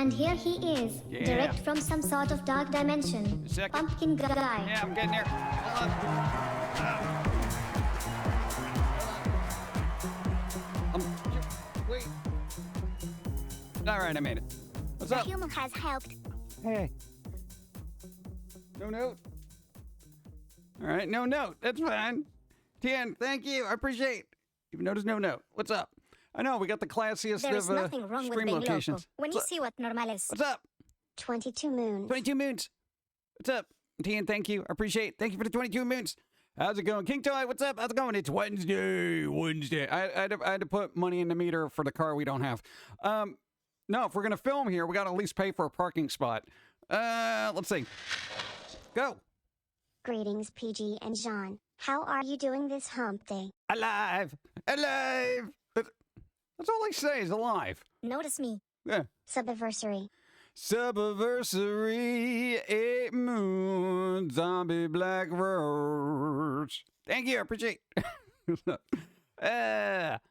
And here he is, direct from some sort of dark dimension. Pumpkin guy. Yeah, I'm getting there. Hold on. Wait. All right, I made it. What's up? Humor has helped. Hey. No note. All right, no note. That's fine. Tien, thank you. I appreciate. Even notice no note. What's up? I know we got the classiest There's of nothing wrong with stream being locations. local. When you see what normal is. What's up? 22 moons. 22 moons. What's up? Tien, thank you. I appreciate. Thank you for the 22 moons. How's it going? King Toy, what's up? How's it going? It's Wednesday. I had to put money in the meter for the car we don't have. No, if we're going to film here, we got to at least pay for a parking spot. Let's see. Go. Greetings, PG and Jean. How are you doing this hump day? Alive. Alive. That's all I say is alive. Notice me. Yeah. Subiversary. Subiversary, 8 moon, zombie black rose. Thank you, I appreciate.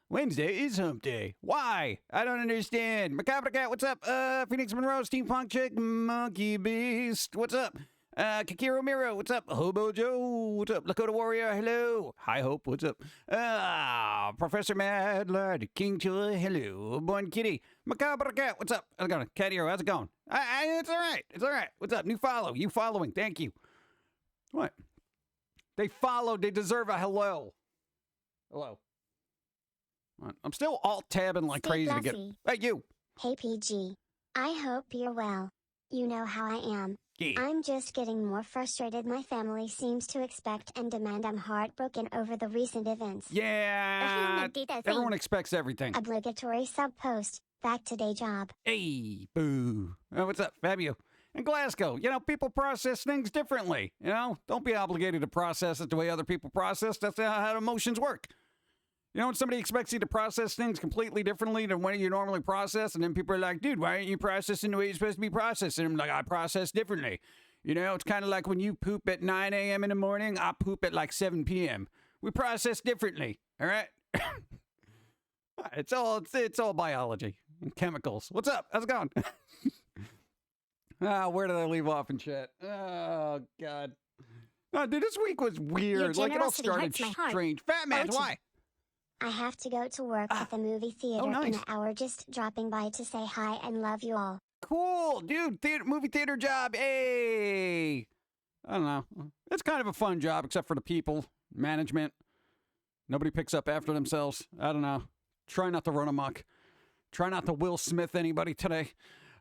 Wednesday is hump day. Why? I don't understand. Macabre Cat, what's up? Phoenix Monroe, Steampunk Chick, Monkey Beast, what's up? Kakiro Miro, what's up? Hobo Joe, what's up? Lakota Warrior, hello. High Hope, what's up? Professor Mad Lord, King Chula, hello. Born Kitty, Macabre Cat, what's up? How's it going? Cat Hero, how's it going? It's all right. It's all right. What's up? New follow. You following. Thank you. What? They followed. They deserve a hello. Hello. What? I'm still alt-tabbing like crazy to get... Hey, you. Hey, PG. I hope you're well. You know how I am. Yeah. I'm just getting more frustrated. My family seems to expect and demand. I'm heartbroken over the recent events. Yeah. Everyone expects everything. Obligatory sub-post. Back to day job. Hey, boo. What's up, Fabio? In Glasgow, people process things differently. Don't be obligated to process it the way other people process. That's how emotions work. When somebody expects you to process things completely differently than what you normally process, and then people are like, dude, why aren't you processing the way you're supposed to be processing? I'm like, I process differently. It's kind of like when you poop at 9 a.m. in the morning, I poop at like 7 p.m. We process differently, all right? It's all biology and chemicals. What's up? How's it going? Where did I leave off in chat? Oh, God. No, dude, this week was weird. Like, it all started strange. Fat man, why? I have to go to work at the movie theater in an hour. Just dropping by to say hi and love you all. Cool, dude. Movie theater job. Hey. I don't know. It's kind of a fun job, except for the people, management. Nobody picks up after themselves. I don't know. Try not to run amok. Try not to Will Smith anybody today.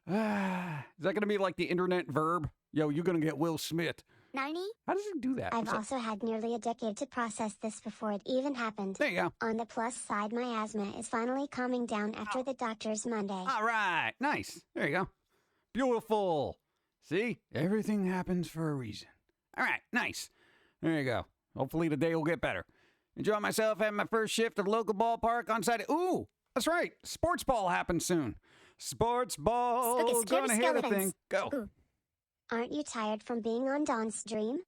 Is that going to be like the internet verb? Yo, you're going to get Will Smith. Narnie? How does he do that? I've also had nearly a decade to process this before it even happened. There you go. On the plus side, my asthma is finally calming down after the doctor's Monday. All right. Nice. There you go. Beautiful. See? Everything happens for a reason. All right. Nice. There you go. Hopefully the day will get better. Enjoy myself having my first shift of local ballpark on Saturday. Ooh, that's right. Sports ball happens soon. Sports ball. Gonna hear the thing. Go. Ooh. Aren't you tired from being on Dawn's stream?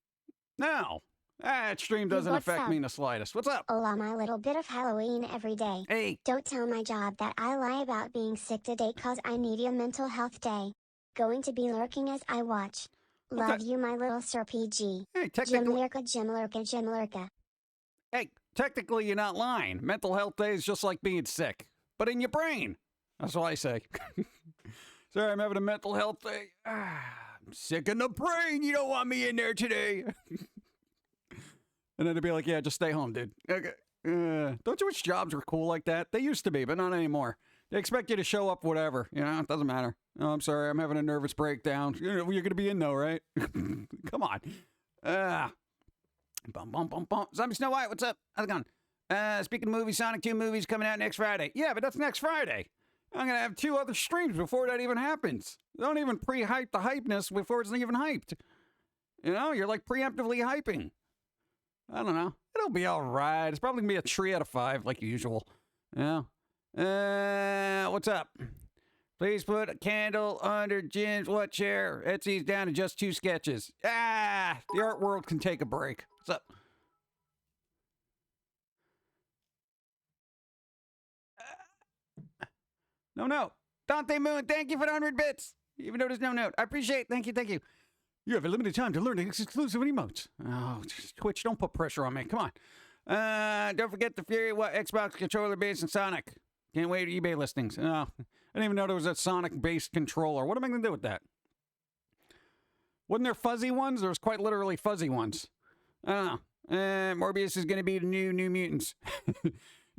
No. That stream doesn't affect me in the slightest. What's up? Hola, my little bit of Halloween every day. Hey. Don't tell my job that I lie about being sick today cause I need a mental health day. Going to be lurking as I watch. Love you, my little Sir PG. Hey, technically... Jim Lurka. Hey, technically you're not lying. Mental health day is just like being sick. But in your brain. That's what I say. Sorry, I'm having a mental health day. I'm sick in the brain. You don't want me in there today. And then they'd be like, yeah, just stay home, dude. Okay. Don't you wish jobs were cool like that? They used to be, but not anymore. They expect you to show up whatever. It doesn't matter. Oh, I'm sorry. I'm having a nervous breakdown. You're going to be in though, right? Come on. Bum, bum, bum, bum. Zombie Snow White, what's up? How's it going? Speaking of movies, Sonic 2 movies coming out next Friday. Yeah, but that's next Friday. I'm going to have 2 other streams before that even happens. Don't even pre-hype the hypeness before it's even hyped. You're like preemptively hyping. I don't know. It'll be all right. It's probably going to be a 3 out of 5 like usual. Yeah. What's up? Please put a candle under Jim's what chair? Etsy's down to just 2 sketches. The art world can take a break. What's up? No. Dante Moon, thank you for the 100 bits. Even though there's no note. I appreciate it. Thank you, thank you. You have a limited time to learn exclusive emotes. Oh, Twitch, don't put pressure on me. Come on. Don't forget the Fury Xbox controller based on Sonic. Can't wait eBay listings. Oh, I didn't even know there was a Sonic-based controller. What am I going to do with that? Wasn't there fuzzy ones? There was quite literally fuzzy ones. I don't know. Morbius is going to be the new Mutants. You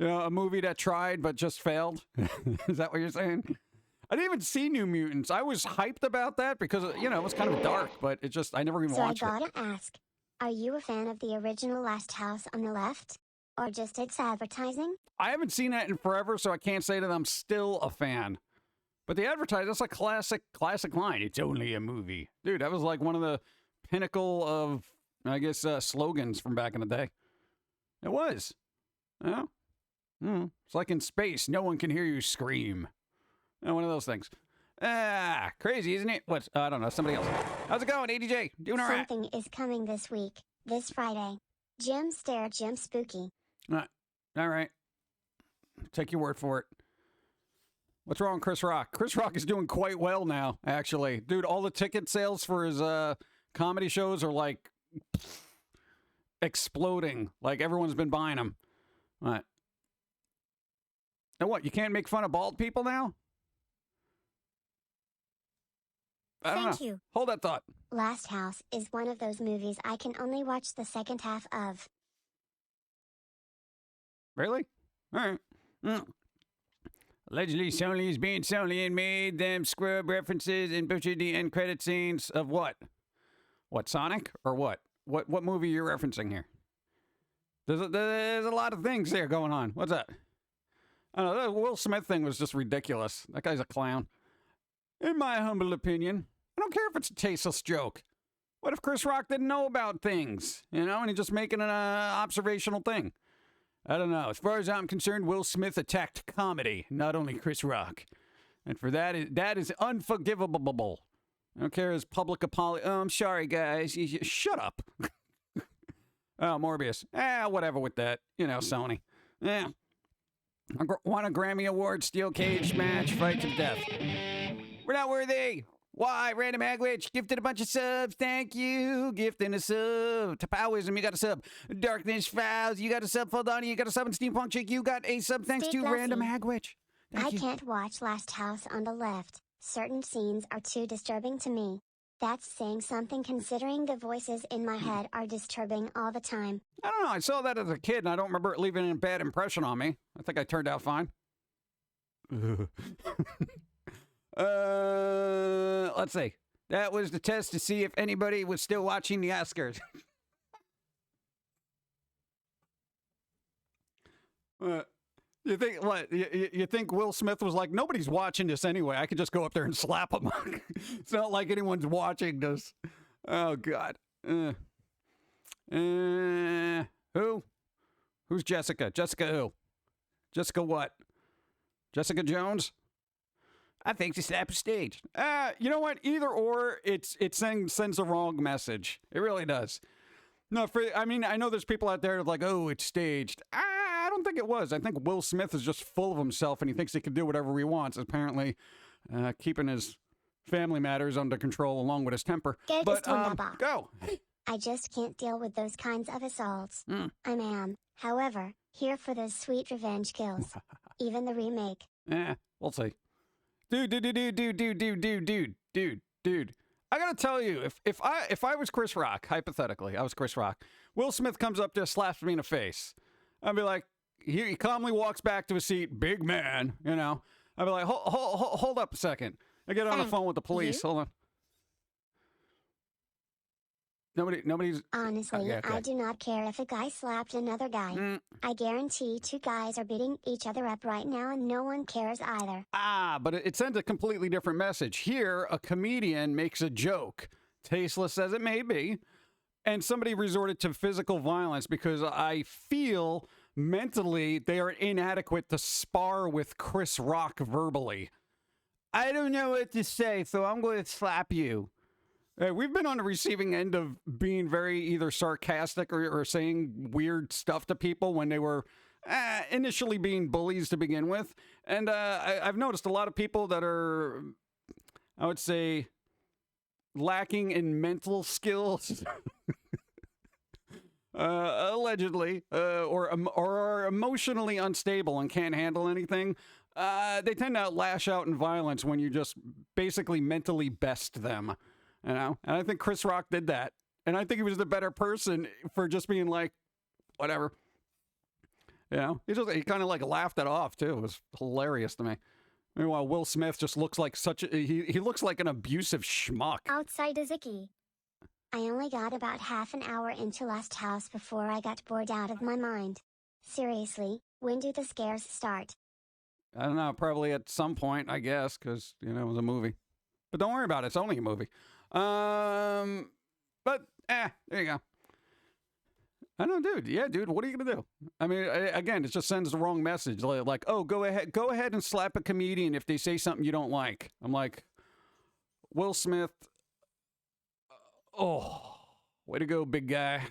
know, a movie that tried but just failed. Is that what you're saying? I didn't even see New Mutants. I was hyped about that because, you know, it was kind of dark, but it just, I never even watched it. So I gotta ask, are you a fan of the original Last House on the Left? Or just its advertising? I haven't seen that in forever, so I can't say that I'm still a fan. But the advertising, that's a classic line. It's only a movie. Dude, that was like one of the pinnacle of, I guess, slogans from back in the day. It was. Yeah. It's like in space. No one can hear you scream. One of those things. Crazy, isn't it? What? I don't know. Somebody else. How's it going, ADJ? Doing all right? Something is coming this week. This Friday. Jim Spooky. All right. Take your word for it. What's wrong with Chris Rock? Chris Rock is doing quite well now, actually. Dude, all the ticket sales for his comedy shows are like exploding. Like everyone's been buying them. What? And what? You can't make fun of bald people now? I don't know. Thank you. Hold that thought. Last House is one of those movies I can only watch the second half of. Really? All right. Allegedly, Sony is being Sony and made them scrub references and butchered the end credit scenes of what? What, Sonic? Or what? What movie you're referencing here? There's a lot of things there going on. What's that? I don't know, the Will Smith thing was just ridiculous. That guy's a clown. In my humble opinion, I don't care if it's a tasteless joke. What if Chris Rock didn't know about things, you know, and he's just making an observational thing? I don't know. As far as I'm concerned, Will Smith attacked comedy, not only Chris Rock. And for that is unforgivable. I don't care his public apology. Oh, I'm sorry, guys. Shut up. Oh, Morbius. Whatever with that. You know, Sony. Yeah. Want a Grammy Award, steel cage match, fight to the death. We're not worthy. Why? Random Hagwitch gifted a bunch of subs. Thank you. Gifting a sub. Tapowism, you got a sub. Darkness Files, you got a sub. Feldani, you got a sub. And Steampunk Chick, you got a sub. Thanks to Random Hagwitch. I can't watch Last House on the Left. Certain scenes are too disturbing to me. That's saying something considering the voices in my head are disturbing all the time. I don't know. I saw that as a kid and I don't remember it leaving a bad impression on me. I think I turned out fine. Let's see. That was the test to see if anybody was still watching the Oscars. You think what? You think Will Smith was like, nobody's watching this anyway. I could just go up there and slap him. It's not like anyone's watching this. Oh God. Who? Who's Jessica? Jessica who? Jessica what? Jessica Jones? I think the slap is staged. You know what? Either or, it sends the wrong message. It really does. No, I mean, I know there's people out there like, oh, it's staged. I don't think it was. I think Will Smith is just full of himself and he thinks he can do whatever he wants, apparently keeping his family matters under control along with his temper. Go. I just can't deal with those kinds of assaults. I am, however, here for those sweet revenge kills. Even the remake. We'll see. Dude. I gotta tell you, if I was Chris Rock, hypothetically, I was Chris Rock, Will Smith comes up there, slaps me in the face. I'd be like, he calmly walks back to his seat, big man, you know. I'd be like, hold up a second. I get on the phone with the police. Hold on. Nobody's... Honestly, okay. I do not care if a guy slapped another guy. I guarantee two guys are beating each other up right now and no one cares either. But it sends a completely different message. Here, a comedian makes a joke, tasteless as it may be, and somebody resorted to physical violence because I feel mentally they are inadequate to spar with Chris Rock verbally. I don't know what to say, so I'm going to slap you. We've been on the receiving end of being very either sarcastic or saying weird stuff to people when they were, initially being bullies to begin with. And I've noticed a lot of people that are, I would say, lacking in mental skills, allegedly, or are emotionally unstable and can't handle anything. They tend to lash out in violence when you just basically mentally best them, you know? And I think Chris Rock did that. And I think he was the better person for just being like, whatever. You know? He kind of like laughed it off, too. It was hilarious to me. Meanwhile, Will Smith just looks like he looks like an abusive schmuck. Outside is icky. I only got about half an hour into Last House before I got bored out of my mind. Seriously, when do the scares start? I don't know, probably at some point, I guess, because, you know, it was a movie. But don't worry about it, it's only a movie. But, there you go. I don't know, dude. Yeah, dude, what are you going to do? I mean, again, it just sends the wrong message. Like, oh, go ahead and slap a comedian if they say something you don't like. I'm like, Will Smith, oh, way to go, big guy.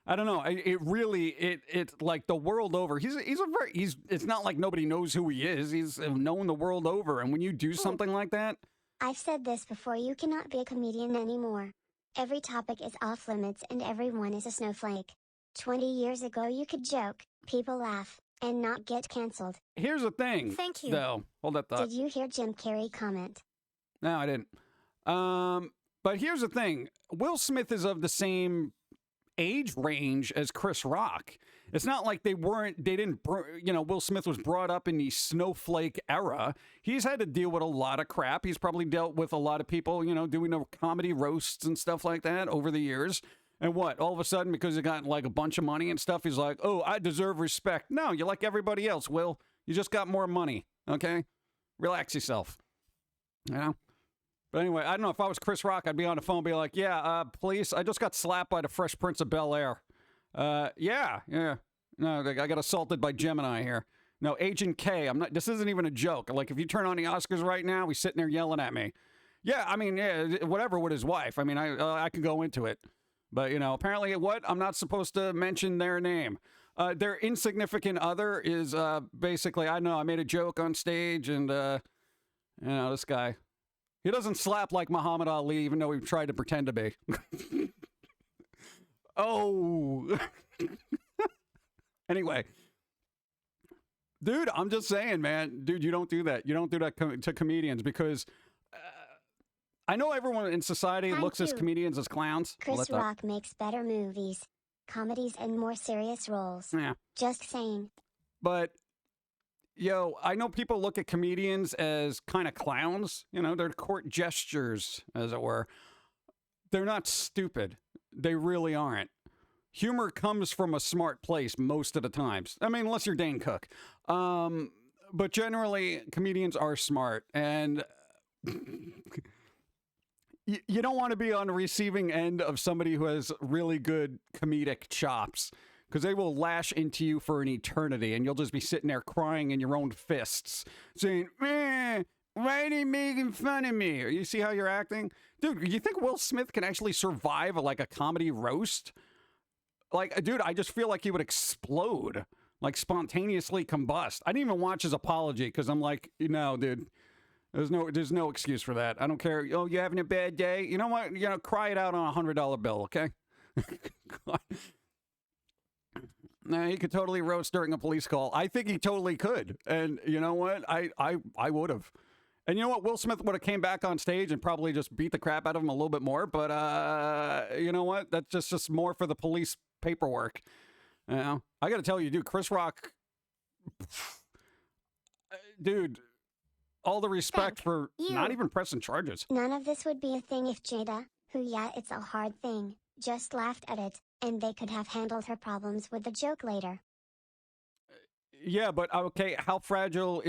I don't know. It like the world over. It's not like nobody knows who he is. He's known the world over. And when you do something like that. I've said this before, you cannot be a comedian anymore. Every topic is off limits and everyone is a snowflake. 20 years ago you could joke, people laugh, and not get canceled. Here's the thing. Thank you. Though, hold that thought. Did you hear Jim Carrey comment? No, I didn't. But here's the thing. Will Smith is of the same age range as Chris Rock. It's not like Will Smith was brought up in the snowflake era. He's had to deal with a lot of crap. He's probably dealt with a lot of people, doing comedy roasts and stuff like that over the years. And what? All of a sudden, because he got like a bunch of money and stuff, he's like, oh, I deserve respect. No, you're like everybody else, Will. You just got more money, okay? Relax yourself. But anyway, I don't know. If I was Chris Rock, I'd be on the phone and be like, yeah, police, I just got slapped by the Fresh Prince of Bel-Air. Yeah. No, I got assaulted by Gemini here. No, Agent K, this isn't even a joke. Like, if you turn on the Oscars right now, he's sitting there yelling at me. Yeah, I mean, yeah, whatever with his wife. I mean, I could go into it. But, apparently I'm not supposed to mention their name. Their insignificant other is basically, I made a joke on stage and, this guy. He doesn't slap like Muhammad Ali, even though he tried to pretend to be. Oh. Anyway. Dude, I'm just saying, man. Dude, you don't do that. You don't do that to comedians because I know everyone in society looks at comedians as clowns. Chris Rock makes better movies, comedies, and more serious roles. Yeah. Just saying. But, I know people look at comedians as kind of clowns. They're court gestures, as it were. They're not stupid. They really aren't. Humor comes from a smart place most of the times. I mean, unless you're Dane Cook. But generally, comedians are smart. And you don't want to be on the receiving end of somebody who has really good comedic chops. Because they will lash into you for an eternity. And you'll just be sitting there crying in your own fists. Saying, why are they making fun of me? You see how you're acting? Dude, you think Will Smith can actually survive a comedy roast? Like, dude, I just feel like he would explode. Like, spontaneously combust. I didn't even watch his apology because I'm like, dude, there's no excuse for that. I don't care. Oh, you having a bad day? You know what? Cry it out on a $100 bill, okay? Nah, he could totally roast during a police call. I think he totally could. And you know what? I would have. And you know what? Will Smith would have came back on stage and probably just beat the crap out of him a little bit more. But you know what? That's just more for the police paperwork. I got to tell you, dude, Chris Rock, dude, all the respect for not even pressing charges. None of this would be a thing if Jada, it's a hard thing, just laughed at it, and they could have handled her problems with the joke later. Yeah, but okay, how fragile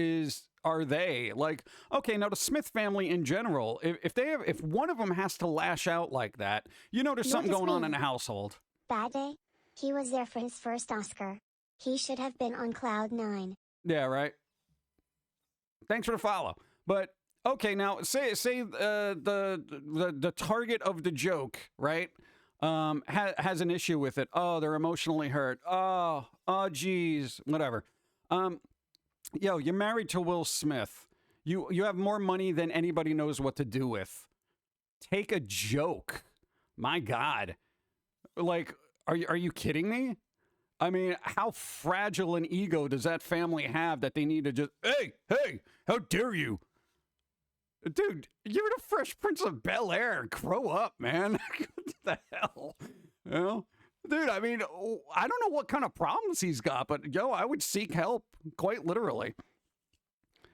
are they? Like, okay, now the Smith family in general, if one of them has to lash out like that, there's something going on in the household. Bad day? He was there for his first Oscar. He should have been on cloud 9. Yeah, right. Thanks for the follow. But okay, now say the target of the joke, right? has an issue with it. Oh, they're emotionally hurt. Oh, geez, whatever. Yo, you're married to Will Smith. You have more money than anybody knows what to do with. Take a joke. My God. Like, are you kidding me? I mean, how fragile an ego does that family have that they need to just, hey, how dare you? Dude, you're the Fresh Prince of Bel-Air. Grow up, man. What the hell? You know? Dude, I mean, I don't know what kind of problems he's got, but yo, I would seek help, quite literally.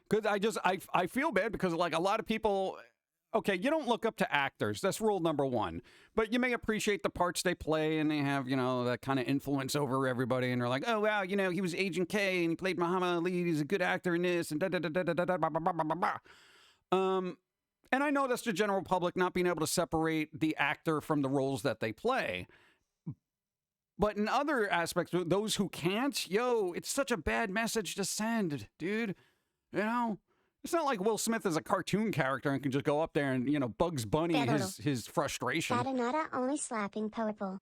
Because I feel bad because, like, a lot of people, okay, you don't look up to actors. That's rule number one. But you may appreciate the parts they play, and they have, you know, that kind of influence over everybody. And they're like, oh, wow, you know, he was Agent K, and he played Muhammad Ali. He's a good actor in this, and da-da-da-da-da-da-da-da-da-da-da. And I know that's the general public not being able to separate the actor from the roles that they play. But in other aspects, those who can't, yo, it's such a bad message to send, dude. You know? It's not like Will Smith is a cartoon character and can just go up there and, you know, Bugs Bunny his frustration. Nada only slapping purple.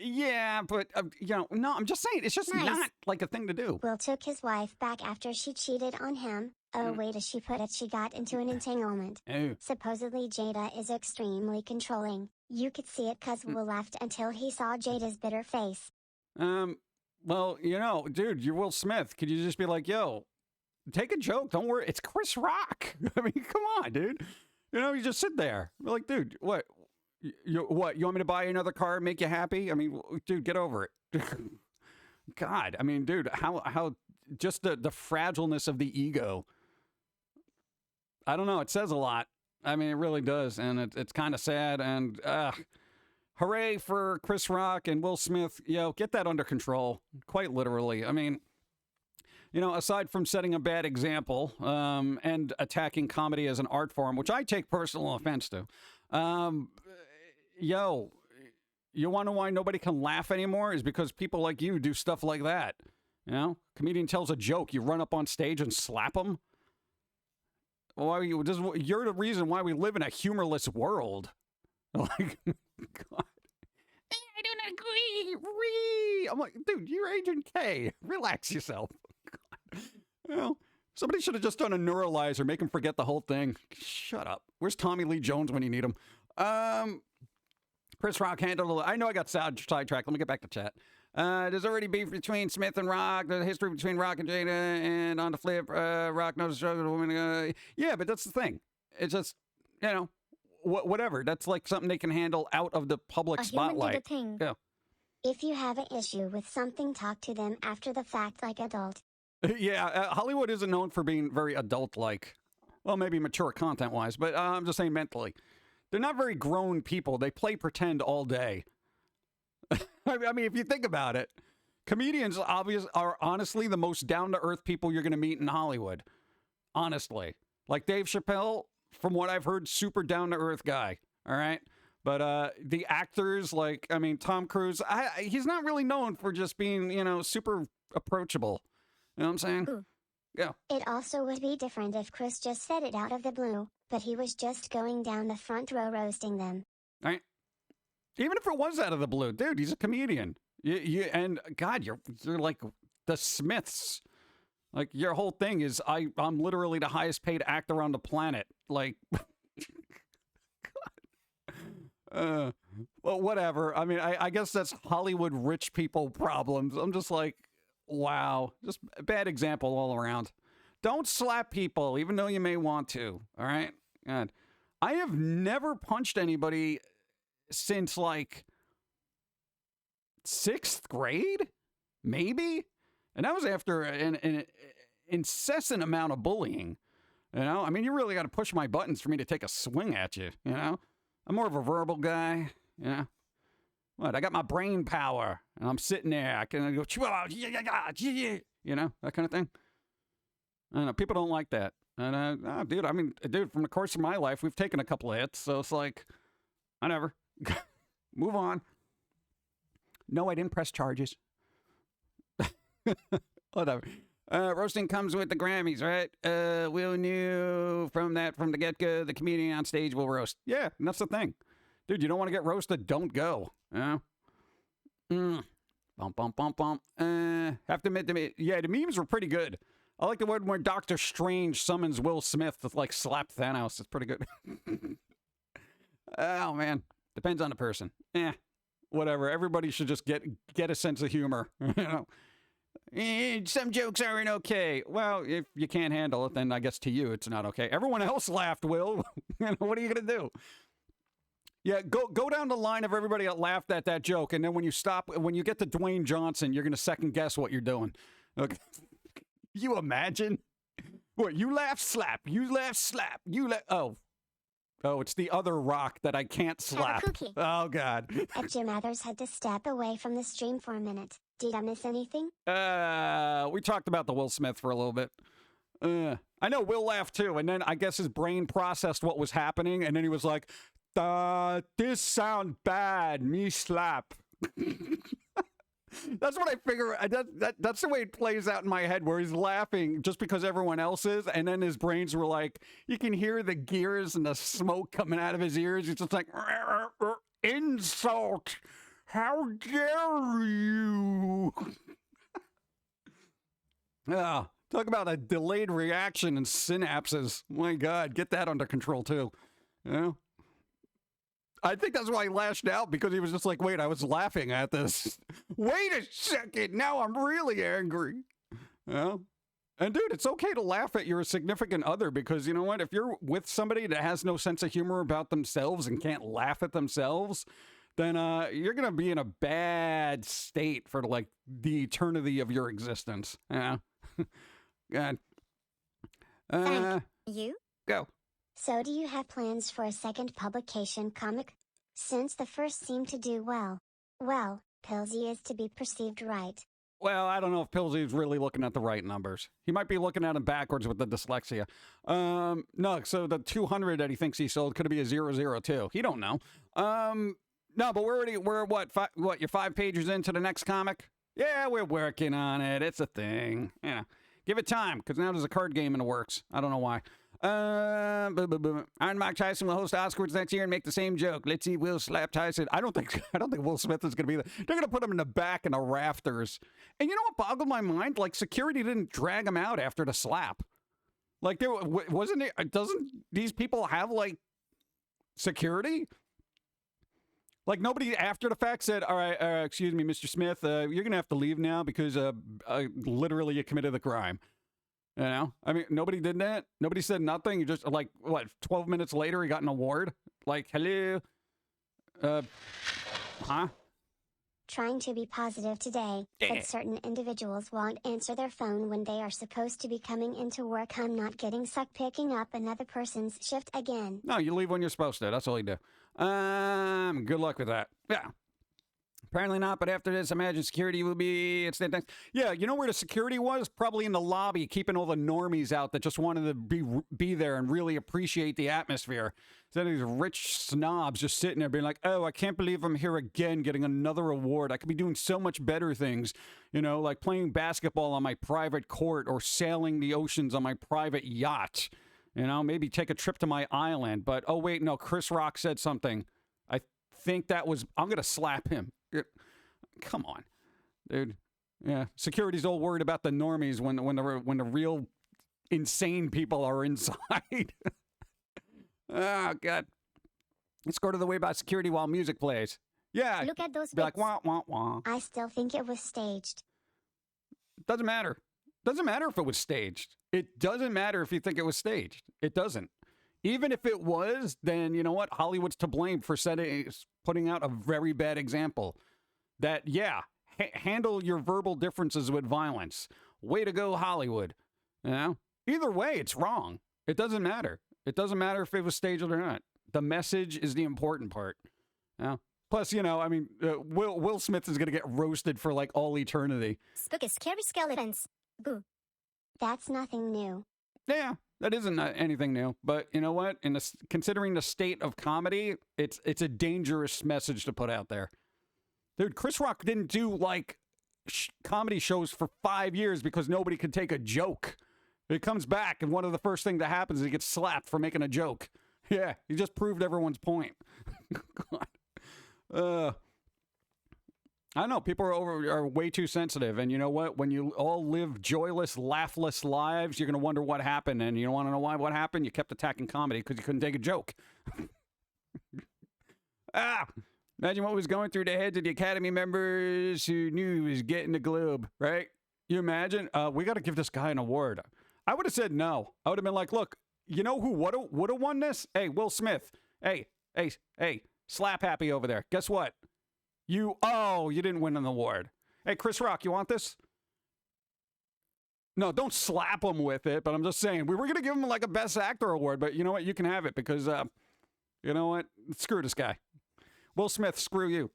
Yeah, but, you know, no, I'm just saying, it's just not like a thing to do. Will took his wife back after she cheated on him. Oh, wait, as she put it, she got into an entanglement. Oh. Supposedly Jada is extremely controlling. You could see it cause Will laughed until he saw Jada's bitter face. Well, you know, dude, you're Will Smith. Could you just be like, yo, take a joke. Don't worry. It's Chris Rock. I mean, come on, dude. You know, you just sit there. You're like, dude, what? You want me to buy you another car and make you happy? I mean, dude, get over it. God, I mean, dude, how just the fragileness of the ego. I don't know. It says a lot. I mean, it really does. And it's kind of sad. And hooray for Chris Rock and Will Smith. Yo, get that under control. Quite literally. I mean, you know, aside from setting a bad example and attacking comedy as an art form, which I take personal offense to, yo, you want to know why nobody can laugh anymore? Is because people like you do stuff like that. You know, comedian tells a joke, you run up on stage and slap them. Why you're the reason why we live in a humorless world. Like, God. I don't agree. I'm like, dude, you're Agent K. Relax yourself. God. You know, somebody should have just done a neuralizer, make him forget the whole thing. Shut up. Where's Tommy Lee Jones when you need him? Chris Rock handled it. I know I got sidetracked. Let me get back to chat. There's already beef between Smith and Rock. The history between Rock and Jada. And on the flip, Rock knows the struggle of women. Yeah, but that's the thing. It's just, you know, whatever. That's like something they can handle out of the public spotlight. Yeah. If you have an issue with something, talk to them after the fact like adult. Yeah, Hollywood isn't known for being very adult-like. Well, maybe mature content-wise, but I'm just saying mentally. They're not very grown people. They play pretend all day. I mean, if you think about it, comedians are honestly the most down-to-earth people you're going to meet in Hollywood. Honestly. Like Dave Chappelle, from what I've heard, super down-to-earth guy. All right? But the actors, like, I mean, Tom Cruise, he's not really known for just being, you know, super approachable. You know what I'm saying? Ooh. Yeah. It also would be different if Chris just said it out of the blue, but he was just going down the front row roasting them. Right? Even if it was out of the blue, dude, he's a comedian. And God, you're like the Smiths. Like, your whole thing is I'm literally the highest paid actor on the planet. Like, God. Well, whatever. I mean, I guess that's Hollywood rich people problems. I'm just like, wow. Just a bad example all around. Don't slap people, even though you may want to. All right? God. I have never punched anybody since, like, 6th grade? Maybe? And that was after an incessant amount of bullying. You know? I mean, you really got to push my buttons for me to take a swing at you, you know? I'm more of a verbal guy, you know? What? I got my brain power, and I'm sitting there. I can go, you know, that kind of thing. I don't know. People don't like that. And, dude, I mean, dude, from the course of my life, we've taken a couple of hits, so it's like, whatever. Move on. No, I didn't press charges. Whatever. Roasting comes with the Grammys, right? Will knew from the get-go, the comedian on stage will roast. Yeah, and that's the thing. Dude, you don't want to get roasted, don't go. You know? Bump, bump, bump, bump. Have to admit, the memes were pretty good. I like the one where Doctor Strange summons Will Smith to, like, slap Thanos. It's pretty good. Oh, man. Depends on the person. Whatever. Everybody should just get a sense of humor. You know? Some jokes aren't okay. Well, if you can't handle it, then I guess to you it's not okay. Everyone else laughed, Will. You know, what are you going to do? Yeah, go down the line of everybody that laughed at that joke, and then when you get to Dwayne Johnson, you're going to second guess what you're doing. Okay. You imagine? What, you laugh, slap. You laugh, slap. You laugh. Oh, it's the other rock that I can't slap. Have a cookie. Oh, God. Jim Mathers had to step away from the stream for a minute. Did I miss anything? We talked about the Will Smith for a little bit. I know Will laughed too, and then I guess his brain processed what was happening, and then he was like, this sound bad, me slap. That's what I figure. That's the way it plays out in my head, where he's laughing just because everyone else is, and then his brains were like, you can hear the gears and the smoke coming out of his ears. He's just like, insult. How dare you? Talk about a delayed reaction and synapses. My God, get that under control too. You know? I think that's why he lashed out, because he was just like, wait, I was laughing at this. Wait a second, now I'm really angry. You know? And dude, it's okay to laugh at your significant other, because you know what? If you're with somebody that has no sense of humor about themselves and can't laugh at themselves, then you're going to be in a bad state for like the eternity of your existence. Yeah. God. Thank you. Go. So do you have plans for a second publication comic? Since the first seemed to do well. Well, Pilsy is to be perceived right. Well, I don't know if Pilsy's really looking at the right numbers. He might be looking at them backwards with the dyslexia. No, so the 200 that he thinks he sold could be a 002. He don't know. No, but we're what, you're 5 pages into the next comic? Yeah, we're working on it. It's a thing. Yeah. Give it time, because now there's a card game in the works. I don't know why. Iron Mike Tyson will host Oscars next year and make the same joke. Let's see Will slap Tyson. I don't think Will Smith is going to be there. They're going to put him in the back in the rafters. And you know what boggled my mind? Like, security didn't drag him out after the slap. Like, there wasn't it? Doesn't these people have, like, security? Like, nobody after the fact said, all right, excuse me, Mr. Smith, you're going to have to leave now because literally you committed the crime. You know? I mean, nobody did that. Nobody said nothing. You just, like, what, 12 minutes later he got an award? Like, hello? Huh? Trying to be positive today, but certain individuals won't answer their phone when they are supposed to be coming into work. I'm not getting stuck picking up another person's shift again. No, you leave when you're supposed to. That's all you do. Good luck with that. Yeah. Apparently not, but after this, imagine security will be... Yeah, you know where the security was? Probably in the lobby, keeping all the normies out that just wanted to be there and really appreciate the atmosphere. Instead of these rich snobs just sitting there being like, oh, I can't believe I'm here again getting another award. I could be doing so much better things, you know, like playing basketball on my private court or sailing the oceans on my private yacht. You know, maybe take a trip to my island. But, oh, wait, no, Chris Rock said something. I think that was... I'm going to slap him. Come on, dude. Yeah, security's all worried about the normies when the real insane people are inside. Oh God. Let's go to the way about security while music plays. Yeah. Look at those bits. Be like wah wah wah. I still think it was staged. Doesn't matter. Doesn't matter if it was staged. It doesn't matter if you think it was staged. It doesn't. Even if it was, then you know what? Hollywood's to blame for putting out a very bad example. That, yeah, handle your verbal differences with violence. Way to go, Hollywood. You know? Either way, it's wrong. It doesn't matter. It doesn't matter if it was staged or not. The message is the important part. You know? Plus, you know, I mean, Will Smith is going to get roasted for, like, all eternity. Spooky, scary skeletons. Boo. That's nothing new. Yeah, that isn't anything new. But you know what? Considering the state of comedy, it's a dangerous message to put out there. Dude, Chris Rock didn't do, like, comedy shows for 5 years because nobody could take a joke. He comes back, and one of the first things that happens is he gets slapped for making a joke. Yeah, he just proved everyone's point. God. I don't know. People are way too sensitive, and you know what? When you all live joyless, laughless lives, you're going to wonder what happened, and you don't want to know why. What happened? You kept attacking comedy because you couldn't take a joke. Imagine what was going through the heads of the Academy members who knew he was getting the Globe, right? You imagine? We got to give this guy an award. I would have said no. I would have been like, look, you know who would have won this? Hey, Will Smith. Hey, slap happy over there. Guess what? You didn't win an award. Hey, Chris Rock, you want this? No, don't slap him with it, but I'm just saying, we were going to give him like a Best Actor award, but you know what? You can have it because, you know what? Screw this guy. Will Smith, screw you.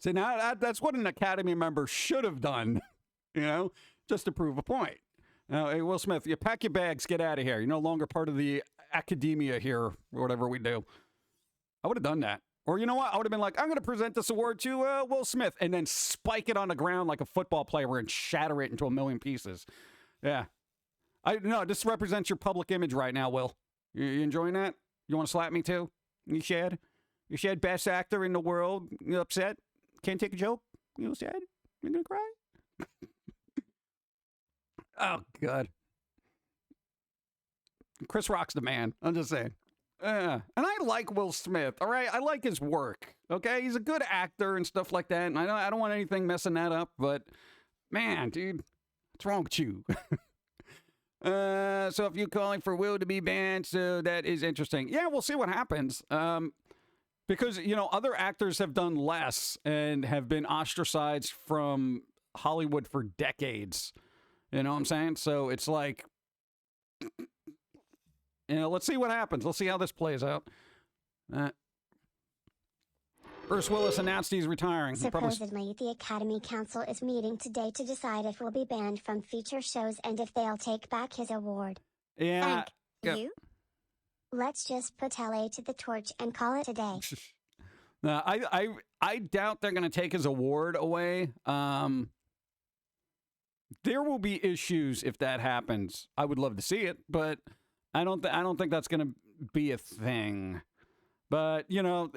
See, now that's what an Academy member should have done, you know, just to prove a point. Now, hey, Will Smith, you pack your bags, get out of here. You're no longer part of the academia here, or whatever we do. I would have done that. Or you know what? I would have been like, I'm going to present this award to Will Smith and then spike it on the ground like a football player and shatter it into a million pieces. Yeah. No, this represents your public image right now, Will. You enjoying that? You want to slap me too? You shed? You shed Best Actor in the world? You upset? Can't take a joke? You sad? You going to cry? Oh, God. Chris Rock's the man. I'm just saying. And I like Will Smith, all right? I like his work, okay? He's a good actor and stuff like that, and I don't want anything messing that up, but, man, dude, what's wrong with you? So if you're calling for Will to be banned, so that is interesting. Yeah, we'll see what happens. Because, you know, other actors have done less and have been ostracized from Hollywood for decades. You know what I'm saying? So it's like... You know, let's see what happens. Let's see how this plays out. Bruce Willis announced he's retiring. Supposedly, the Academy Council is meeting today to decide if he'll be banned from feature shows and if they'll take back his award. Yeah. Thank you. Let's just put LA to the torch and call it a day. No, I doubt they're going to take his award away. There will be issues if that happens. I would love to see it, but I don't think that's going to be a thing. But, you know,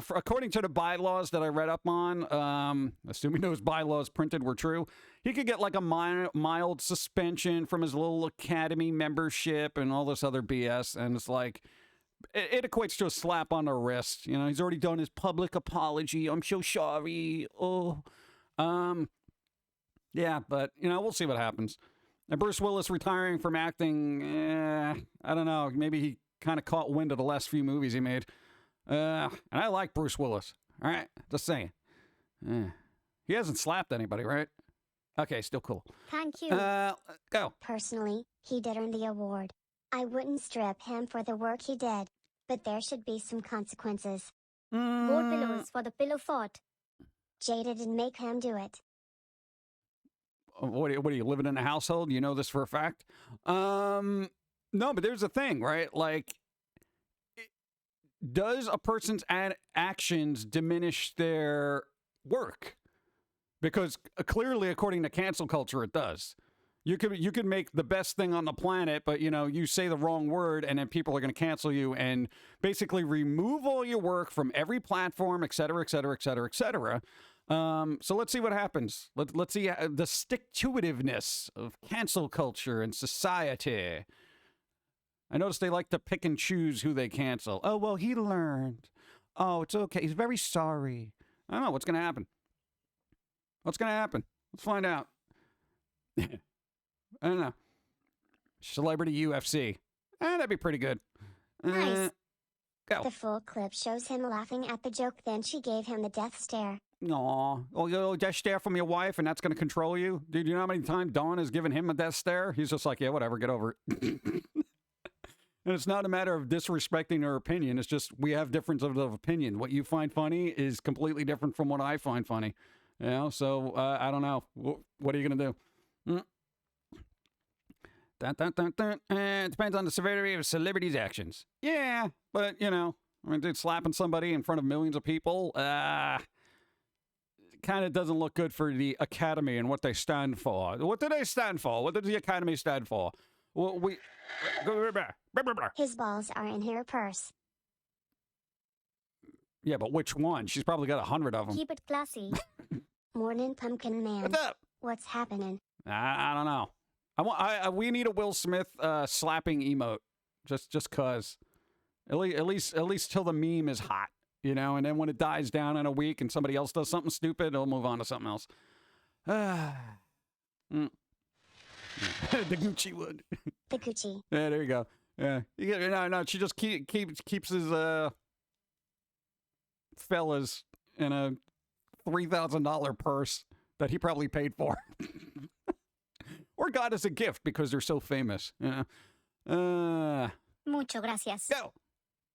according to the bylaws that I read up on, assuming those bylaws printed were true, he could get like a mild suspension from his little Academy membership and all this other BS. And it's like, it equates to a slap on the wrist. You know, he's already done his public apology. I'm so sorry. Yeah, but, you know, we'll see what happens. And Bruce Willis retiring from acting, I don't know. Maybe he kind of caught wind of the last few movies he made. And I like Bruce Willis. All right, just saying. He hasn't slapped anybody, right? Okay, still cool. Thank you. Go. Personally, he did earn the award. I wouldn't strip him for the work he did, but there should be some consequences. More pillows for the pillow fort. Jada didn't make him do it. What are you living in a household? You know this for a fact? No, but there's a thing, right? Like, does a person's actions diminish their work? Because clearly, according to cancel culture, it does. You could make the best thing on the planet, but, you know, you say the wrong word and then people are going to cancel you and basically remove all your work from every platform, et cetera, et cetera, et cetera, et cetera. So let's see what happens. Let's see the stick-to-itiveness of cancel culture and society. I noticed they like to pick and choose who they cancel. Oh, well, he learned. Oh, it's okay. He's very sorry. I don't know. What's going to happen? What's going to happen? Let's find out. I don't know. Celebrity UFC. That'd be pretty good. Nice. Go. The full clip shows him laughing at the joke, then she gave him the death stare. Aw. Oh, you death stare from your wife, and that's going to control you? Dude, you know how many times Dawn has given him a death stare? He's just like, yeah, whatever, get over it. And it's not a matter of disrespecting her opinion. It's just we have differences of opinion. What you find funny is completely different from what I find funny. You know, so I don't know. What are you going to do? It depends on the severity of a celebrity's actions. Yeah, but, you know, I mean, dude, slapping somebody in front of millions of people, kind of doesn't look good for the Academy and what they stand for. What do they stand for? What does the Academy stand for? Well, His balls are in her purse. Yeah, but which one? She's probably got 100 of them. Keep it classy. Morning, Pumpkin Man. What's up? What's happening? I don't know. We need a Will Smith slapping emote, just cause. At least till the meme is hot, you know. And then when it dies down in a week and somebody else does something stupid, it'll move on to something else. The Gucci would. The Gucci. Yeah, there you go. Yeah, you get no. She just keeps his fellas in a $3,000 purse that he probably paid for, or got as a gift because they're so famous. Yeah. Mucho gracias. Go.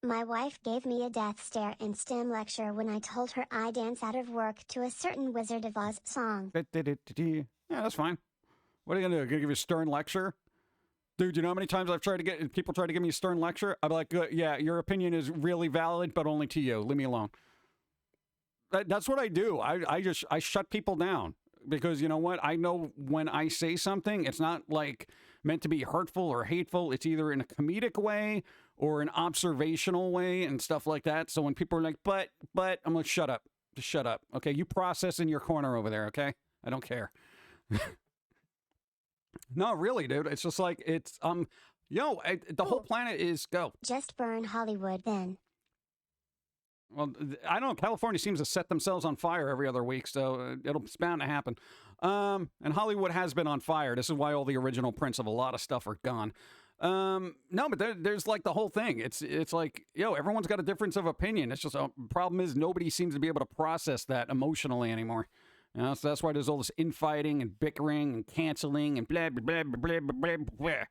My wife gave me a death stare in STEM lecture when I told her I dance out of work to a certain Wizard of Oz song. Yeah, that's fine. What are you gonna do? Gonna give you a stern lecture? Dude, you know how many times I've tried to get people try to give me a stern lecture? I'm like, yeah, your opinion is really valid, but only to you. Leave me alone. That's what I do. I shut people down because you know what? I know when I say something, it's not like meant to be hurtful or hateful. It's either in a comedic way or an observational way and stuff like that. So when people are like, but I'm like, shut up. Just shut up. Okay. You process in your corner over there. Okay. I don't care. No, really, dude. It's just like, it's, the whole planet is go. Just burn Hollywood then. Well, I don't know. California seems to set themselves on fire every other week, so it's bound to happen. And Hollywood has been on fire. This is why all the original prints of a lot of stuff are gone. No, but there's like the whole thing. It's like, everyone's got a difference of opinion. It's just a problem is nobody seems to be able to process that emotionally anymore. So that's why there's all this infighting and bickering and canceling and blah, blah, blah, blah, blah, blah, blah.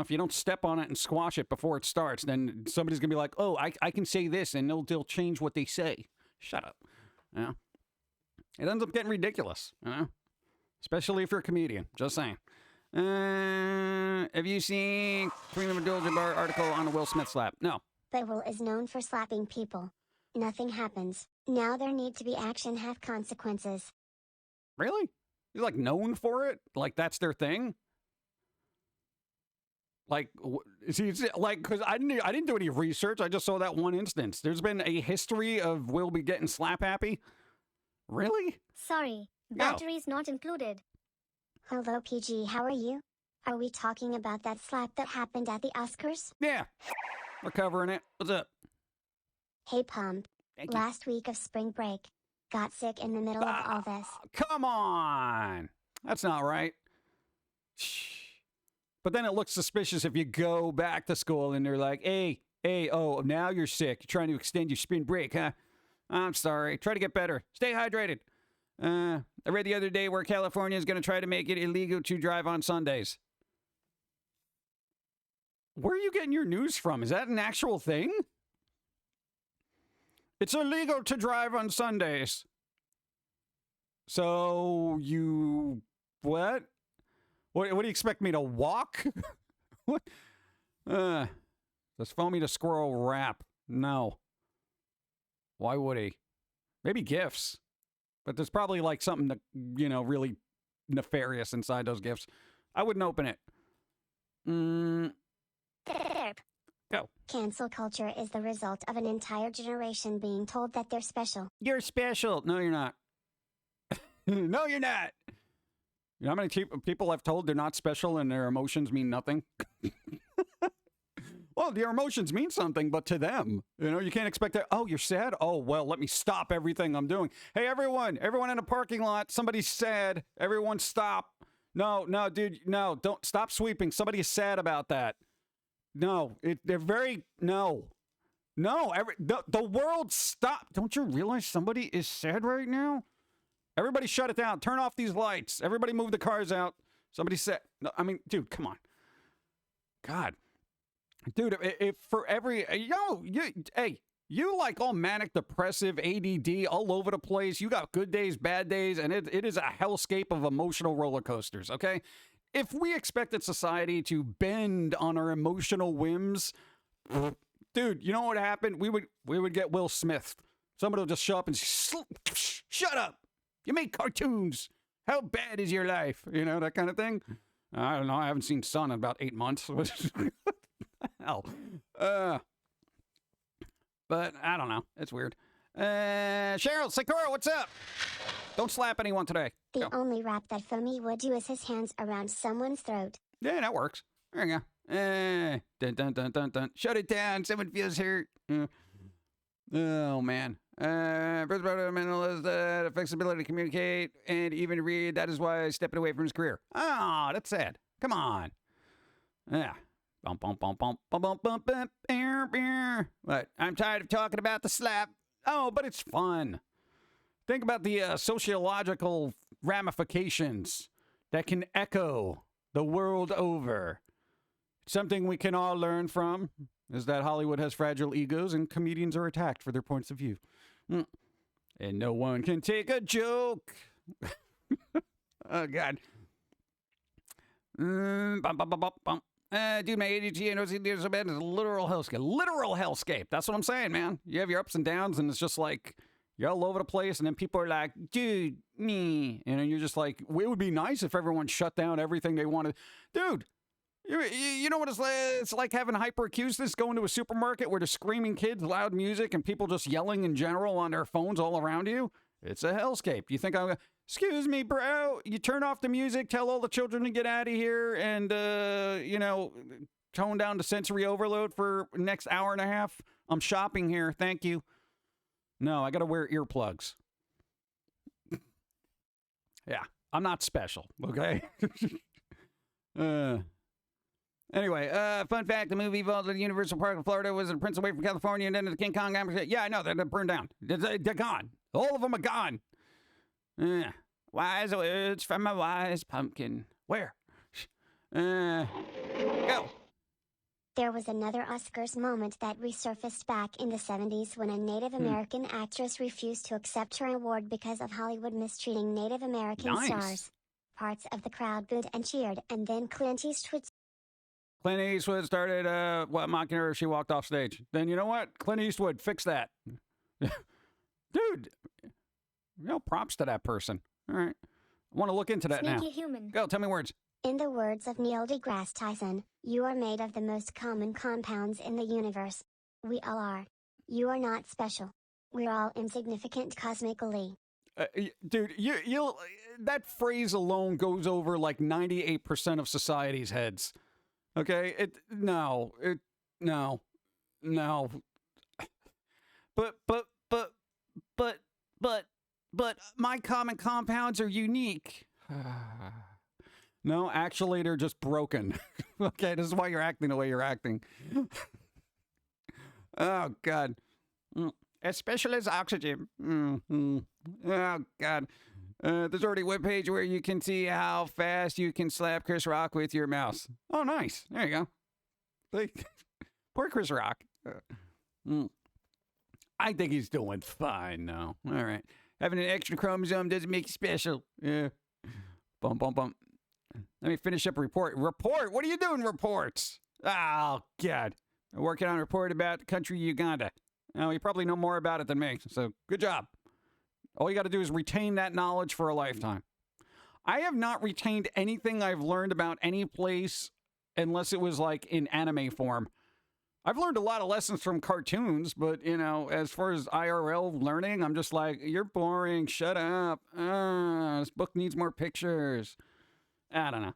If you don't step on it and squash it before it starts, then somebody's going to be like, oh, I can say this, and they'll change what they say. Shut up. It ends up getting ridiculous, especially if you're a comedian. Just saying. Have you seen Kareem Abdul-Jabbar article on the Will Smith slap? No. But Will is known for slapping people. Nothing happens. Now there need to be action, have consequences. Really? He's like known for it? Like that's their thing? Like, because I didn't do any research. I just saw that one instance. There's been a history of Will be getting slap happy. Really? Sorry, batteries not included. Hello, PG. How are you? Are we talking about that slap that happened at the Oscars? Yeah, we're covering it. What's up? Hey, Pump. Last week of spring break. Got sick in the middle of all this. Come on. That's not right. Shh. But then it looks suspicious if you go back to school and they're like, hey, oh, now you're sick. You're trying to extend your spring break, huh? I'm sorry. Try to get better. Stay hydrated. I read the other day where California is going to try to make it illegal to drive on Sundays. Where are you getting your news from? Is that an actual thing? It's illegal to drive on Sundays. So you... What? What do you expect me to walk? What? Does Foamy the Squirrel rap? No. Why would he? Maybe gifts. But there's probably like something that, really nefarious inside those gifts. I wouldn't open it. Go. Cancel culture is the result of an entire generation being told that they're special. You're special. No, you're not. No, you're not. You know how many people I've told they're not special and their emotions mean nothing? Well, your emotions mean something, but to them, you can't expect that. Oh, you're sad? Oh, well, let me stop everything I'm doing. Hey, everyone in a parking lot, somebody's sad. Everyone stop. No, dude, no, don't stop sweeping. Somebody is sad about that. No, they're very, no, the world stop. Don't you realize somebody is sad right now? Everybody shut it down. Turn off these lights. Everybody move the cars out. Somebody said, no, I mean, dude, come on. God. Dude, if for every, you like all manic, depressive, ADD, all over the place. You got good days, bad days, and it is a hellscape of emotional roller coasters, okay? If we expected society to bend on our emotional whims, dude, you know what happened? We would get Will Smith. Somebody will just show up and shut up. You make cartoons. How bad is your life? You know, that kind of thing. I don't know. I haven't seen Sun in about 8 months. What the hell? But I don't know. It's weird. Cheryl, Sakura, what's up? Don't slap anyone today. The only rap that Foamy would do is his hands around someone's throat. Yeah, that works. There you go. Dun, dun, dun, dun, dun. Shut it down. Someone feels hurt. Oh, man. First part of the mental is that affects ability to communicate and even read. That is why he's stepping away from his career. Oh, that's sad. Come on. Yeah. Bump, bump, bump, bump, bump, bump, bump, bump, beer, beer. What? I'm tired of talking about the slap. Oh, but it's fun. Think about the sociological ramifications that can echo the world over. Something we can all learn from is that Hollywood has fragile egos and comedians are attacked for their points of view. And no one can take a joke. Oh, God. Bum, bum, bum, bum, bum. Dude, my ADHD and OCD are so bad. It's a literal hellscape. Literal hellscape. That's what I'm saying, man. You have your ups and downs, and it's just like you're all over the place, and then people are like, dude, me. And then you're just like, it would be nice if everyone shut down everything they wanted. Dude, you know what it's like? It's like having hyperacusis, going to a supermarket where there's screaming kids, loud music, and people just yelling in general on their phones all around you. It's a hellscape. You think I'm... Excuse me, bro. You turn off the music, tell all the children to get out of here, and, tone down the sensory overload for next hour and a half. I'm shopping here. Thank you. No, I got to wear earplugs. Yeah, I'm not special, okay? Anyway, fun fact, the movie evolved at the Universal Park in Florida, was a Prince away from California, and then the King Kong. Yeah, I know, they're burned down. They're gone. All of them are gone. Wise words from a wise pumpkin. Where? Go. There was another Oscars moment that resurfaced back in the 70s when a Native American actress refused to accept her award because of Hollywood mistreating Native American stars. Parts of the crowd booed and cheered, and then Clint Eastwood started mocking her as she walked off stage. Then you know what? Clint Eastwood, fix that. Dude. Props to that person. All right. I want to look into that now. Human. Go, tell me words. In the words of Neil deGrasse Tyson, you are made of the most common compounds in the universe. We all are. You are not special. We're all insignificant cosmically. Dude, you'll that phrase alone goes over like 98% of society's heads. Okay? No. But my common compounds are unique. No, actually, they're just broken. Okay, this is why you're acting the way you're acting. Oh, God. As special as oxygen. Oh, God. There's already a webpage where you can see how fast you can slap Chris Rock with your mouse. Oh, nice. There you go. Poor Chris Rock. I think he's doing fine now. All right. Having an extra chromosome doesn't make you special. Yeah. Bum, bum, bum. Let me finish up a report. Report? What are you doing, reports? Oh, God. I'm working on a report about the country Uganda. Now, you probably know more about it than me, so good job. All you got to do is retain that knowledge for a lifetime. I have not retained anything I've learned about any place unless it was like in anime form. I've learned a lot of lessons from cartoons, but, as far as IRL learning, I'm just like, you're boring. Shut up. This book needs more pictures. I don't know.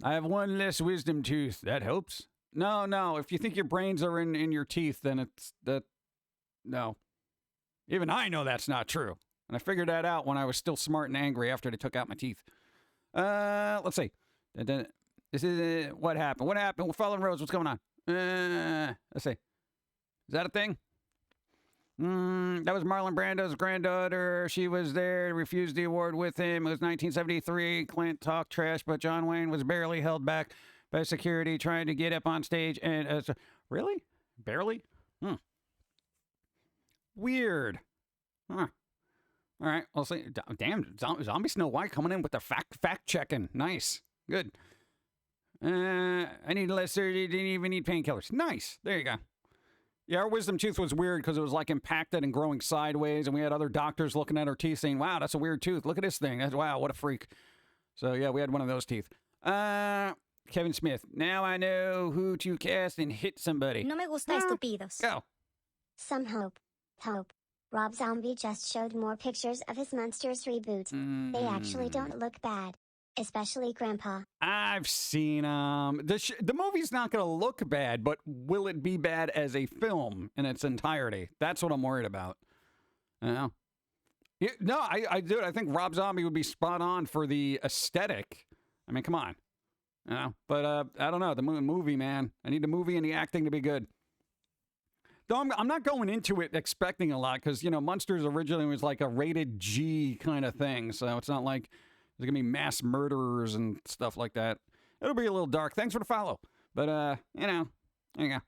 I have one less wisdom tooth. That helps. No. If you think your brains are in your teeth, then no. Even I know that's not true. And I figured that out when I was still smart and angry after they took out my teeth. Let's see. This is what happened. What happened? We're following roads. What's going on? Let's see. Is that a thing? That was Marlon Brando's granddaughter. She was there, refused the award with him. It was 1973. Clint talked trash, but John Wayne was barely held back by security trying to get up on stage. And really? Barely? Weird. Huh. All right. I'll see. Damn, Zombie Snow White coming in with the fact checking. Nice. Good. I need less surgery. Didn't even need painkillers. Nice. There you go. Yeah, our wisdom tooth was weird because it was like impacted and growing sideways, and we had other doctors looking at our teeth saying, wow, that's a weird tooth. Look at this thing. Wow, what a freak. So, yeah, we had one of those teeth. Kevin Smith. Now I know who to cast and hit somebody. No me gusta estúpidos. Go. Some hope. Hope. Rob Zombie just showed more pictures of his Monsters reboot. They actually don't look bad. Especially Grandpa. I've seen the movie's not going to look bad, but will it be bad as a film in its entirety? That's what I'm worried about. You know? Yeah, no, I do. I think Rob Zombie would be spot on for the aesthetic. I mean, come on. You know? But I don't know. The movie, man. I need the movie and the acting to be good. Though I'm not going into it expecting a lot because, you know, Monsters originally was like a rated G kind of thing. So it's not like there's going to be mass murderers and stuff like that. It'll be a little dark. Thanks for the follow. But, you know, there you go.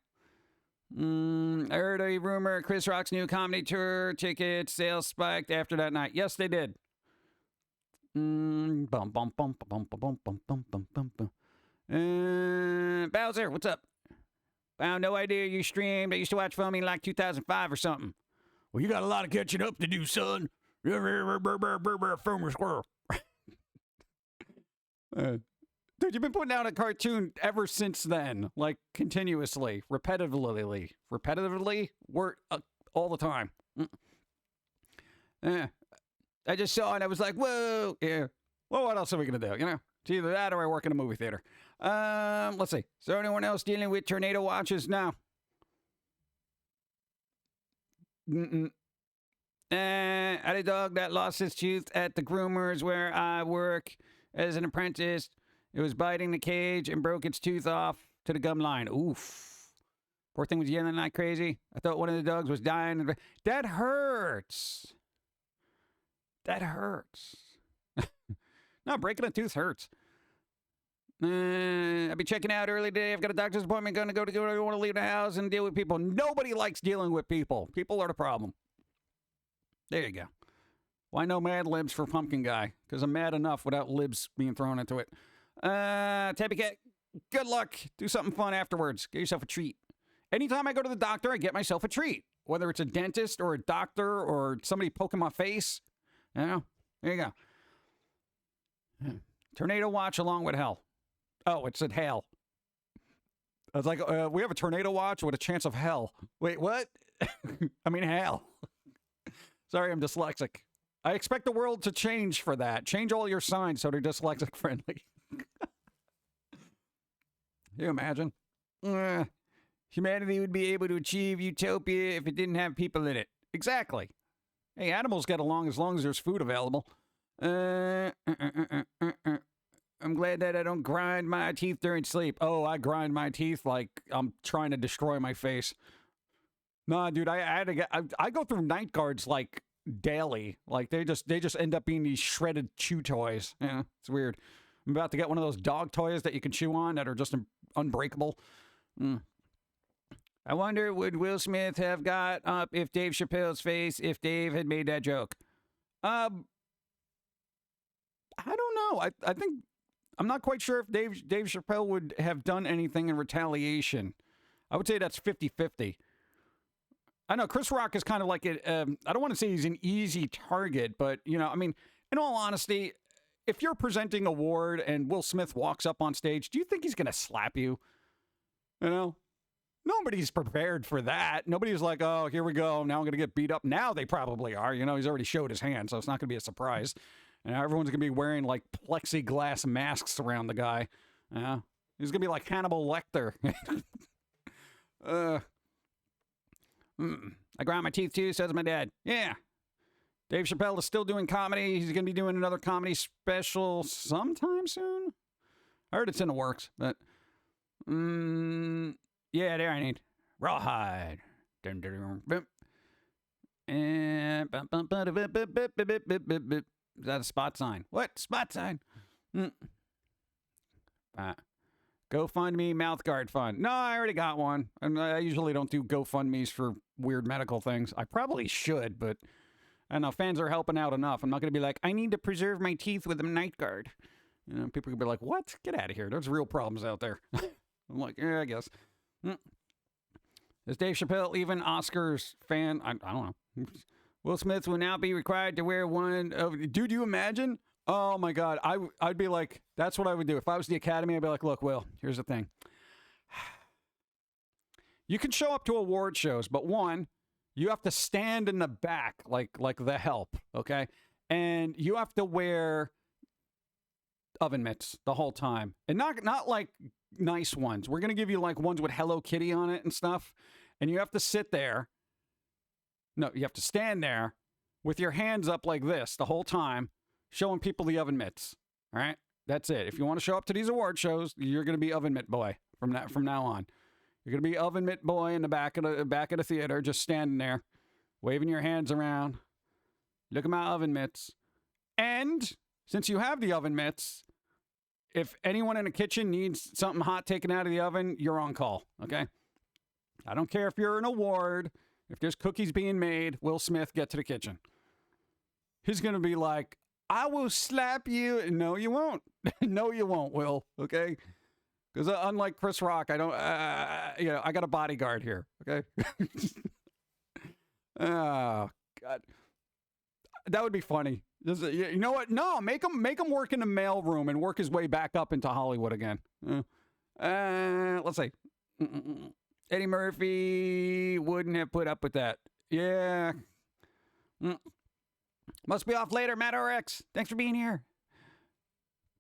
I heard a rumor Chris Rock's new comedy tour ticket sales spiked after that night. Yes, they did. Bowser, what's up? Wow, no idea you streamed. I used to watch Foamy in like 2005 or something. Well, you got a lot of catching up to do, son. Foamy squirrel. Dude, you've been putting out a cartoon ever since then, like continuously, repetitively, all the time. I just saw it. I was like, whoa, yeah. Well, what else are we gonna do? You know, it's either that or I work in a movie theater. Let's see. Is there anyone else dealing with tornado watches now? I had a dog that lost his tooth at the groomers where I work as an apprentice. It was biting the cage and broke its tooth off to the gum line. Oof. Poor thing was yelling like crazy. I thought one of the dogs was dying. That hurts. That hurts. No, breaking a tooth hurts. I'll be checking out early today. I've got a doctor's appointment. Going to go to do. I don't want to leave the house and deal with people. Nobody likes dealing with people. People are the problem. There you go. Why no Mad Libs for Pumpkin Guy? Because I'm mad enough without libs being thrown into it. Tabby Cat, good luck. Do something fun afterwards. Get yourself a treat. Anytime I go to the doctor, I get myself a treat. Whether it's a dentist or a doctor or somebody poking my face. You know? There you go. Tornado watch along with hell. Oh, it said hail. I was like, we have a tornado watch with a chance of hell. Wait, what? I mean, hail. Sorry, I'm dyslexic. I expect the world to change for that. Change all your signs so they're dyslexic friendly. Can you imagine? Humanity would be able to achieve utopia if it didn't have people in it. Exactly. Hey, animals get along as long as there's food available. I'm glad that I don't grind my teeth during sleep. Oh, I grind my teeth like I'm trying to destroy my face. Nah, dude, I go through night guards like daily. Like they just end up being these shredded chew toys. Yeah, it's weird. I'm about to get one of those dog toys that you can chew on that are just unbreakable. I wonder, would Will Smith have got up if Dave Chappelle's face if Dave had made that joke? I don't know. I think I'm not quite sure if Dave Chappelle would have done anything in retaliation. I would say that's 50-50. I know Chris Rock is kind of like I don't want to say he's an easy target, but you know, I mean, in all honesty, if you're presenting an award and Will Smith walks up on stage, do you think he's going to slap you? You know, nobody's prepared for that. Nobody's like, oh, here we go. Now I'm going to get beat up. Now they probably are. You know, he's already showed his hand, so it's not going to be a surprise. And everyone's going to be wearing like plexiglass masks around the guy. Yeah, he's going to be like Hannibal Lecter. I grind my teeth too, says my dad. Yeah. Dave Chappelle is still doing comedy. He's going to be doing another comedy special sometime soon. I heard it's in the works, but yeah, there I need rawhide. Is that a spot sign? What spot sign? GoFundMe mouthguard fund. No, I already got one. And I usually don't do GoFundMes for weird medical things. I probably should, but I don't know. Fans are helping out enough. I'm not going to be like, I need to preserve my teeth with a night guard. You know, people could be like, what? Get out of here. There's real problems out there. I'm like, yeah, I guess. Is Dave Chappelle even Oscars fan? I don't know. Will Smith will now be required to wear one of... Dude, you imagine? Oh, my God. I'd be like, that's what I would do. If I was the Academy, I'd be like, look, Will, here's the thing. You can show up to award shows, but one, you have to stand in the back like The Help, okay? And you have to wear oven mitts the whole time. And not like nice ones. We're going to give you like ones with Hello Kitty on it and stuff. And you have to sit there. No, you have to stand there with your hands up like this the whole time, showing people the oven mitts. All right? That's it. If you want to show up to these award shows, you're going to be oven mitt boy from now on. You're going to be oven mitt boy in the back of the theater, just standing there, waving your hands around. Look at my oven mitts. And since you have the oven mitts, if anyone in the kitchen needs something hot taken out of the oven, you're on call, okay? I don't care if you're an award. If there's cookies being made, Will Smith, get to the kitchen. He's going to be like, I will slap you. No, you won't. No, you won't, Will, okay? Because unlike Chris Rock, I don't, I got a bodyguard here, okay? Oh, God. That would be funny. You know what? No, make him work in the mailroom and work his way back up into Hollywood again. Let's see. Eddie Murphy wouldn't have put up with that. Yeah. Must be off later, Matt RX. Thanks for being here.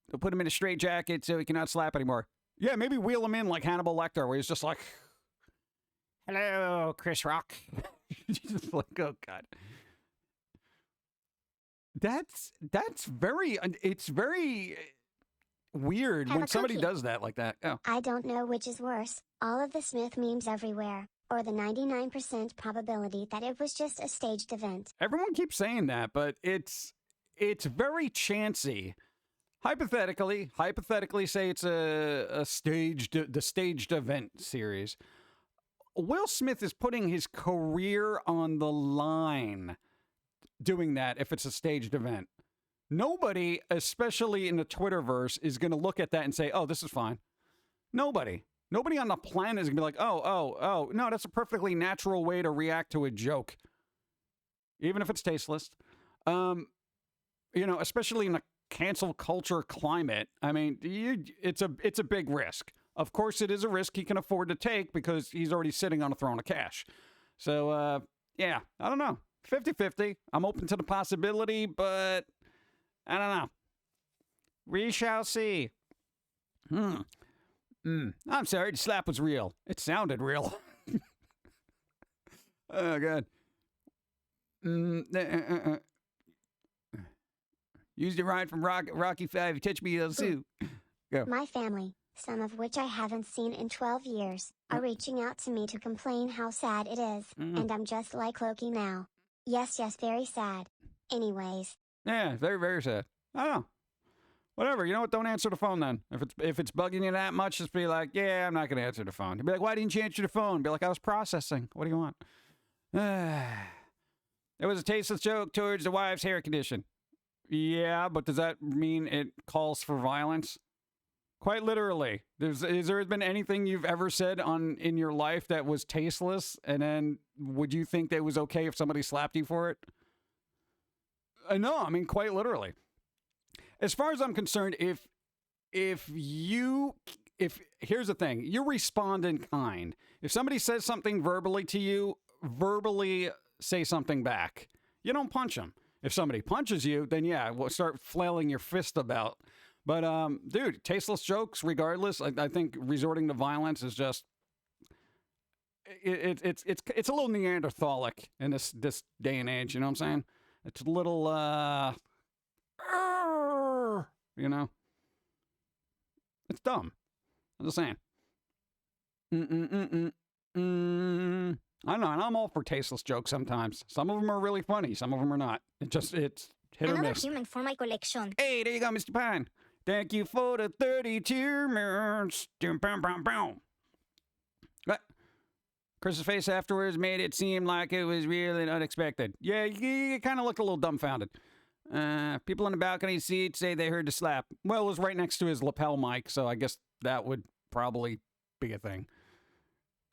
They'll put him in a straitjacket so he cannot slap anymore. Yeah, maybe wheel him in like Hannibal Lecter, where he's just like, hello, Chris Rock. Just like, oh, God. It's very weird when somebody does that like that. Oh. I don't know which is worse, all of the Smith memes everywhere, or the 99% probability that it was just a staged event. Everyone keeps saying that, but it's very chancy. Hypothetically, say it's the staged event series. Will Smith is putting his career on the line doing that if it's a staged event. Nobody, especially in the Twitterverse, is going to look at that and say, oh, this is fine. Nobody on the planet is going to be like, oh, no, that's a perfectly natural way to react to a joke. Even if it's tasteless. Especially in a cancel culture climate. I mean, it's a big risk. Of course, it is a risk he can afford to take because he's already sitting on a throne of cash. So, yeah, I don't know. 50-50. I'm open to the possibility, but I don't know. We shall see. I'm sorry, the slap was real. It sounded real. Oh, God. Used it right from Rocky 5. Touch me, you'll sue. Go. My family, some of which I haven't seen in 12 years, are reaching out to me to complain how sad it is, and I'm just like Loki now. Yes, very sad. Anyways. Yeah, very, very sad. I don't know. Whatever. You know what? Don't answer the phone then. If it's bugging you that much, just be like, yeah, I'm not going to answer the phone. You'd be like, why didn't you answer the phone? Be like, I was processing. What do you want? It was a tasteless joke towards the wife's hair condition. Yeah, but does that mean it calls for violence? Quite literally. Has there been anything you've ever said in your life that was tasteless, and then would you think that it was okay if somebody slapped you for it? No, I mean, quite literally. As far as I'm concerned, if here's the thing, you respond in kind. If somebody says something verbally to you, verbally say something back. You don't punch them. If somebody punches you, then yeah, we'll start flailing your fist about. But, dude, tasteless jokes, regardless, I think resorting to violence is just, it's a little Neanderthalic in this day and age, you know what I'm saying? It's a little, it's dumb. I'm just saying. I don't know, and I'm all for tasteless jokes sometimes. Some of them are really funny, some of them are not. It's hit or Another miss. human for my collection. Hey, there you go, Mr. Pine. Thank you for the 32 minutes. What? Chris's face afterwards made it seem like it was really unexpected. Yeah, you kind of looked a little dumbfounded. People in the balcony seat say they heard the slap. Well, it was right next to his lapel mic, so I guess that would probably be a thing.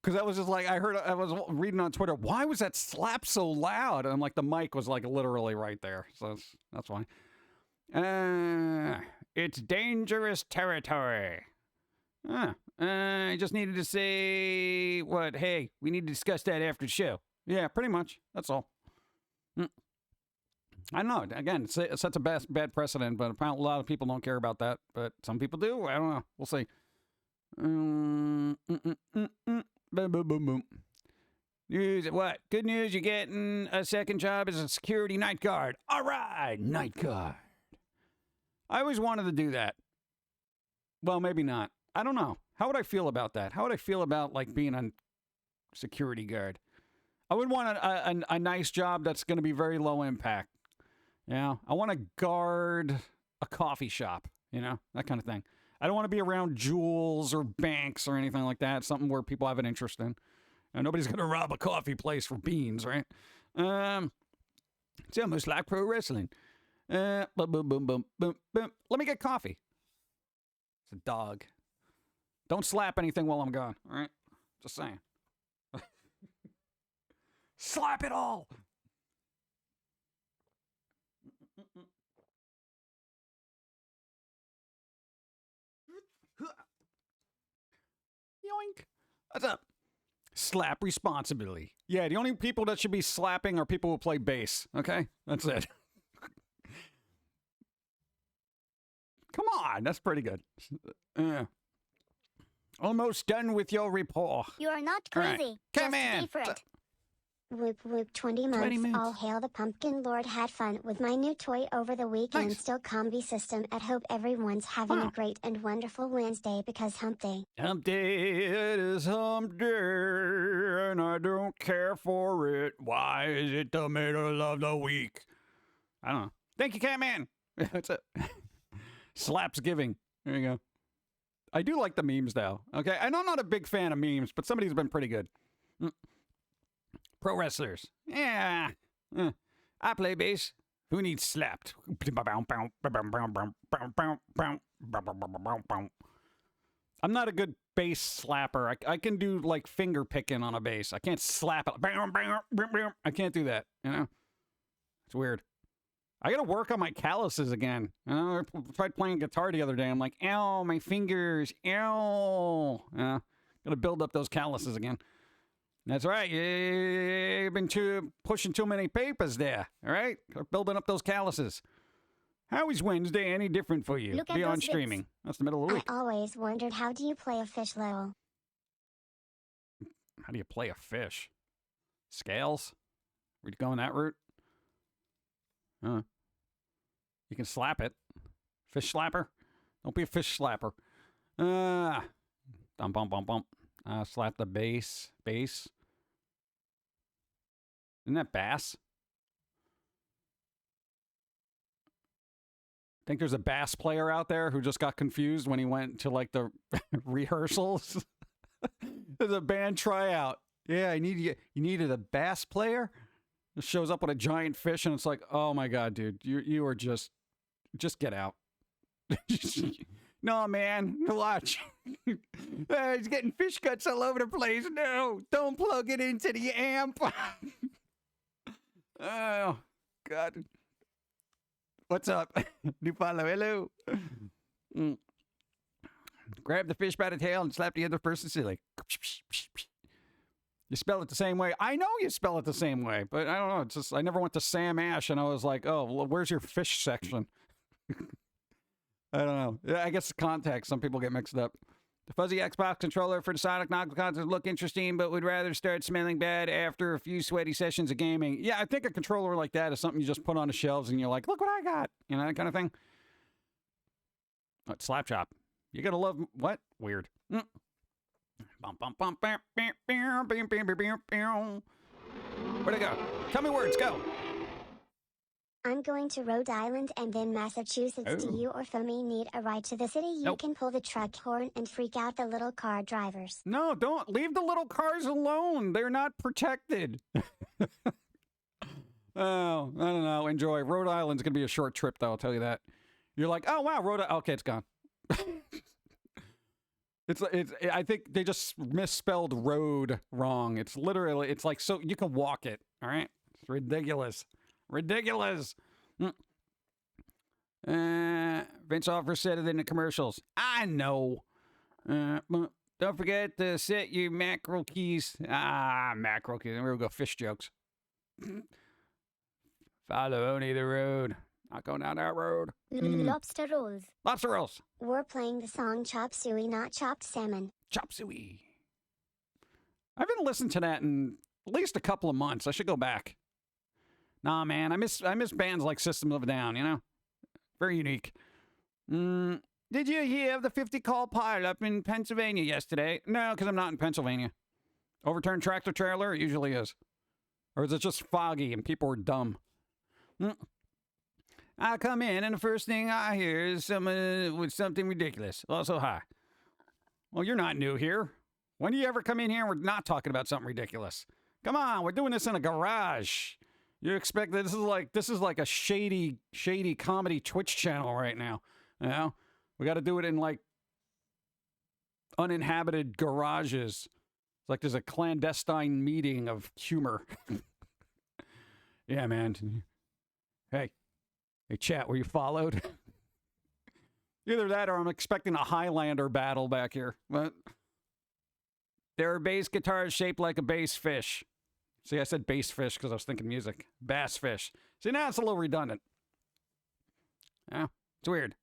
because I was just like, I was reading on Twitter, why was that slap so loud? And I'm like, the mic was like literally right there. So that's why. It's dangerous territory. I just needed to say what? Hey, we need to discuss that after the show. Yeah, pretty much. That's all. I don't know. Again, it sets a bad precedent, but apparently a lot of people don't care about that. But some people do. I don't know. We'll see. Boom, boom, boom, boom. News, what? Good news, you're getting a second job as a security night guard. All right, night guard. I always wanted to do that. Well, maybe not. I don't know. How would I feel about that? How would I feel about, like, being a security guard? I would want a nice job that's going to be very low impact. Yeah, I want to guard a coffee shop, you know, that kind of thing. I don't want to be around jewels or banks or anything like that, something where people have an interest in. And nobody's going to rob a coffee place for beans, right? It's almost like pro wrestling. Boom, boom, boom, boom, boom, boom. Let me get coffee. It's a dog. Don't slap anything while I'm gone, all right? Just saying. Slap it all! Yoink. What's up? Slap responsibly. Yeah, the only people that should be slapping are people who play bass, okay? That's it. Come on, that's pretty good. Almost done with your report. You are not crazy. Right. Come Just in. be for it. Whoop whoop 20 months. 20 minutes. All hail the Pumpkin Lord. Had fun with my new toy over the weekend. Nice. Still combi system at. Hope everyone's having Huh. a great and wonderful Wednesday because hump day. Hump day, it is hump day, and I don't care for it. Why is it the middle of the week? I don't know. Thank you, Catman. What's up? Slaps giving. There you go. I do like the memes, though. Okay, I know I'm not a big fan of memes, but somebody's been pretty good. Pro wrestlers. Yeah. I play bass. Who needs slapped? I'm not a good bass slapper. I can do like finger picking on a bass. I can't slap it. I can't do that, you know? It's weird. I gotta work on my calluses again. You know, I tried playing guitar the other day. I'm like, ow, my fingers, ow. Yeah, gotta build up those calluses again. That's right. You've been pushing too many papers there. All right, building up those calluses. How is Wednesday any different for you? Look at Beyond those streaming. That's the middle of the I week. always wondered, how do you play a fish level? How do you play a fish? Scales? We going that route? Huh. You can slap it. Fish slapper? Don't be a fish slapper. Bump, bump, bump, bump. Slap the bass. Bass. Isn't that bass? Think there's a bass player out there who just got confused when he went to like the rehearsals? There's a band tryout. Yeah, you needed a bass player? It shows up with a giant fish and it's like, oh my God, dude, you are just get out. No, man, watch. He's getting fish cuts all over the place. No, don't plug it into the amp. Oh, God. What's up? New follow, hello. Grab the fish by the tail and slap the other person silly. You spell it the same way. I know you spell it the same way, but I don't know. It's just I never went to Sam Ash and I was like, oh, well, where's your fish section? I don't know. I guess the context. Some people get mixed up. The fuzzy Xbox controller for the Sonic Knuckles consoles look interesting, but would rather start smelling bad after a few sweaty sessions of gaming. Yeah, I think a controller like that is something you just put on the shelves and you're like, look what I got. You know, that kind of thing. What, slap chop? You gotta love what? Weird. Bum, bum, bum, bam, bam, bam, bam, bam, bam, bam. Where'd it go? Tell me words, go. I'm going to Rhode Island and then Massachusetts. Oh. Do you or Foamy need a ride to the city? You Nope. can pull the truck horn and freak out the little car drivers. No, don't. Leave the little cars alone. They're not protected. Oh, I don't know. Enjoy. Rhode Island's going to be a short trip, though. I'll tell you that. You're like, oh, wow, Rhode Island. Okay, it's gone. I think they just misspelled road wrong. It's literally, it's like, so you can walk it. All right. It's ridiculous. Ridiculous. Vince Offer said it in the commercials. I know. Don't forget to set your mackerel keys. Mackerel keys. We're going to go fish jokes. Follow only the road. Not going down that road. Lobster rolls. Lobster rolls. We're playing the song Chop Suey, not chopped salmon. Chop suey. I haven't listened to that in at least a couple of months. I should go back. Nah, man. I miss bands like System of a Down, you know? Very unique. Did you hear of the 50-call pileup in Pennsylvania yesterday? No, because I'm not in Pennsylvania. Overturned tractor trailer? It usually is. Or is it just foggy and people are dumb? I come in and the first thing I hear is someone with something ridiculous. Also, hi. Well, you're not new here. When do you ever come in here and we're not talking about something ridiculous? Come on, we're doing this in a garage. You expect that this is like a shady comedy Twitch channel right now. You know? We got to do it in like uninhabited garages. It's like there's a clandestine meeting of humor. Yeah, man. Hey, chat, were you followed? Either that or I'm expecting a Highlander battle back here. But there are bass guitars shaped like a bass fish. See, I said bass fish because I was thinking music. Bass fish. See, now it's a little redundant. Yeah, it's weird.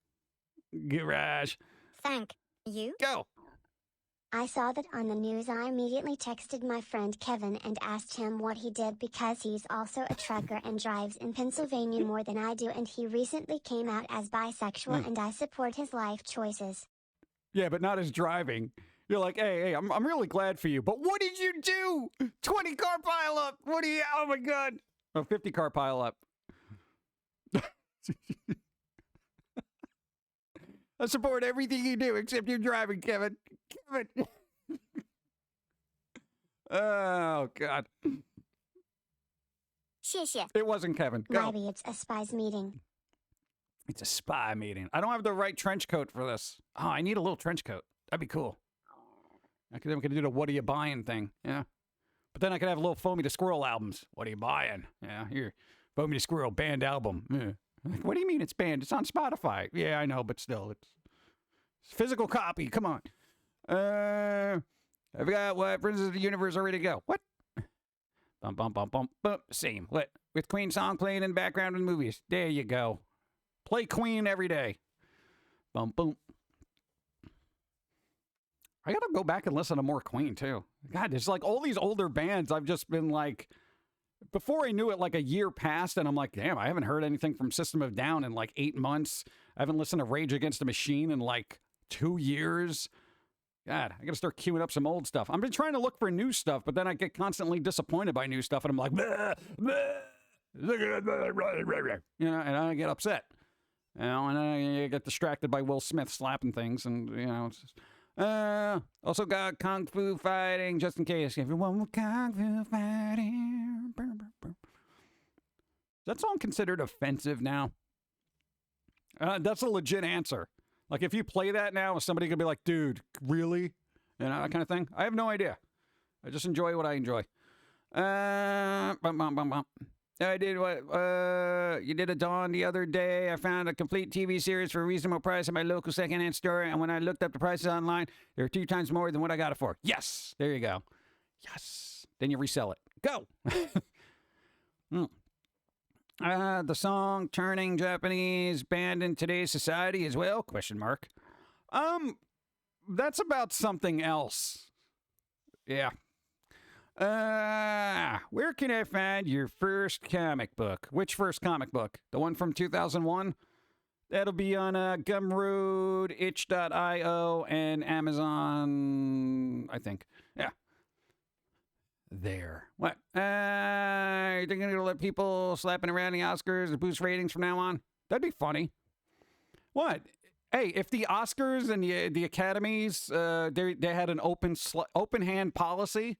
Garage. Thank you. Go. I saw that on the news. I immediately texted my friend Kevin and asked him what he did because he's also a trucker and drives in Pennsylvania more than I do, and he recently came out as bisexual and I support his life choices. Yeah, but not his driving. You're like, hey, I'm really glad for you, but what did you do? 20-car pileup. What do you, oh my God. Oh, 50-car pileup. I support everything you do except your driving, Kevin. Kevin. Oh, God. 谢谢. It wasn't Kevin. Go. Maybe it's a spies meeting. It's a spy meeting. I don't have the right trench coat for this. Oh, I need a little trench coat. That'd be cool. Then we could do the what are you buying thing. Yeah. But then I could have little Foamy the Squirrel albums. What are you buying? Yeah, here. Foamy the Squirrel band album. Yeah. Like, what do you mean it's banned? It's on Spotify. Yeah, I know, but still, it's physical copy. Come on. I forgot what Princes of the Universe are ready to go. What? Bum, bum, bum, bum, bum. Same. What? With Queen song playing in the background in movies. There you go. Play Queen every day. Bum, boom. I gotta go back and listen to more Queen, too. God, it's like all these older bands I've just been like... Before I knew it, like a year passed, and I'm like, damn, I haven't heard anything from System of a Down in like 8 months. I haven't listened to Rage Against the Machine in like 2 years. God, I gotta start queuing up some old stuff. I've been trying to look for new stuff, but then I get constantly disappointed by new stuff, and I'm like, bleh, bleh, you know, and I get upset. You know, and then I get distracted by Will Smith slapping things, and, you know, it's just... also got Kung Fu Fighting, just in case. Everyone with Kung Fu Fighting. Is that song considered offensive now? That's a legit answer. Like, if you play that now, somebody could be like, dude, really? You know, that kind of thing. I have no idea. I just enjoy what I enjoy. I did what you did a Dawn the other day. I found a complete TV series for a reasonable price at my local secondhand store, and when I looked up the prices online, they were 2 times more than what I got it for. Yes, there you go. Yes, then you resell it. Go. The song "Turning Japanese Banned in Today's Society" as well? Question mark. That's about something else. Yeah. Where can I find your first comic book? Which first comic book? The one from 2001? That'll be on Gumroad, itch.io, and Amazon, I think. Yeah. There. What? Are they going to let people slapping around the Oscars to boost ratings from now on? That'd be funny. What? Hey, if the Oscars and the Academies, they had an open hand policy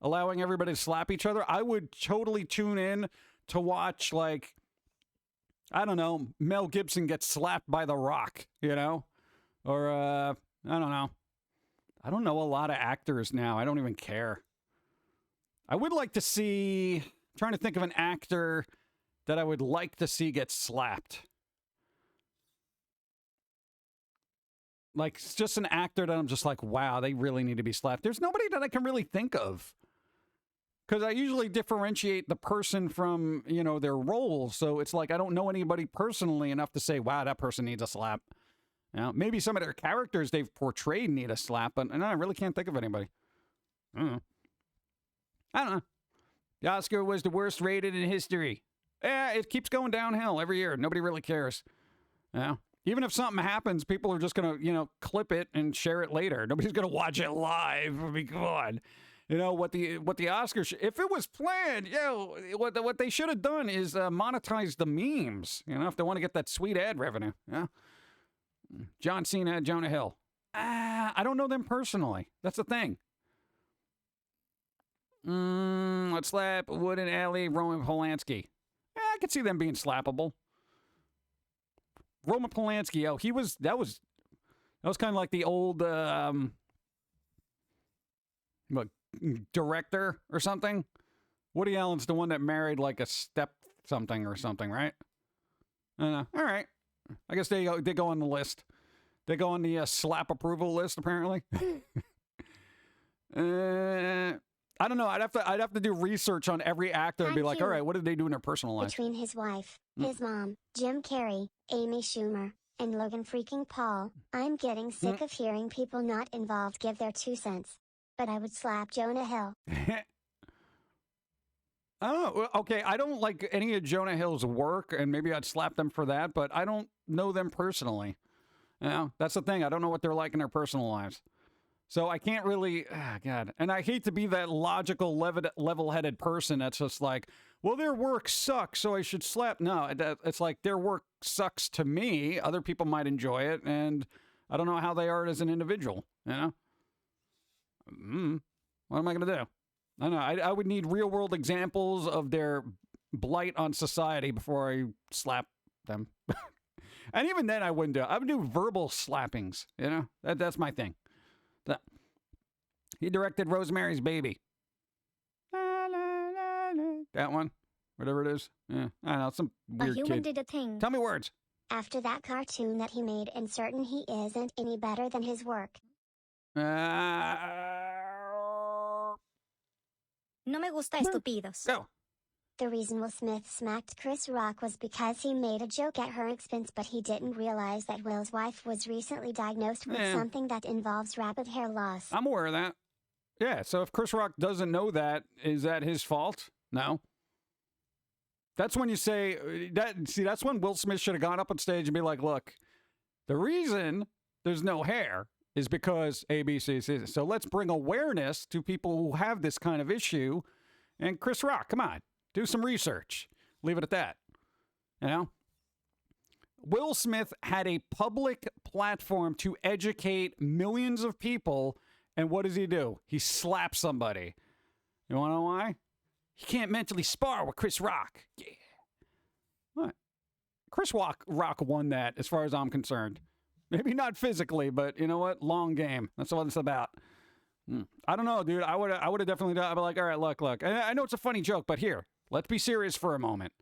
allowing everybody to slap each other, I would totally tune in to watch, like, I don't know, Mel Gibson get slapped by The Rock, you know? Or, I don't know. I don't know a lot of actors now. I don't even care. I would like to see, I'm trying to think of an actor that I would like to see get slapped. Like, it's just an actor that I'm just like, wow, they really need to be slapped. There's nobody that I can really think of. Because I usually differentiate the person from, you know, their role. So it's like I don't know anybody personally enough to say, wow, that person needs a slap. You know, maybe some of their characters they've portrayed need a slap, but no, I really can't think of anybody. I don't know. The Oscar was the worst rated in history. Yeah, it keeps going downhill every year. Nobody really cares. You know? Even if something happens, people are just going to, you know, clip it and share it later. Nobody's going to watch it live. I mean, come on. You know, what the Oscars, if it was planned, what they should have done is monetize the memes, you know, if they want to get that sweet ad revenue. Yeah. John Cena, Jonah Hill. I don't know them personally. That's the thing. Let's slap Wooden Alley, Roman Polanski. I could see them being slappable. Roman Polanski, that was kind of like the old, director or something. Woody Allen's the one that married like a step something or something, right? I don't know. All right. I guess they go on the list. They go on the slap approval list, apparently. I don't know. I'd have to do research on every actor and be like, all right, what did they do in their personal life? Between his wife, his mom, Jim Carrey, Amy Schumer, and Logan freaking Paul, I'm getting sick of hearing people not involved give their 2 cents. But I would slap Jonah Hill. Oh, okay. I don't like any of Jonah Hill's work, and maybe I'd slap them for that, but I don't know them personally. You know, that's the thing. I don't know what they're like in their personal lives. So I can't really, God. And I hate to be that logical, level-headed person that's just like, well, their work sucks, so I should slap. No, it's like their work sucks to me. Other people might enjoy it, and I don't know how they are as an individual, you know? What am I going to do? I don't know. I would need real-world examples of their blight on society before I slap them. And even then, I wouldn't do it. I would do verbal slappings, you know? That's my thing. He directed Rosemary's Baby. That one. Whatever it is. Yeah. I don't know. Some weird A human kid. did a thing. Tell me words. After that cartoon that he made and certain he isn't any better than his work. No me gusta estúpidos. Go. The reason Will Smith smacked Chris Rock was because he made a joke at her expense, but he didn't realize that Will's wife was recently diagnosed with something that involves rapid hair loss. I'm aware of that. Yeah, so if Chris Rock doesn't know that, is that his fault? No. That's when you say, that's when Will Smith should have gone up on stage and be like, look, the reason there's no hair is because A, B, C, C. So let's bring awareness to people who have this kind of issue. And Chris Rock, come on, do some research. Leave it at that. You know? Will Smith had a public platform to educate millions of people. And what does he do? He slaps somebody. You want to know why? He can't mentally spar with Chris Rock. Yeah. What? Chris Rock won that as far as I'm concerned. Maybe not physically, but you know what? Long game. That's what it's about. I don't know, dude. I would have definitely done. I'd be like, all right, look. I know it's a funny joke, but here, let's be serious for a moment.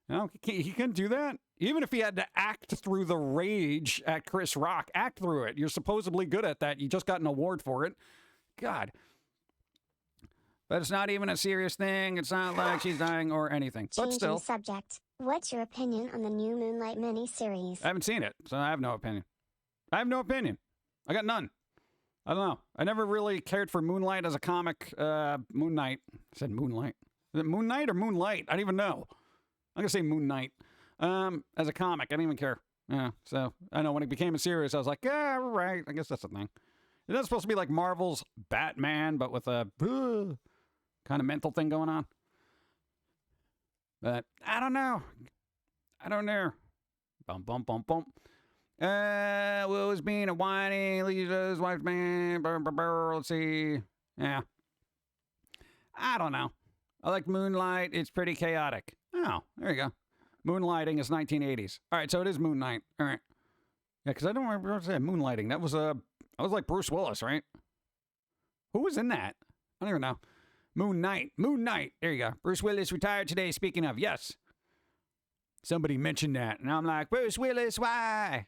You know, he can do that. Even if he had to act through the rage at Chris Rock, act through it. You're supposedly good at that. You just got an award for it. God. But it's not even a serious thing. It's not like she's dying or anything. But Changing still. subject. What's your opinion on the new Moonlight miniseries? I haven't seen it, so I have no opinion. I got none. I don't know. I never really cared for Moonlight as a comic. Moon Knight. I said Moonlight. Is it Moon Knight or Moonlight? I don't even know. I'm going to say Moon Knight. As a comic, I didn't even care. Yeah, so I know when it became a series, I was like, yeah, right. I guess that's the thing. It's not supposed to be like Marvel's Batman, but with a kind of mental thing going on. But I don't know. Bum, bum, bum, bum. Will was being a whiny, Lisa's wife's man. Let's see. Yeah. I don't know. I like Moonlight. It's pretty chaotic. Oh, there you go. Moonlighting is 1980s. All right, so it is Moon Knight. All right. Yeah, because I don't remember what I said. Moonlighting. That was like Bruce Willis, right? Who was in that? I don't even know. Moonlight. There you go. Bruce Willis retired today, speaking of. Yes. Somebody mentioned that. And I'm like, Bruce Willis, why?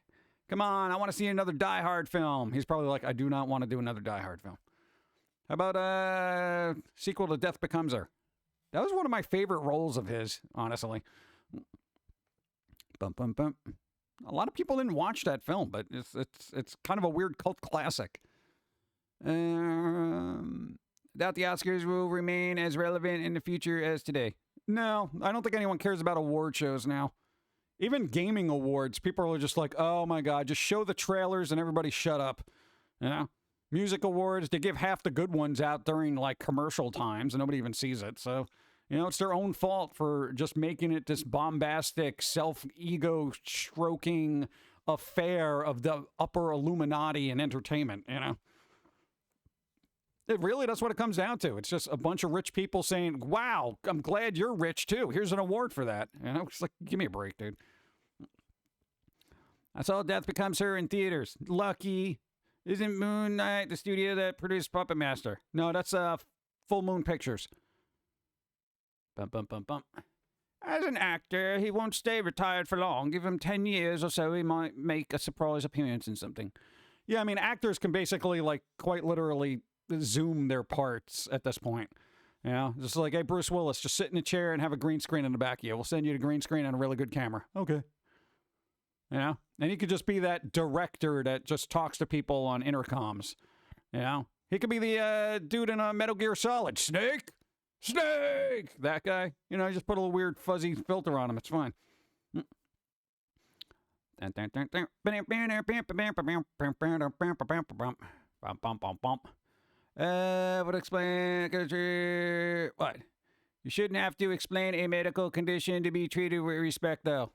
Come on, I want to see another Die Hard film. He's probably like, I do not want to do another Die Hard film. How about sequel to Death Becomes Her? That was one of my favorite roles of his, honestly. Bum, bum, bum. A lot of people didn't watch that film, but it's kind of a weird cult classic. That the Oscars will remain as relevant in the future as today. No, I don't think anyone cares about award shows now. Even gaming awards, people are just like, oh my God, just show the trailers and everybody shut up. You know? Music awards, they give half the good ones out during like commercial times and nobody even sees it. So, you know, it's their own fault for just making it this bombastic, self-ego stroking affair of the upper Illuminati in entertainment, you know? That's what it comes down to. It's just a bunch of rich people saying, wow, I'm glad you're rich too. Here's an award for that. You know, it's like, give me a break, dude. I saw Death Becomes Her in theaters. Lucky. Isn't Moonlight the studio that produced Puppet Master? No, that's Full Moon Pictures. Bum, bum, bum, bum. As an actor, he won't stay retired for long. Give him 10 years or so, he might make a surprise appearance in something. Yeah, I mean, actors can basically, like, quite literally zoom their parts at this point. You know, just like, hey, Bruce Willis, just sit in a chair and have a green screen in the back of you. We'll send you the green screen and a really good camera. Okay. You know, and he could just be that director that just talks to people on intercoms. You know, he could be the dude in a Metal Gear Solid. Snake! That guy. You know, just put a little weird fuzzy filter on him. It's fine. What explain? What? You shouldn't have to explain a medical condition to be treated with respect, though.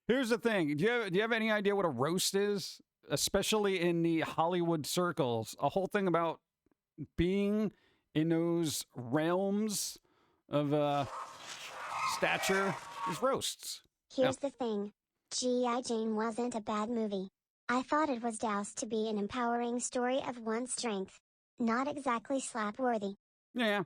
Here's the thing. Do you have any idea what a roast is? Especially in the Hollywood circles. A whole thing about being in those realms of stature is roasts. Here's the thing. G.I. Jane wasn't a bad movie. I thought it was doused to be an empowering story of one's strength. Not exactly slap-worthy. Yeah.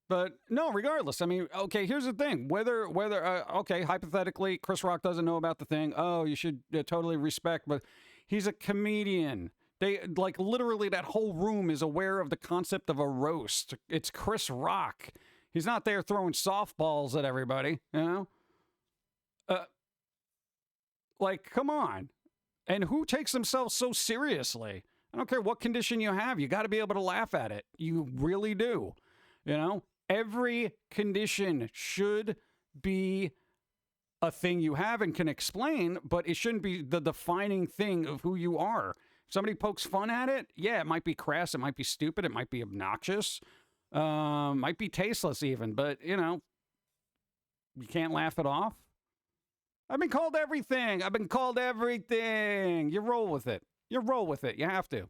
But no, regardless, I mean, okay, here's the thing. Whether okay, hypothetically, Chris Rock doesn't know about the thing. Oh, you should totally respect, but he's a comedian. They, like, literally that whole room is aware of the concept of a roast. It's Chris Rock. He's not there throwing softballs at everybody, you know? Like, come on. And who takes themselves so seriously? I don't care what condition you have. You got to be able to laugh at it. You really do. You know? Every condition should be a thing you have and can explain, but it shouldn't be the defining thing of who you are. If somebody pokes fun at it, yeah, it might be crass, it might be stupid, it might be obnoxious, might be tasteless even, but, you know, you can't laugh it off. I've been called everything. You roll with it. You have to.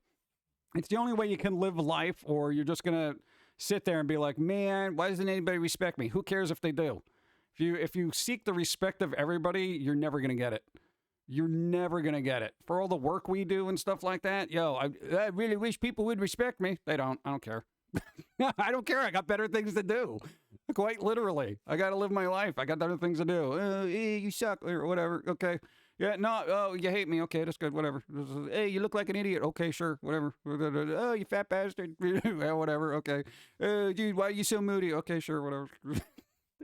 It's the only way you can live life, or you're just going to sit there and be like, man, why doesn't anybody respect me? Who cares if they do? If you seek the respect of everybody, you're never going to get it. You're never going to get it. For all the work we do and stuff like that, yo, I really wish people would respect me. They don't. I don't care. I don't care. I got better things to do. Quite literally. I got to live my life. I got other things to do. You suck or whatever. Okay. Yeah, no, oh, you hate me. Okay, that's good, whatever. Hey, you look like an idiot. Okay, sure, whatever. Oh, you fat bastard. Yeah, whatever, okay. Dude, why are you so moody? Okay, sure, whatever.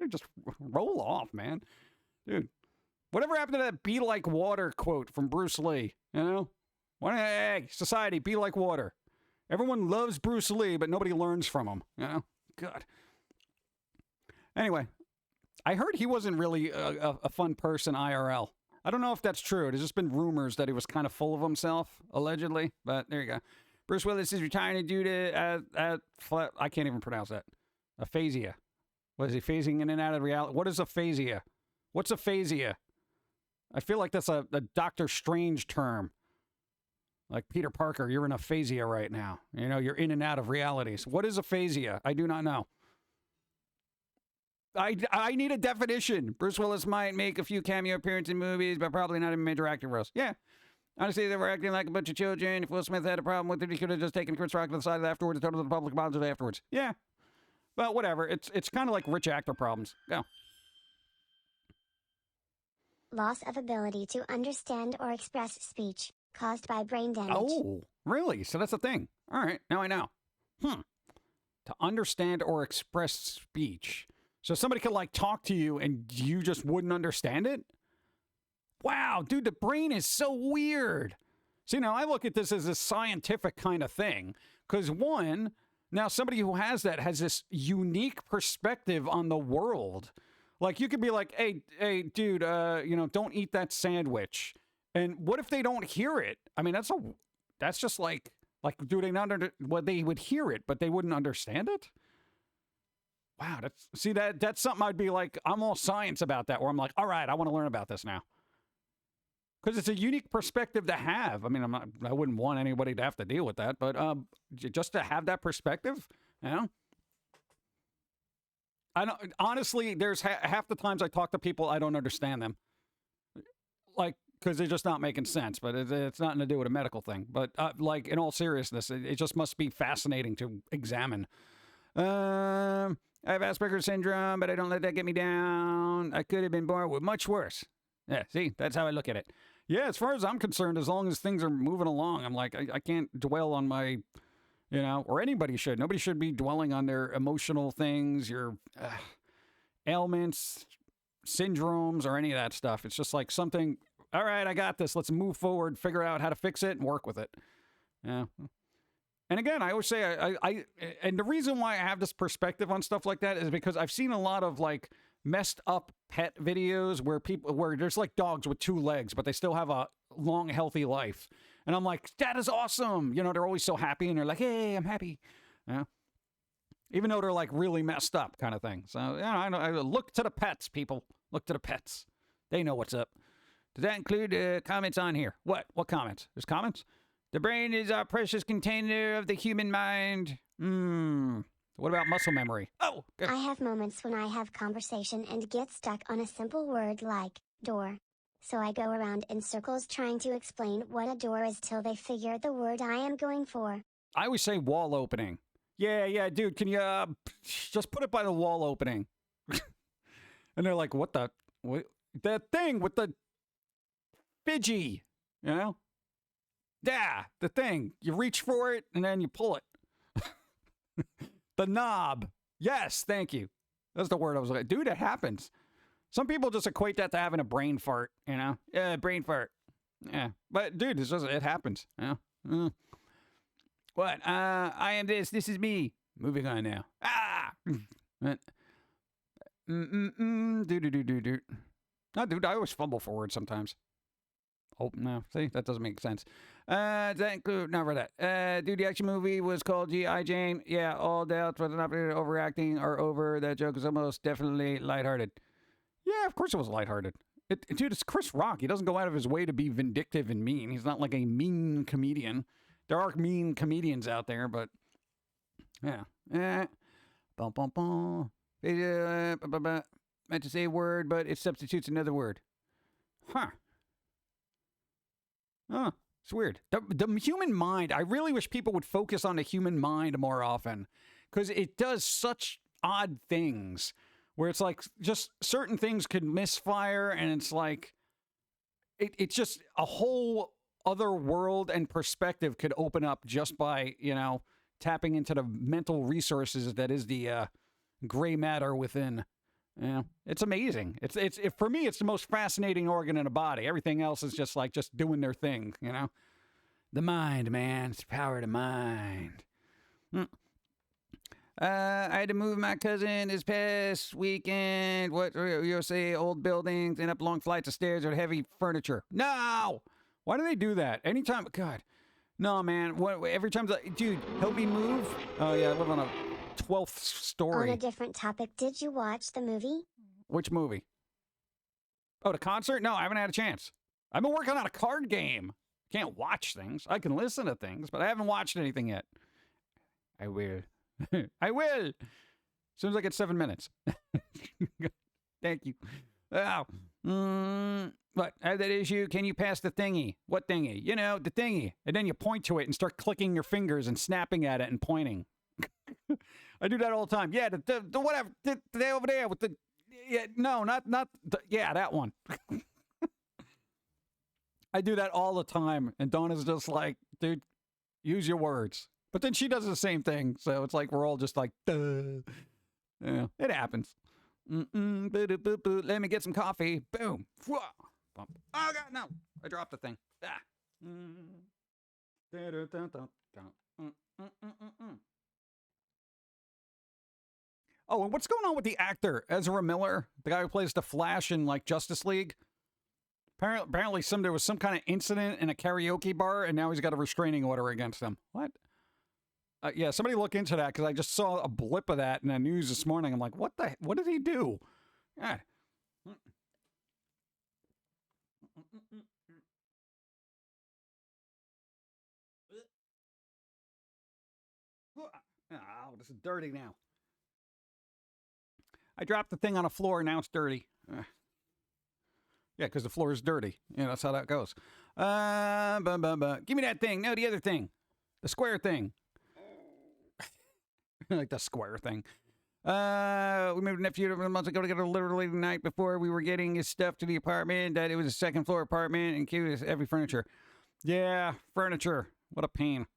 Just roll off, man. Dude, whatever happened to that be like water quote from Bruce Lee, you know? Hey, society, be like water. Everyone loves Bruce Lee, but nobody learns from him, you know? God. Anyway, I heard he wasn't really a fun person IRL. I don't know if that's true. There's just been rumors that he was kind of full of himself, allegedly. But there you go. Bruce Willis is retiring due to, I can't even pronounce that. Aphasia. What is he, phasing in and out of reality? What is aphasia? What's aphasia? I feel like that's a Doctor Strange term. Like, Peter Parker, you're in aphasia right now. You know, you're in and out of realities. What is aphasia? I do not know. I need a definition. Bruce Willis might make a few cameo appearances in movies, but probably not in major acting roles. Yeah. Honestly, they were acting like a bunch of children. If Will Smith had a problem with it, he could have just taken Chris Rock to the side afterwards and told the public about it afterwards. Yeah. But whatever. It's kind of like rich actor problems. Go. Loss of ability to understand or express speech, caused by brain damage. Oh, really? So that's the thing. All right. Now I know. To understand or express speech. So somebody could, like, talk to you and you just wouldn't understand it? Wow, dude, the brain is so weird. See, now I look at this as a scientific kind of thing. Because, one, now somebody who has that has this unique perspective on the world. Like, you could be like, hey, dude, don't eat that sandwich. And what if they don't hear it? I mean, that's just like, do they not they would hear it, but they wouldn't understand it? Wow, that's something I'd be like, I'm all science about that, where I'm like, all right, I want to learn about this now. Because it's a unique perspective to have. I mean, I wouldn't want anybody to have to deal with that, but just to have that perspective, you know? Honestly, there's half the times I talk to people, I don't understand them. Like, because they're just not making sense, but it's nothing to do with a medical thing. But, like, in all seriousness, it just must be fascinating to examine. I have Asperger's syndrome, but I don't let that get me down. I could have been born with much worse. Yeah, see, that's how I look at it. Yeah, as far as I'm concerned, as long as things are moving along, I'm like, I can't dwell on my, or anybody should. Nobody should be dwelling on their emotional things, your ailments, syndromes, or any of that stuff. It's just like something, all right, I got this. Let's move forward, figure out how to fix it, and work with it. Yeah. And again, I always say, and the reason why I have this perspective on stuff like that is because I've seen a lot of, like, messed up pet videos where there's like dogs with 2 legs, but they still have a long, healthy life. And I'm like, that is awesome. They're always so happy and they're like, hey, I'm happy. Even though they're like really messed up kind of thing. So, I look to the pets, people. Look to the pets. They know what's up. Does that include comments on here? What? What comments? There's comments? The brain is our precious container of the human mind. What about muscle memory? Oh! I have moments when I have conversation and get stuck on a simple word like, door. So I go around in circles trying to explain what a door is till they figure the word I am going for. I always say wall opening. Yeah, dude, can you just put it by the wall opening? And they're like, what? That thing with the fidgy, Yeah, the thing. You reach for it and then you pull it. The knob. Yes, thank you. That's the word I was like, dude, it happens. Some people just equate that to having a brain fart, Yeah, brain fart. Yeah. But dude, it happens. What? I am this. This is me. Moving on now. Do. No, dude, I always fumble for words sometimes. Oh, no. See, that doesn't make sense. Does that include, not for that. Dude, the action movie was called J.i.M. Yeah, all doubts whether or not overacting or over. That joke is almost definitely lighthearted. Yeah, of course it was lighthearted. Dude, it's Chris Rock. He doesn't go out of his way to be vindictive and mean. He's not like a mean comedian. There are mean comedians out there, but yeah. Bum, bum, bum. Meant to say a word, but it substitutes another word. Huh. It's weird. The human mind, I really wish people would focus on the human mind more often, because it does such odd things where it's like just certain things could misfire, and it's like it's just a whole other world and perspective could open up just by, tapping into the mental resources that is the gray matter within. Yeah, it's amazing. It's for me, it's the most fascinating organ in the body. Everything else is just doing their thing, The mind, man. It's the power of the mind. I had to move my cousin this past weekend. What you'll say, old buildings and up long flights of stairs with heavy furniture. No! Why do they do that? Anytime, God. No, man. Every time, dude, help me move. Oh, yeah, I live on a 12th story. On a different topic, did you watch the movie? Which movie? Oh, the concert? No, I haven't had a chance. I've been working on a card game. Can't watch things. I can listen to things, but I haven't watched anything yet. I will. I will. As soon as I get 7 minutes. Thank you. Oh. What? I have that issue. Can you pass the thingy? What thingy? You know, the thingy. And then you point to it and start clicking your fingers and snapping at it and pointing. I do that all the time. Yeah, the whatever. The over there with the... Yeah, no, not yeah, that one. I do that all the time. And Donna's just like, dude, use your words. But then she does the same thing. So it's like we're all just like, duh. Yeah, it happens. Let me get some coffee. Boom. Oh, God, no. I dropped the thing. Ah. Oh, and what's going on with the actor, Ezra Miller, the guy who plays the Flash in, like, Justice League? Apparently there was some kind of incident in a karaoke bar, and now he's got a restraining order against him. What? Yeah, somebody look into that, because I just saw a blip of that in the news this morning. I'm like, what did he do? God. Oh, this is dirty now. I dropped the thing on the floor, now it's dirty. Yeah, because the floor is dirty. Yeah, that's how that goes. Give me that thing. No, the other thing. The square thing. Like the square thing. We moved nephew a month ago together literally the night before we were getting his stuff to the apartment. That it was a second floor apartment and cute heavy furniture. Yeah, furniture. What a pain.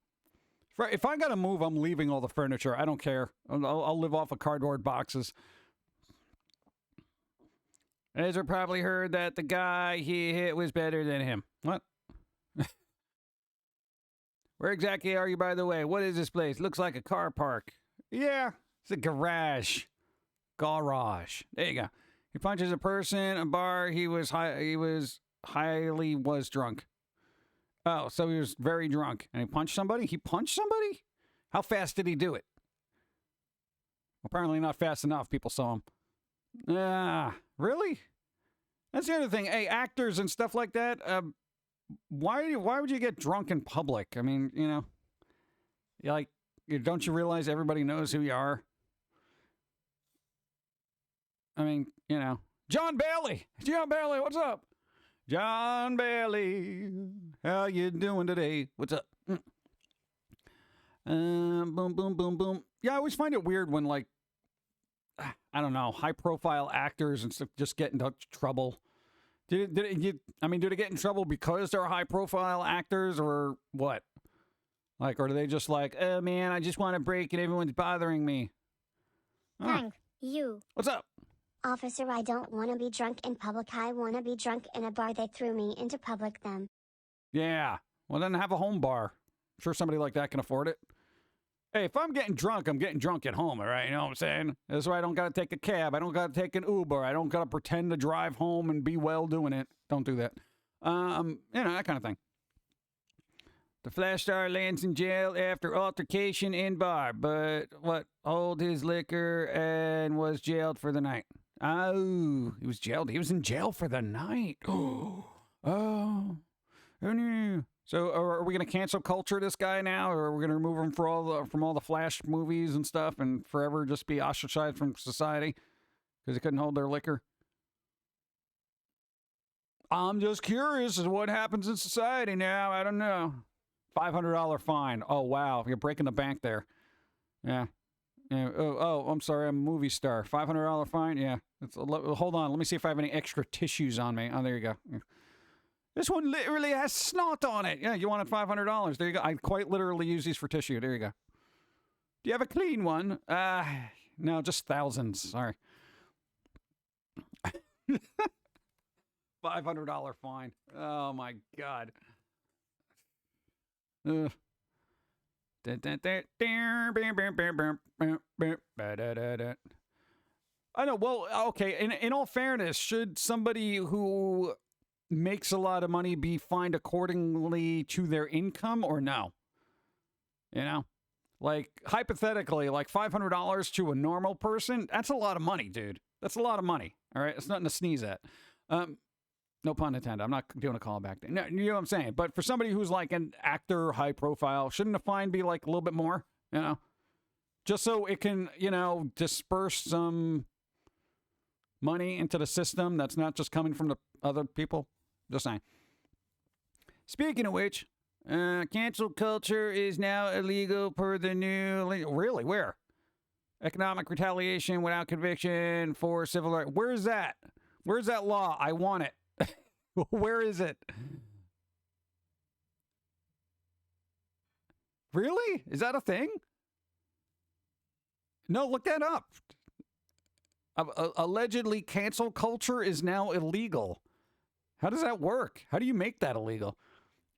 If I gotta move, I'm leaving all the furniture. I don't care. I'll live off of cardboard boxes. Ezra probably heard that the guy he hit was better than him. What? Where exactly are you, by the way? What is this place? Looks like a car park. Yeah, it's a garage. Garage. There you go. He punches a person, a bar. He was drunk. Oh, so he was very drunk. And he punched somebody? He punched somebody? How fast did he do it? Apparently not fast enough. People saw him. Really? That's the other thing. Hey, actors and stuff like that, why would you get drunk in public? I mean, you know, don't you realize everybody knows who you are? I mean, you know, John Bailey, what's up? John Bailey, how you doing today? What's up? Boom, boom, boom, boom. Yeah, I always find it weird when, like, I don't know, high-profile actors and stuff just get into trouble. Do they get in trouble because they're high-profile actors or what? Like, or do they just like, oh, man, I just want a break and everyone's bothering me? Thank you. What's up? Officer, I don't want to be drunk in public. I want to be drunk in a bar. They threw me into public then. Yeah. Well, then have a home bar. I'm sure somebody like that can afford it. Hey, if I'm getting drunk, I'm getting drunk at home, all right? You know what I'm saying? That's why I don't got to take a cab. I don't got to take an Uber. I don't got to pretend to drive home and be well doing it. Don't do that. You know, that kind of thing. The Flash star lands in jail after altercation in bar, but hold his liquor and was jailed for the night. Oh, he was jailed. He was in jail for the night. Oh, no. So are we going to cancel culture this guy now, or are we going to remove him from all the Flash movies and stuff and forever just be ostracized from society because he couldn't hold their liquor? I'm just curious as to what happens in society now. I don't know. $500 fine. Oh, wow. You're breaking the bank there. Yeah. Oh, I'm sorry. I'm a movie star. $500 fine? Yeah. Hold on. Let me see if I have any extra tissues on me. Oh, there you go. Yeah. This one literally has snot on it. Yeah, you wanted $500. There you go. I quite literally use these for tissue. There you go. Do you have a clean one? No, just thousands. Sorry. $500 fine. Oh, my God. I know. Well, okay. In all fairness, should somebody who makes a lot of money be fined accordingly to their income or no? You know, like hypothetically, like $500 to a normal person, that's a lot of money, dude. That's a lot of money. All right. It's nothing to sneeze at. No pun intended. I'm not doing a callback. No, you know what I'm saying? But for somebody who's like an actor, high profile, shouldn't the fine be like a little bit more, you know? Just so it can, you know, disperse some money into the system that's not just coming from the other people. Just saying. Speaking of which, cancel culture is now illegal per the new... Really? Where? Economic retaliation without conviction for civil rights. Where's that? Where's that law? I want it. Where is it? Really? Is that a thing? No, look that up. Allegedly, cancel culture is now illegal. How does that work? How do you make that illegal?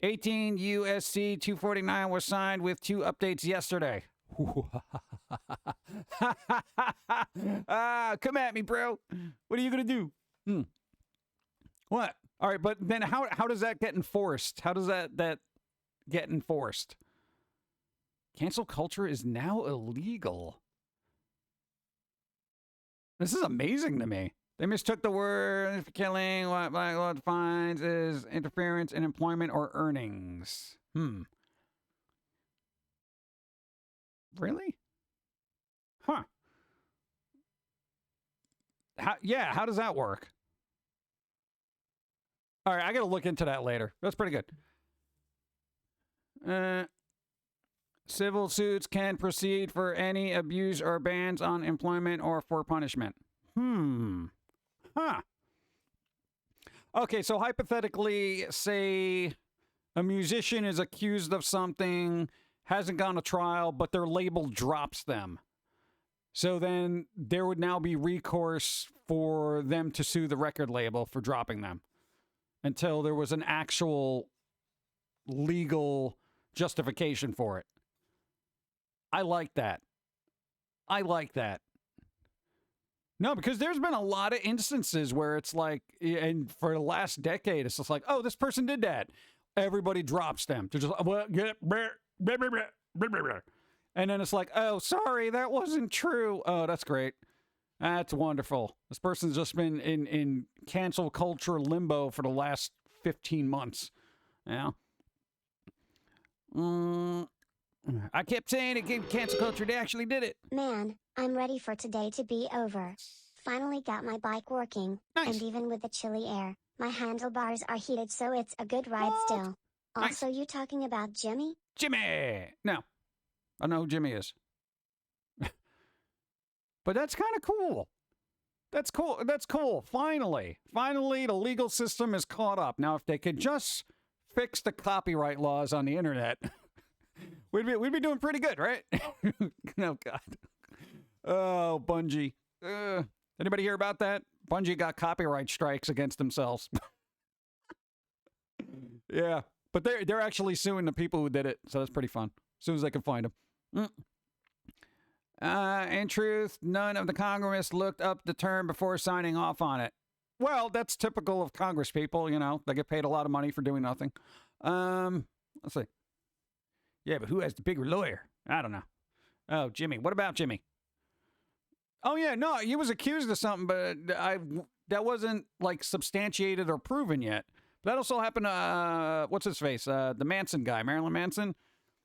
18 USC 249 was signed with 2 updates yesterday. Come at me, bro. What are you going to do? What? All right, but then how does that get enforced? How does that get enforced? Cancel culture is now illegal. This is amazing to me. They mistook the word for killing what black law defines as interference in employment or earnings. Really? Huh. How does that work? All right, I got to look into that later. That's pretty good. Civil suits can proceed for any abuse or bans on employment or for punishment. Huh. Okay, so hypothetically, say a musician is accused of something, hasn't gone to trial, but their label drops them. So then there would now be recourse for them to sue the record label for dropping them until there was an actual legal justification for it. I like that. No, because there's been a lot of instances where it's like, and for the last decade, it's just like, oh, this person did that. Everybody drops them. To just, and then it's like, oh, sorry, that wasn't true. Oh, that's great. That's wonderful. This person's just been in cancel culture limbo for the last 15 months. Yeah. I kept saying it gave cancel culture. They actually did it. Man, I'm ready for today to be over. Finally got my bike working. Nice. And even with the chilly air, my handlebars are heated, so it's a good ride still. Nice. Also, you talking about Jimmy? Jimmy! No. I know who Jimmy is. But that's kind of cool. That's cool. Finally, the legal system is caught up. Now, if they could just fix the copyright laws on the internet, we'd be doing pretty good, right? Oh, God. Oh, Bungie. Anybody hear about that? Bungie got copyright strikes against themselves. Yeah, but they're actually suing the people who did it, so that's pretty fun. As soon as they can find them. In truth, none of the Congress looked up the term before signing off on it. Well, that's typical of Congress people, you know. They get paid a lot of money for doing nothing. Let's see. Yeah, but who has the bigger lawyer? I don't know. Oh, Jimmy. What about Jimmy? Oh, yeah, no, he was accused of something, but that wasn't, like, substantiated or proven yet. But that also happened to, what's his face? The Manson guy, Marilyn Manson.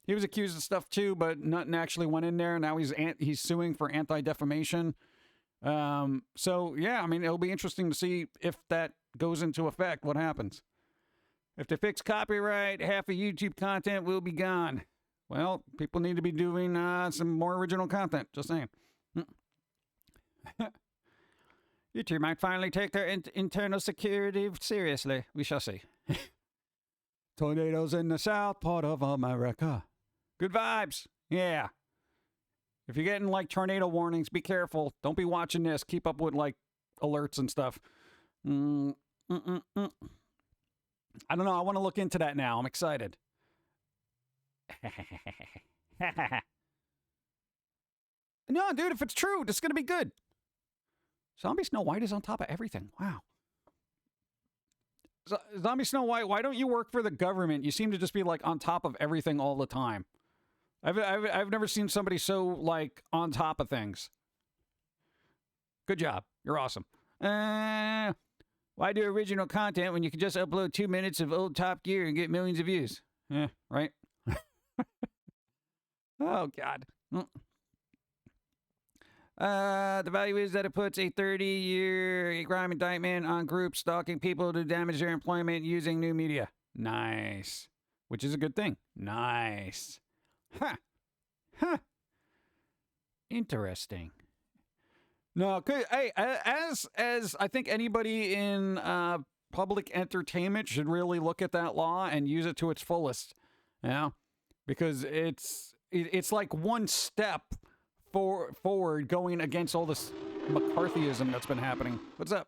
He was accused of stuff, too, but nothing actually went in there. Now he's suing for anti-defamation. So, yeah, I mean, it'll be interesting to see if that goes into effect, what happens. If they fix copyright, half of YouTube content will be gone. Well, people need to be doing some more original content, just saying. YouTube might finally take their internal security seriously. We shall see. Tornadoes in the south part of America. Good vibes. Yeah. If you're getting, like, tornado warnings, be careful. Don't be watching this. Keep up with, like, alerts and stuff. I don't know. I want to look into that now. I'm excited. No, dude, if it's true, it's going to be good. Zombie Snow White is on top of everything. Wow. Zombie Snow White, why don't you work for the government? You seem to just be, like, on top of everything all the time. I've never seen somebody so, like, on top of things. Good job. You're awesome. Why do original content when you can just upload 2 minutes of old Top Gear and get millions of views? Yeah, right? Oh, God. The value is that it puts a 30-year crime indictment on groups stalking people to damage their employment using new media. Nice. Which is a good thing. Nice. Huh. Huh. Interesting. No, hey, as I think anybody in public entertainment should really look at that law and use it to its fullest. You know? Because it's like one step forward going against all this McCarthyism that's been happening. What's up?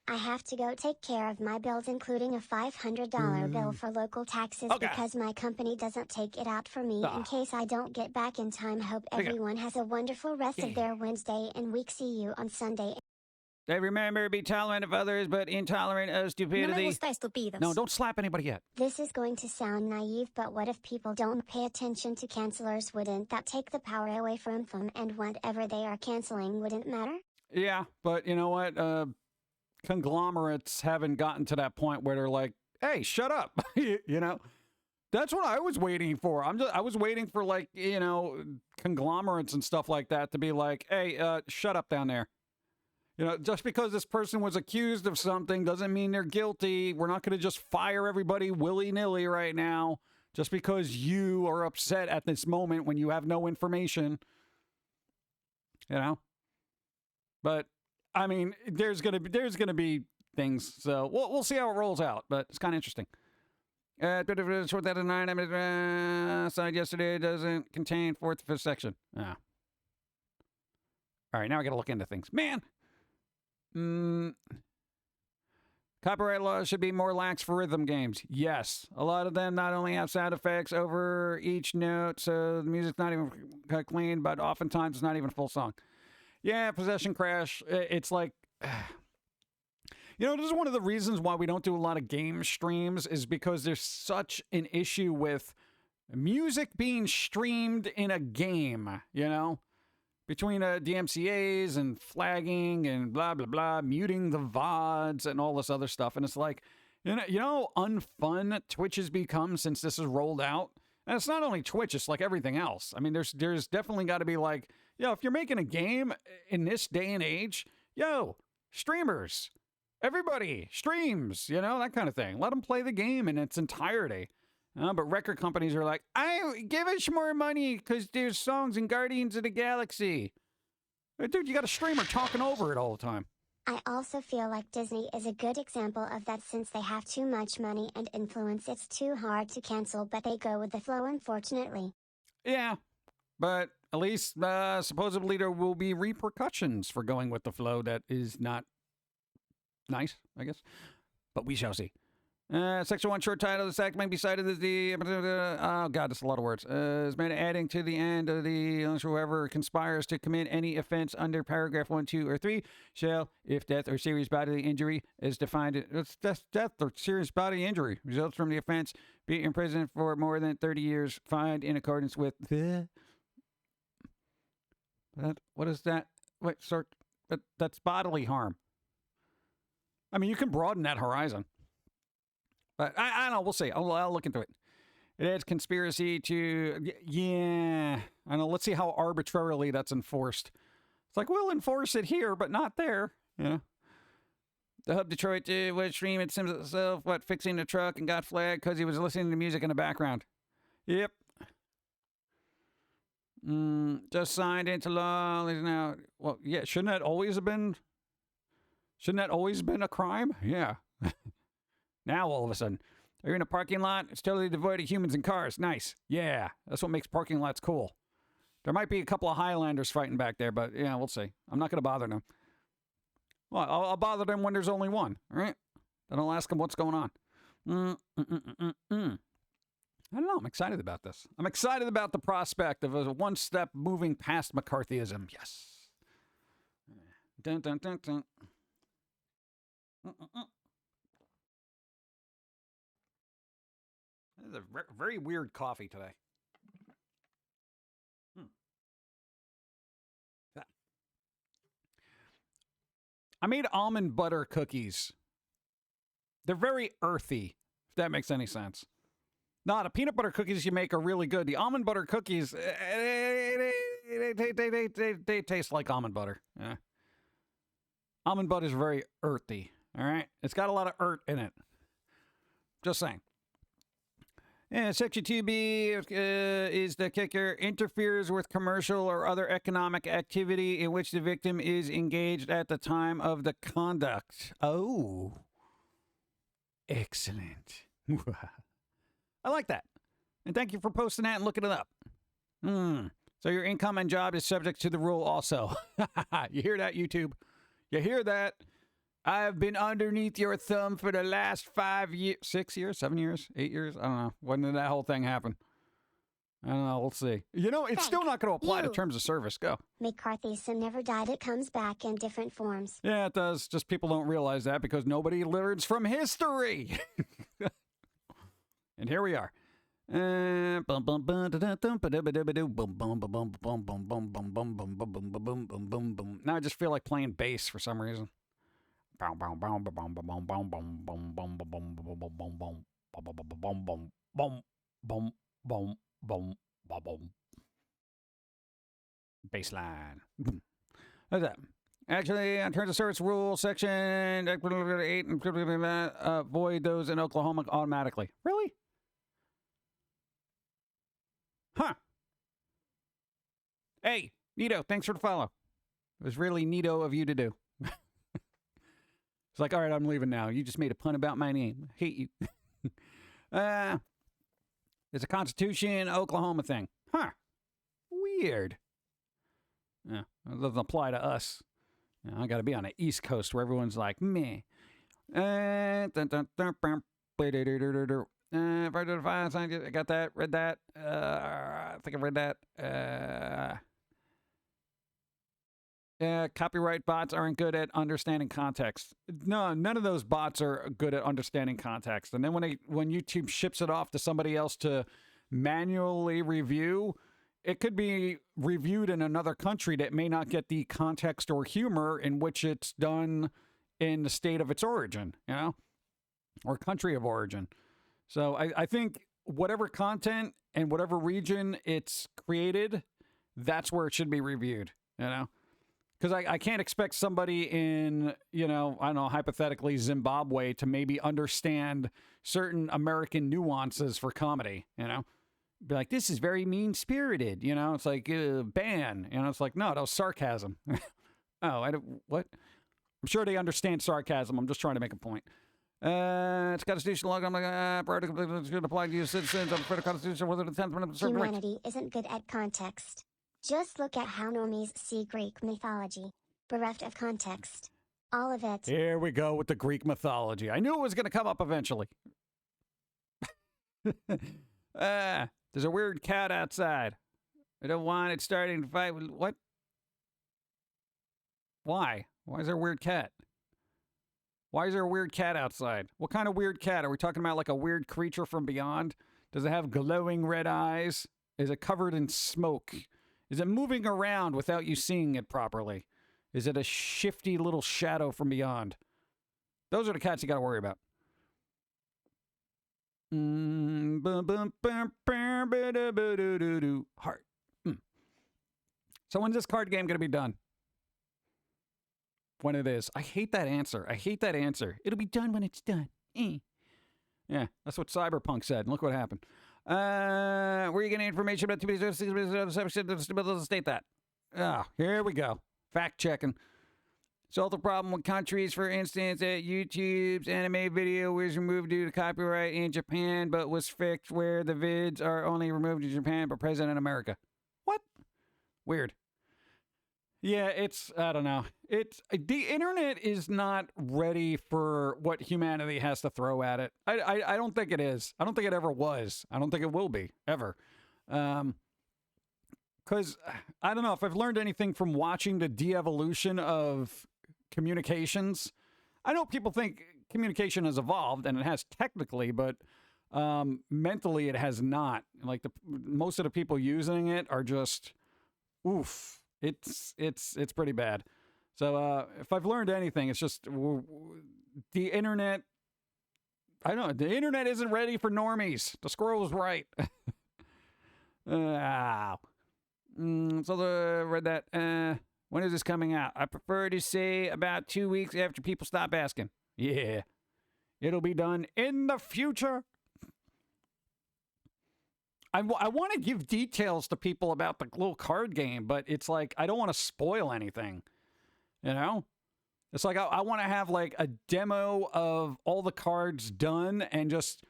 I have to go take care of my bills, including a $500 bill for local taxes because my company doesn't take it out for me in case I don't get back in time. Hope everyone has a wonderful rest of their Wednesday and week. See you on Sunday. They remember, be tolerant of others, but intolerant of stupidity. No me gusta estúpidos. No, don't slap anybody yet. This is going to sound naive, but what if people don't pay attention to cancelers? Wouldn't that take the power away from them, and whatever they are canceling wouldn't matter? Yeah, but you know what? Conglomerates haven't gotten to that point where they're like, hey, shut up. You know? That's what I was waiting for. I was waiting for, like, you know, conglomerates and stuff like that to be like, hey, shut up down there. You know, just because this person was accused of something doesn't mean they're guilty. We're not going to just fire everybody willy-nilly right now just because you are upset at this moment when you have no information. You know? But, I mean, there's gonna be things. So, we'll see how it rolls out, but it's kind of interesting. Short that in 9 side yesterday doesn't contain 4th and 5th section. Ah. All right, now I got to look into things. Man! Copyright laws should be more lax for rhythm games. Yes. A lot of them not only have sound effects over each note, so the music's not even clean, but oftentimes it's not even a full song. Yeah, Possession Crash. It's like... You know, this is one of the reasons why we don't do a lot of game streams is because there's such an issue with music being streamed in a game, you know? Between DMCAs and flagging and blah, blah, blah, muting the VODs and all this other stuff. And it's like, you know how unfun Twitch has become since this is rolled out? And it's not only Twitch, it's like everything else. I mean, there's definitely got to be like, yo, if you're making a game in this day and age, yo, streamers, everybody streams, you know, that kind of thing. Let them play the game in its entirety. But record companies are like, give us more money because there's songs in Guardians of the Galaxy. Dude, you got a streamer talking over it all the time. I also feel like Disney is a good example of that since they have too much money and influence. It's too hard to cancel, but they go with the flow, unfortunately. Yeah, but at least supposedly there will be repercussions for going with the flow that is not nice, I guess. But we shall see. Section 1 short title. This act may be cited as the... oh, God, that's a lot of words. Is made adding to the end of the... whoever conspires to commit any offense under paragraph 1, 2, or 3 shall, if death or serious bodily injury is defined... It's death or serious bodily injury results from the offense, be imprisoned for more than 30 years, fined in accordance with... What is that? What sort... That's bodily harm. I mean, you can broaden that horizon. But I don't know. We'll see. I'll look into it. It adds conspiracy to... Yeah. I know. Let's see how arbitrarily that's enforced. It's like, we'll enforce it here, but not there. You know? The Hub Detroit was streaming himself, fixing the truck and got flagged because he was listening to music in the background. Yep. Just signed into law. Now, well, yeah. Shouldn't that always have been a crime? Yeah. Now, all of a sudden, you're in a parking lot. It's totally devoid of humans and cars. Nice. Yeah, that's what makes parking lots cool. There might be a couple of Highlanders fighting back there, but yeah, we'll see. I'm not going to bother them. Well, I'll bother them when there's only one, all right? Then I'll ask them what's going on. I don't know. I'm excited about this. I'm excited about the prospect of a one step moving past McCarthyism. Yes. Dun, dun, dun, dun. This is a very weird coffee today. I made almond butter cookies. They're very earthy, if that makes any sense. No, the peanut butter cookies you make are really good. The almond butter cookies, they taste like almond butter. Yeah. Almond butter is very earthy. All right, it's got a lot of earth in it. Just saying. Yeah, Section 2B is the kicker. Interferes with commercial or other economic activity in which the victim is engaged at the time of the conduct. Oh. Excellent. I like that. And thank you for posting that and looking it up. So your income and job is subject to the rule also. You hear that, YouTube? You hear that? I have been underneath your thumb for the last 5 years, 6 years, 7 years, 8 years. I don't know. When did that whole thing happen? I don't know. We'll see. You know, it's still not going to apply to terms of service. Go. McCarthyism never died. It comes back in different forms. Yeah, it does. Just people don't realize that because nobody learns from history. And here we are. Now I just feel like playing bass for some reason. Baseline. How's that? Actually, in terms of service rule, section 8 avoid those in Oklahoma automatically. Really? Huh. Hey, Nito, thanks for the follow. It was really neato of you to do. It's like, all right, I'm leaving now. You just made a pun about my name. I hate you. It's a Constitution, Oklahoma thing. Huh. Weird. Yeah, it doesn't apply to us. You know, I got to be on the East Coast where everyone's like, meh. I got that, read that. I think I read that. Copyright bots aren't good at understanding context. No, none of those bots are good at understanding context. And then when YouTube ships it off to somebody else to manually review, it could be reviewed in another country that may not get the context or humor in which it's done in the state of its origin, you know, or country of origin. So I think whatever content and whatever region it's created, that's where it should be reviewed, you know. Because I can't expect somebody in, you know, I don't know, hypothetically Zimbabwe to maybe understand certain American nuances for comedy, you know. Be like, this is very mean-spirited, you know. It's like, ban, you know. It's like, no, that was sarcasm. Oh, what? I'm sure they understand sarcasm. I'm just trying to make a point. It's constitutional law. I'm like, it's going to apply to you citizens under the Constitution. Whether the 10th Amendment. Humanity isn't good at context. Just look at how normies see Greek mythology. Bereft of context. All of it. Here we go with the Greek mythology. I knew it was going to come up eventually. There's a weird cat outside. I don't want it starting to fight with... What? Why? Why is there a weird cat? Why is there a weird cat outside? What kind of weird cat? Are we talking about like a weird creature from beyond? Does it have glowing red eyes? Is it covered in smoke? Is it moving around without you seeing it properly? Is it a shifty little shadow from beyond? Those are the cats you got to worry about. Heart. So when's this card game going to be done? When it is. I hate that answer. I hate that answer. It'll be done when it's done. Yeah, that's what Cyberpunk said. And look what happened. Where are you getting information about to state that? Ah, here we go. Fact checking. Solve the problem with countries, for instance, that YouTube's anime video was removed due to copyright in Japan, but was fixed where the vids are only removed in Japan but present in America. What? Weird. Yeah, I don't know. The internet is not ready for what humanity has to throw at it. I don't think it is. I don't think it ever was. I don't think it will be, ever. Because, I don't know, if I've learned anything from watching the de-evolution of communications, I know people think communication has evolved, and it has technically, but mentally it has not. Like, most of the people using it are just, oof. It's pretty bad. So if I've learned anything, it's just the internet. I don't know. The internet isn't ready for normies. The squirrel was right. Read that. When is this coming out? I prefer to say about 2 weeks after people stop asking. Yeah. It'll be done in the future. I want to give details to people about the little card game, but it's like, I don't want to spoil anything. You know? It's like, I want to have like a demo of all the cards done and just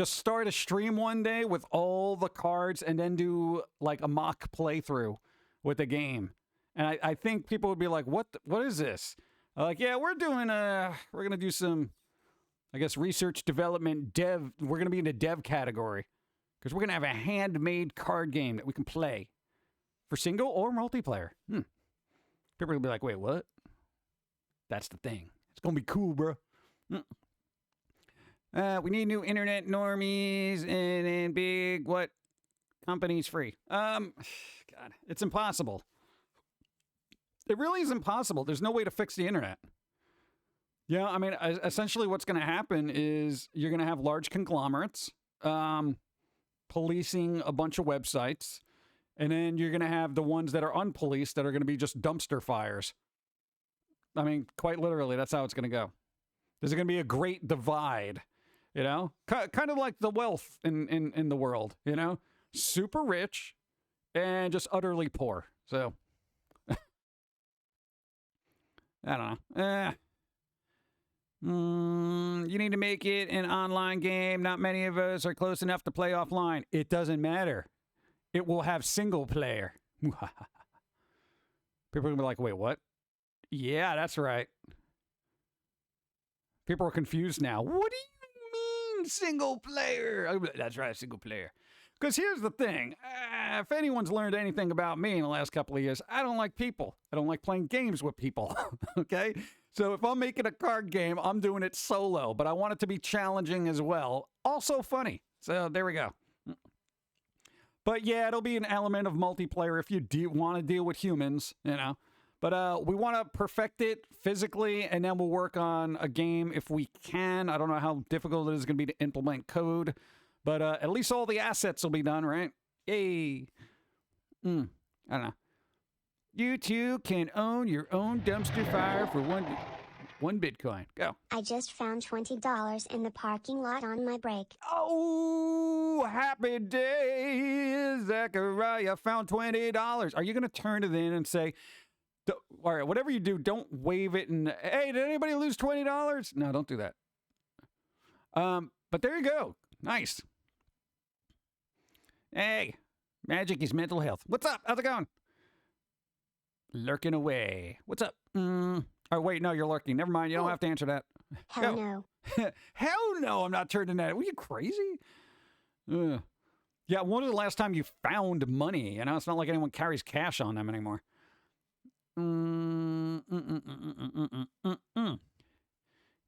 start a stream one day with all the cards and then do like a mock playthrough with the game. And I think people would be like, what is this? Like, yeah, we're going to do some, I guess, research, development, dev. We're going to be in the dev category because we're going to have a handmade card game that we can play for single or multiplayer. People will be like, wait, what? That's the thing. It's going to be cool, bro. We need new internet normies and big, what? Companies free. God, it's impossible. It really is impossible. There's no way to fix the internet. Yeah, I mean, essentially what's going to happen is you're going to have large conglomerates policing a bunch of websites, and then you're going to have the ones that are unpoliced that are going to be just dumpster fires. I mean, quite literally, that's how it's going to go. There's going to be a great divide, you know? Kind of like the wealth in the world, you know? Super rich and just utterly poor. So, I don't know. You need to make it an online game. Not many of us are close enough to play offline. It doesn't matter. It will have single player. People are going to be like, wait, what? Yeah, that's right. People are confused now. What do you mean single player? That's right, single player. Because here's the thing. If anyone's learned anything about me in the last couple of years, I don't like people. I don't like playing games with people. Okay? So if I'm making a card game, I'm doing it solo. But I want it to be challenging as well. Also funny. So there we go. But yeah, it'll be an element of multiplayer if you want to deal with humans, you know. But we want to perfect it physically, and then we'll work on a game if we can. I don't know how difficult it is going to be to implement code. But at least all the assets will be done, right? Yay. I don't know. You too can own your own dumpster fire for one Bitcoin. Go. I just found $20 in the parking lot on my break. Oh, happy day, Zachariah found $20. Are you going to turn it in and say, all right, whatever you do, don't wave it and, hey, did anybody lose $20? No, don't do that. But there you go. Nice. Hey, magic is mental health. What's up? How's it going? Lurking away. What's up? Oh, wait, no, you're lurking. Never mind. You don't have to answer that. Hell no. Hell no, I'm not turning that. Were you crazy? Yeah, when was the last time you found money? You know, it's not like anyone carries cash on them anymore.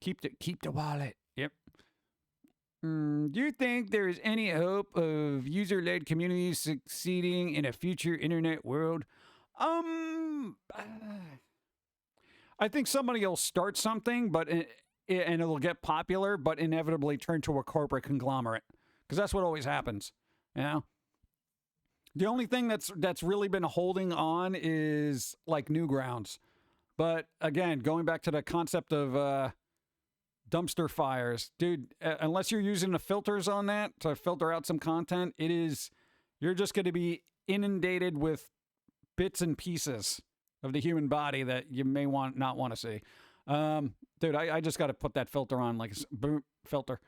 Keep the wallet. Yep. Do you think there is any hope of user-led communities succeeding in a future internet world? I think somebody will start something, and it'll get popular, but inevitably turn to a corporate conglomerate, because that's what always happens. You know, the only thing that's really been holding on is like Newgrounds, but again, going back to the concept of dumpster fires, dude, unless you're using the filters on that to filter out some content, you're just going to be inundated with bits and pieces of the human body that you may not want to see. Dude, I just got to put that filter on, like boom, filter.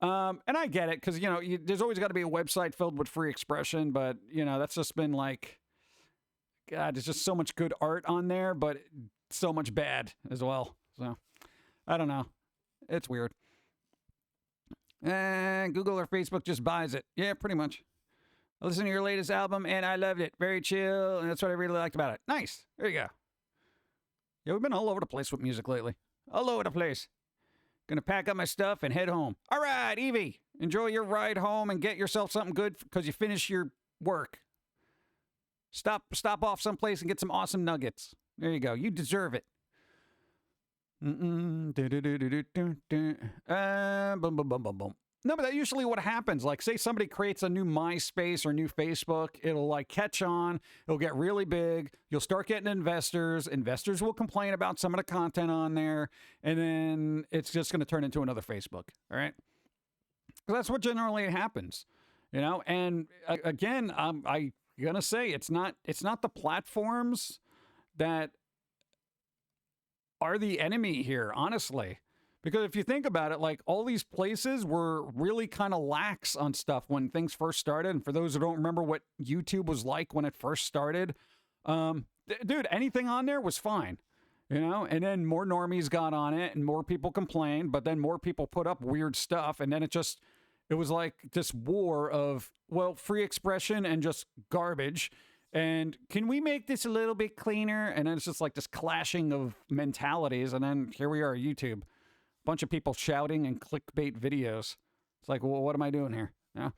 And I get it, because, you know, there's always got to be a website filled with free expression, but, you know, that's just been like, God, there's just so much good art on there, but so much bad as well. So, I don't know. It's weird. And Google or Facebook just buys it. Yeah, pretty much. I listened to your latest album, and I loved it. Very chill, and that's what I really liked about it. Nice. There you go. Yeah, we've been all over the place with music lately. All over the place. Gonna pack up my stuff and head home. All right, Evie. Enjoy your ride home and get yourself something good because you finished your work. Stop off someplace and get some awesome nuggets. There you go. You deserve it. Boom, boom, boom, boom, boom. No, but that usually what happens. Like, say somebody creates a new MySpace or new Facebook, it'll like catch on, it'll get really big, you'll start getting investors, investors will complain about some of the content on there, and then it's just going to turn into another Facebook, all right? 'Cause that's what generally happens, you know? And again, I'm going to say it's not the platforms that are the enemy here, honestly. Because if you think about it, like all these places were really kind of lax on stuff when things first started. And for those who don't remember what YouTube was like when it first started, dude, anything on there was fine, you know? And then more normies got on it and more people complained, but then more people put up weird stuff. And then it was like this war of, well, free expression and just garbage. And can we make this a little bit cleaner? And then it's just like this clashing of mentalities. And then here we are, YouTube. Bunch of people shouting and clickbait videos. It's like, well, what am I doing here? Yeah.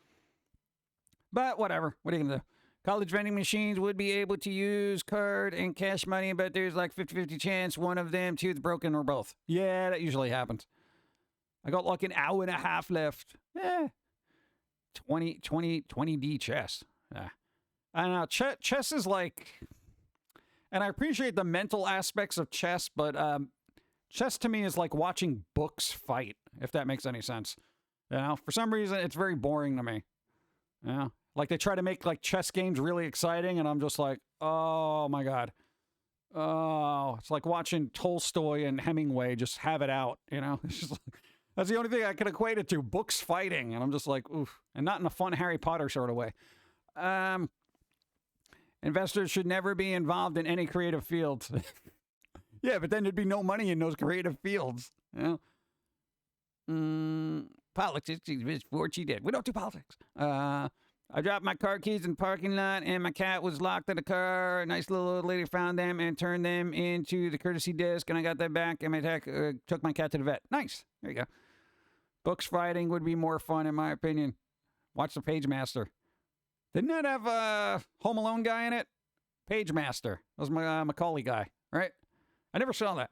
But whatever. What are you going to do? College vending machines would be able to use card and cash money, but there's like 50-50 chance one of them tooth broken or both. Yeah, that usually happens. I got like an hour and a half left. 20D chess. Yeah. I don't know. Chess is like, and I appreciate the mental aspects of chess, but chess to me is like watching books fight, if that makes any sense. You know, for some reason, it's very boring to me. You know, like they try to make like chess games really exciting, and I'm just like, oh my God. Oh, it's like watching Tolstoy and Hemingway just have it out, you know? It's just like, that's the only thing I can equate it to, books fighting. And I'm just like, oof. And not in a fun Harry Potter sort of way. Investors should never be involved in any creative fields. Yeah, but then there'd be no money in those creative fields. You know? Politics is what she did. We don't do politics. I dropped my car keys in the parking lot, and my cat was locked in the car. A nice little old lady found them and turned them into the courtesy disc, and I got that back, and took my cat to the vet. Nice. There you go. Books fighting would be more fun, in my opinion. Watch the Page Master. Didn't that have a Home Alone guy in it? Page Master. That was my Macaulay guy, right? I never saw that.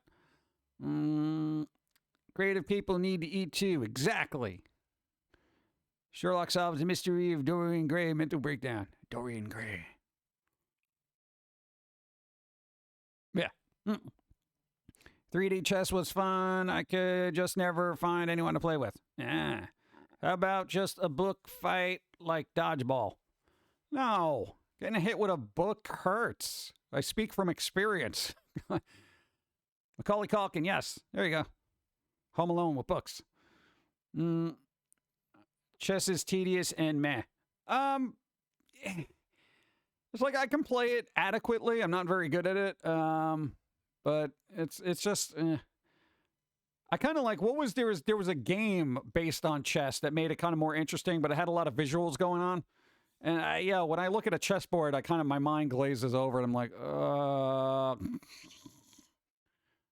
Creative people need to eat too. Exactly. Sherlock solves the mystery of Dorian Gray mental breakdown. Dorian Gray. Yeah. 3D chess was fun. I could just never find anyone to play with. Yeah. How about just a book fight like dodgeball? No. Getting hit with a book hurts. I speak from experience. Macaulay Culkin, yes. There you go. Home Alone with books. Chess is tedious and meh. It's like I can play it adequately. I'm not very good at it. But it's just I kind of like there was a game based on chess that made it kind of more interesting, but it had a lot of visuals going on. And when I look at a chessboard, my mind glazes over and I'm like,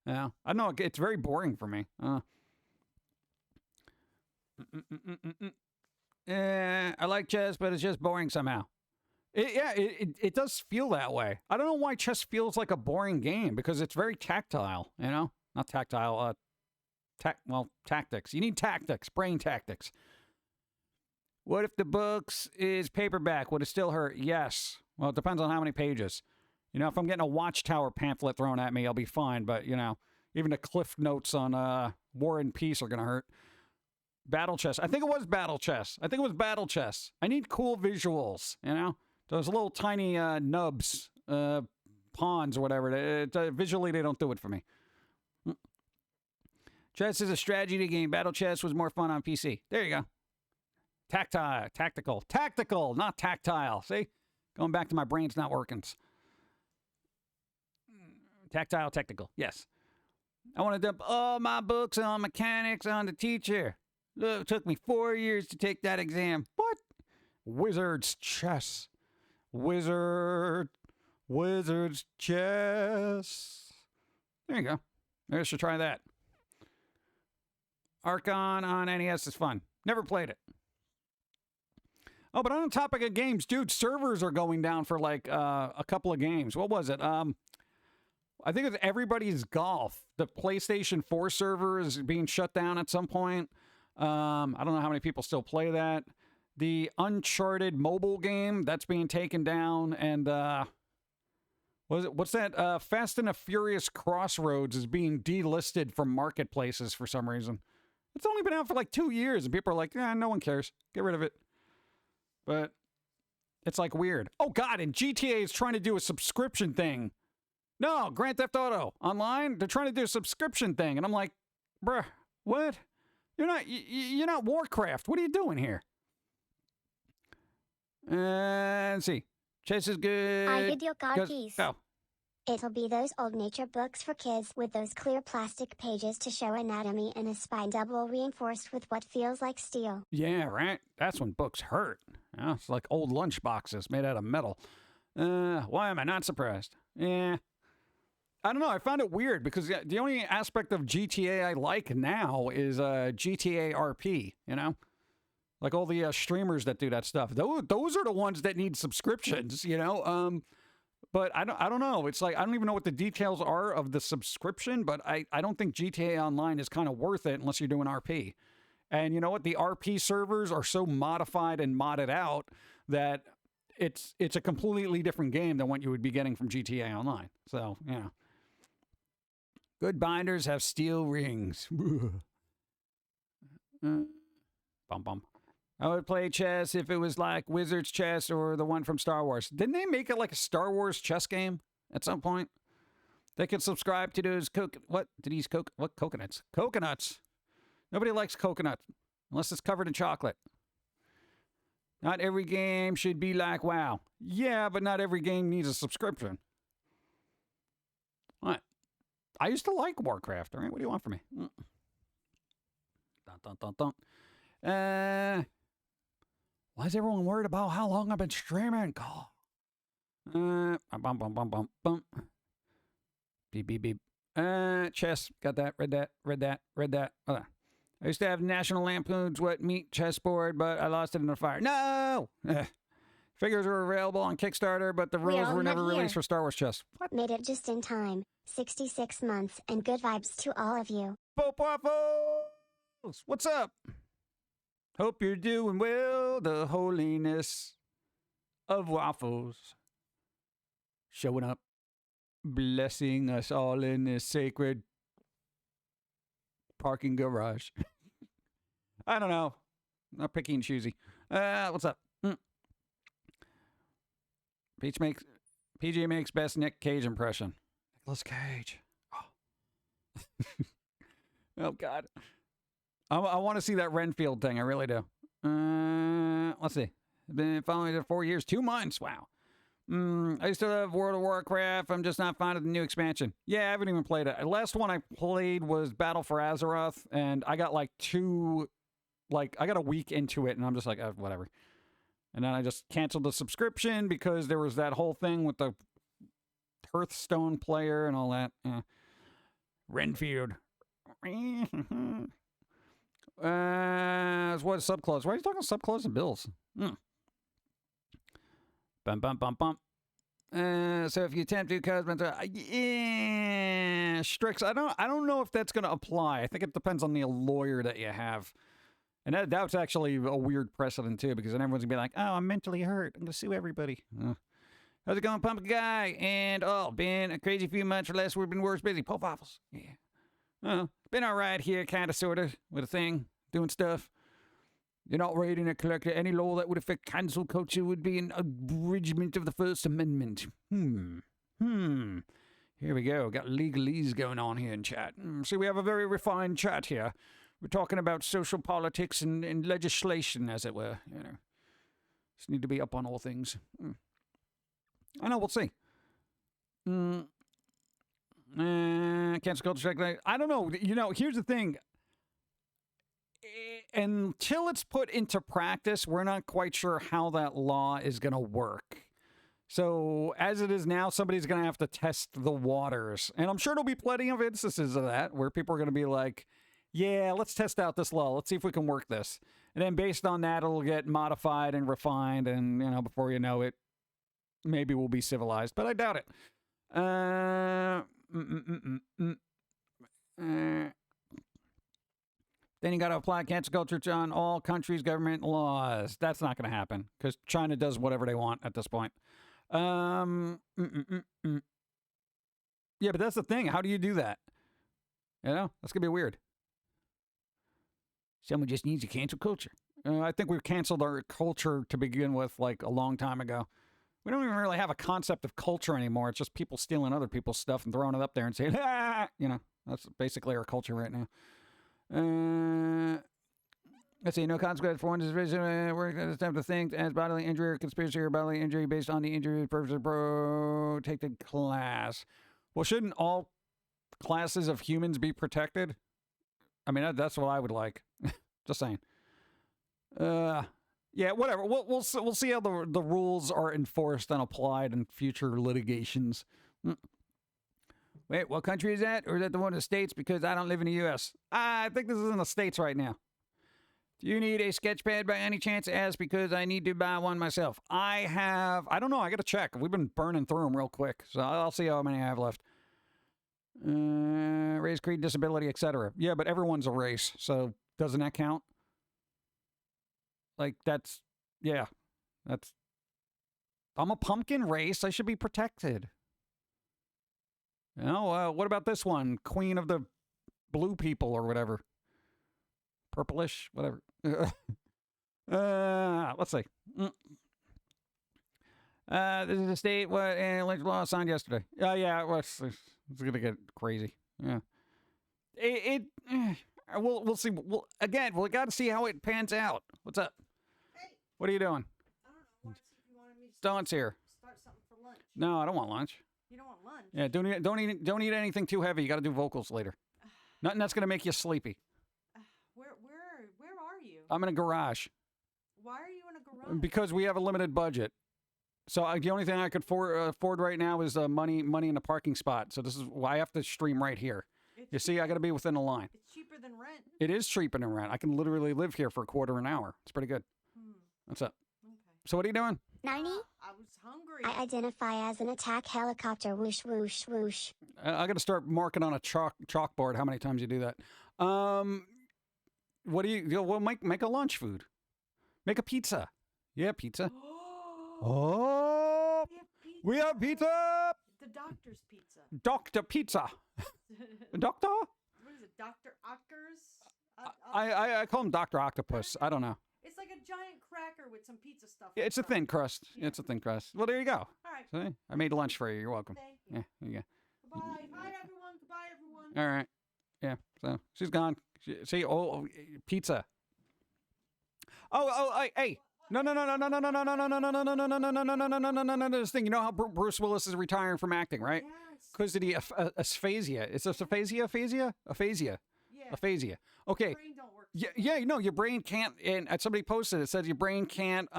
yeah, I know it's very boring for me. I like chess, but it's just boring somehow. It does feel that way. I don't know why chess feels like a boring game, because it's very tactile, you know? Not tactile, tactics. You need tactics, brain tactics. What if the books is paperback? Would it still hurt? Yes. Well, it depends on how many pages. You know, if I'm getting a Watchtower pamphlet thrown at me, I'll be fine. But, you know, even the cliff notes on War and Peace are going to hurt. Battle chess. I think it was battle chess. I need cool visuals, you know? Those little tiny nubs, pawns or whatever. Visually, they don't do it for me. Chess is a strategy game. Battle chess was more fun on PC. There you go. Tactical, not tactile. See? Going back to my brain's not working. Tactile, technical. Yes. I want to dump all my books on mechanics on the teacher. Look, it took me 4 years to take that exam. What? Wizard's chess. Wizard's chess. There you go. Maybe I should try that. Archon on NES is fun. Never played it. Oh, but on the topic of games, dude, servers are going down for like a couple of games. What was it? I think it's Everybody's Golf. The PlayStation 4 server is being shut down at some point. I don't know how many people still play that. The Uncharted mobile game, that's being taken down. And what's that? Fast and the Furious Crossroads is being delisted from marketplaces for some reason. It's only been out for like 2 years, and people are like, no one cares. Get rid of it. But it's like weird. Oh, God, and GTA is trying to do a subscription thing. No, Grand Theft Auto Online, they're trying to do a subscription thing. And I'm like, bruh, what? You're not Warcraft. What are you doing here? Let's see. Chess is good. I did your car keys. Oh. It'll be those old nature books for kids with those clear plastic pages to show anatomy and a spine double reinforced with what feels like steel. Yeah, right. That's when books hurt. It's like old lunch boxes made out of metal. Why am I not surprised? Yeah. I don't know. I found it weird because the only aspect of GTA I like now is GTA RP, you know? Like all the streamers that do that stuff. Those are the ones that need subscriptions, you know? But I don't know. It's like, I don't even know what the details are of the subscription, but I don't think GTA Online is kind of worth it unless you're doing RP. And you know what? The RP servers are so modified and modded out that it's a completely different game than what you would be getting from GTA Online. So, yeah. Good binders have steel rings. Bum bum. I would play chess if it was like Wizard's Chess or the one from Star Wars. Didn't they make it like a Star Wars chess game at some point? They could subscribe to those what coconuts? Coconuts. Nobody likes coconut unless it's covered in chocolate. Not every game should be like WoW. Yeah, but not every game needs a subscription. What? I used to like Warcraft. All right, what do you want from me? Dun, dun, dun, dun. Why is everyone worried about how long I've been streaming? Bum, bum, bum, bum, bum. Beep, beep, beep. Chess. Got that. Read that. Hold on. I used to have National Lampoon's Wet Meat chessboard, but I lost it in the fire. No! Figures were available on Kickstarter, but the rules were never released for Star Wars chess. What? Made it just in time. 66 months and good vibes to all of you. Pope Waffles! What's up? Hope you're doing well. The holiness of waffles showing up, blessing us all in this sacred parking garage. I don't know. Not picky and choosy. What's up? PJ makes best Nick Cage impression. Nicolas Cage. Oh, oh God. I want to see that Renfield thing. I really do. Let's see. Been following it for 4 years. 2 months. Wow. I used to love World of Warcraft. I'm just not fond of the new expansion. Yeah, I haven't even played it. The last one I played was Battle for Azeroth, and I got I got a week into it, and I'm just like, whatever. And then I just canceled the subscription because there was that whole thing with the Hearthstone player and all that. Renfield. What is subclause? Why are you talking subclause and bills? Bum bum bum bum. So if you attempt to cosmet, Strix. I don't know if that's going to apply. I think it depends on the lawyer that you have, and that's actually a weird precedent too, because then everyone's gonna be like, "Oh, I'm mentally hurt. I'm gonna sue everybody." How's it going, Pumpkin Guy? And been a crazy few months or less. We've been worse busy. Pope Waffles. Yeah. Been all right here, kind of, sort of, with a thing, doing stuff. You're not reading a collector. Any law that would affect cancel culture would be an abridgment of the First Amendment. Here we go. Got legalese going on here in chat. See, we have a very refined chat here. We're talking about social politics and legislation, as it were. You know, just need to be up on all things. I know. We'll see. Cancel culture. I don't know. You know, here's the thing. Until it's put into practice, we're not quite sure how that law is going to work. So as it is now, somebody's going to have to test the waters. And I'm sure there'll be plenty of instances of that where people are going to be like, yeah, let's test out this law. Let's see if we can work this. And then based on that, it'll get modified and refined. And, you know, before you know it, maybe we'll be civilized. But I doubt it. Then you got to apply cancel culture on all countries' government laws. That's not going to happen because China does whatever they want at this point. Yeah, but that's the thing. How do you do that? You know, that's going to be weird. Someone just needs to cancel culture. I think we've canceled our culture to begin with like a long time ago. We don't even really have a concept of culture anymore. It's just people stealing other people's stuff and throwing it up there and saying, ah! You know, that's basically our culture right now. Let's see, no consequence for one's decision. We're going to attempt to think as bodily injury or conspiracy or bodily injury based on the injury purpose of protected class. Well, shouldn't all classes of humans be protected? I mean, that's what I would like. Just saying. Yeah, whatever. We'll see how the rules are enforced and applied in future litigations. Wait, what country is that? Or is that the one in the States? Because I don't live in the U.S. I think this is in the States right now. Do you need a sketch pad by any chance? Ask because I need to buy one myself. I don't know. I got to check. We've been burning through them real quick. So I'll see how many I have left. Race, creed, disability, etc. Yeah, but everyone's a race. So doesn't that count? Like, I'm a pumpkin race. I should be protected. You know, what about this one? Queen of the blue people or whatever. Purplish, whatever. Let's see. This is the state what election law signed yesterday. Yeah, it's going to get crazy. Yeah. We'll see. We got to see how it pans out. What's up? Hey. What are you doing? I don't know. I wanted to see if you wanted me to Stone's here. start something for lunch. No, I don't want lunch. You don't want lunch? Yeah, don't eat anything too heavy. You got to do vocals later. Nothing that's gonna make you sleepy. Where are you? I'm in a garage. Why are you in a garage? Because we have a limited budget. So the only thing I could afford right now is money in the parking spot. So this is why I have to stream right here. You see, I got to be within the line. It's cheaper than rent. It is cheaper than rent. I can literally live here for a quarter an hour. It's pretty good. What's up? Okay. So what are you doing? 90? I was hungry. I identify as an attack helicopter. Whoosh, whoosh, whoosh. I got to start marking on a chalkboard how many times you do that. What do you? Well, make a lunch food. Make a pizza. Yeah, pizza. Oh, we have pizza. The doctor's pizza. Doctor Pizza. Doctor? What is it? Dr. Ockers? I call him Dr. Octopus. I don't know. It's like a giant cracker with some pizza stuff. Yeah, it's a thin crust. Yeah. It's a thin crust. Well, there you go. All right. See? I made lunch for you. You're welcome. Thank you. Yeah, there you go. Goodbye. Bye, everyone. Goodbye, everyone. All right. Yeah. So she's gone. See, pizza. Hey. No. This thing. You know how Bruce Willis is retiring from acting, right? Yes. Because of the aphasia. It's aphasia? Aphasia. Yeah. Aphasia. Okay. Your brain don't work. Yeah, you know, your brain can't, and somebody posted it, says your brain can't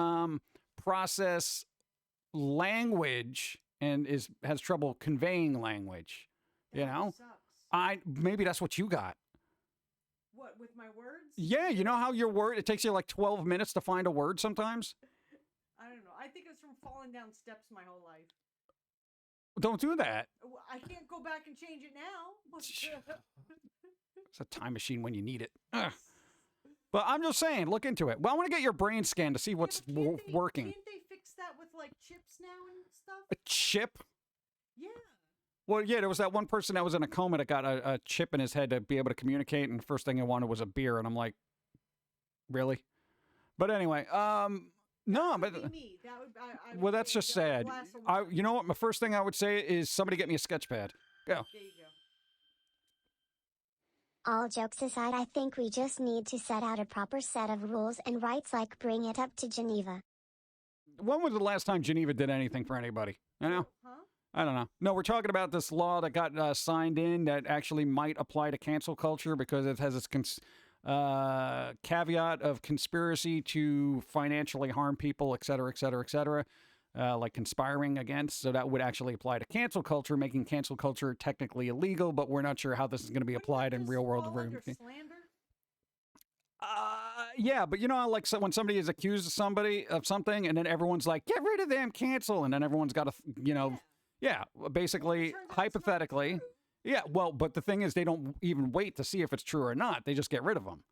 process language and has trouble conveying language. You know? Sucks. Maybe that's what you got. What, with my words? Yeah, you know how it takes you like 12 minutes to find a word sometimes? I don't know. I think it's from falling down steps my whole life. Don't do that. I can't go back and change it now. It's a time machine when you need it. Ugh. But I'm just saying, look into it. Well, I want to get your brain scanned to see what's working. Can't they fix that with like chips now and stuff? A chip? Yeah. Well, yeah, there was that one person that was in a coma that got a chip in his head to be able to communicate, and the first thing he wanted was a beer, and I'm like, really? But anyway, no, but Me. That would, well, that's just sad. You know what? My first thing I would say is somebody get me a sketch pad. Go. There you go. All jokes aside, I think we just need to set out a proper set of rules and rights, like bring it up to Geneva. When was the last time Geneva did anything for anybody? You know? Huh? I don't know. No, we're talking about this law that got signed in that actually might apply to cancel culture because it has its caveat of conspiracy to financially harm people, et cetera, et cetera, et cetera, like conspiring against. So that would actually apply to cancel culture, making cancel culture technically illegal, but we're not sure how this is going to be applied in real world. Slander? Yeah, but you know, like when somebody is accused of somebody of something and then everyone's like, get rid of them, cancel. And then everyone's got to, you know... Yeah, basically, hypothetically. Yeah, well, but the thing is they don't even wait to see if it's true or not. They just get rid of them.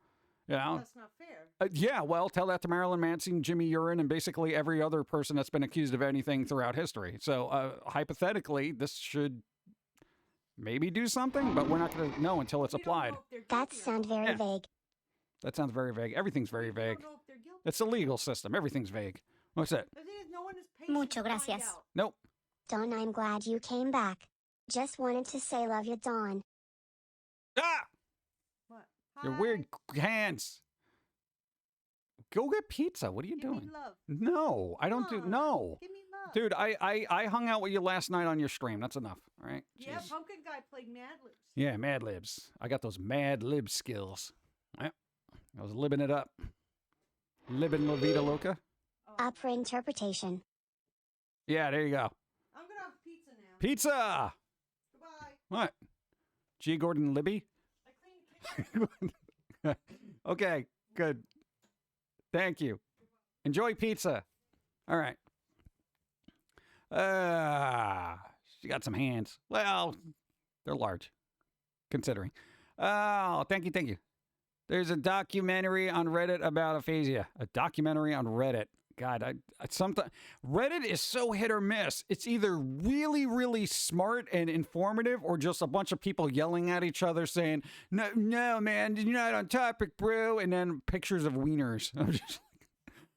You know? That's not fair. Yeah, well, tell that to Marilyn Manson, Jimmy Urine, and basically every other person that's been accused of anything throughout history. So hypothetically, this should maybe do something, but we're not going to know until it's applied. That sounds very vague. That sounds very vague. Everything's very vague. It's a legal system. Everything's vague. What's that? No one is patient Mucho to find gracias. out. Nope. Dawn, I'm glad you came back. Just wanted to say love you, Dawn. Ah! What? Your Hi. weird hands. Go get pizza. What are you Give me doing? love. No, I don't do. Come on. No. Give me love. Dude, I hung out with you last night on your stream. That's enough. All right? Yeah, Jeez. Pumpkin Guy played Mad Libs. Yeah, Mad Libs. I got those Mad Lib skills. Yep. I was libbing it up. Libbing La Vida Loca. Oh. Up for interpretation. Yeah, there you go. I'm gonna have pizza now. Pizza! Goodbye. What? G. Gordon Libby? I cleaned the kitchen. Okay, good. Thank you. Enjoy pizza. All right. She got some hands. Well, they're large, considering. Oh, thank you, thank you. There's a documentary on Reddit about aphasia. A documentary on Reddit. God, Reddit is so hit or miss. It's either really, really smart and informative, or just a bunch of people yelling at each other saying, no, man, you're not on topic, bro. And then pictures of wieners.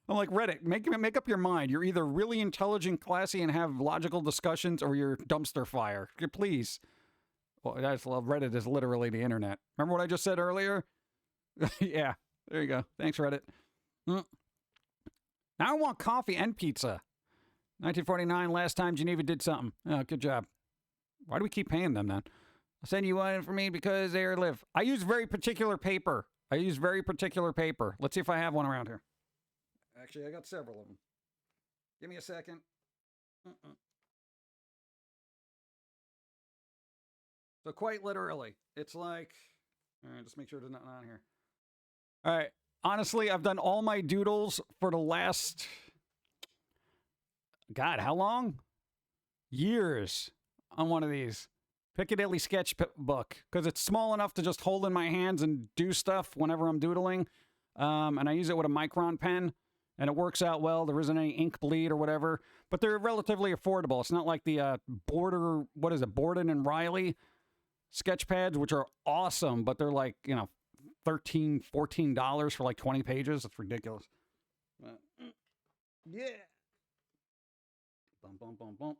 I'm like, Reddit, make up your mind. You're either really intelligent, classy, and have logical discussions, or you're dumpster fire. Please. Well, Reddit is literally the internet. Remember what I just said earlier? Yeah, there you go. Thanks, Reddit. Now I want coffee and pizza. 1949, last time Geneva did something. Oh, good job. Why do we keep paying them then? I'll send you one for me because they are live. I use very particular paper. Let's see if I have one around here. Actually, I got several of them. Give me a second. So quite literally, it's like... All right, just make sure there's nothing on here. All right. Honestly, I've done all my doodles for the last... God, how long? Years on one of these. Piccadilly sketchbook. Because it's small enough to just hold in my hands and do stuff whenever I'm doodling. And I use it with a Micron pen. And it works out well. There isn't any ink bleed or whatever. But they're relatively affordable. It's not like the Borden and Riley sketch pads, which are awesome. But they're like, $13, $14 for like 20 pages. It's ridiculous. Yeah. Bum, bum, bum, bum.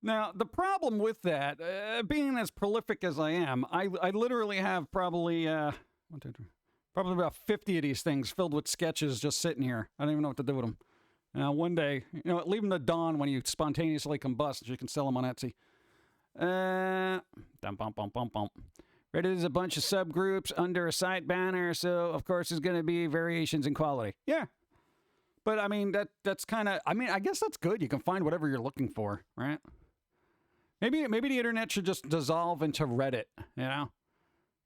Now, the problem with that, being as prolific as I am, I literally have probably, probably about 50 of these things filled with sketches just sitting here. I don't even know what to do with them. Now, one day, leave them to dawn when you spontaneously combust, so you can sell them on Etsy. Reddit is a bunch of subgroups under a site banner, so of course there's going to be variations in quality. Yeah. But I mean, that's kind of, I guess that's good. You can find whatever you're looking for, right? Maybe the internet should just dissolve into Reddit,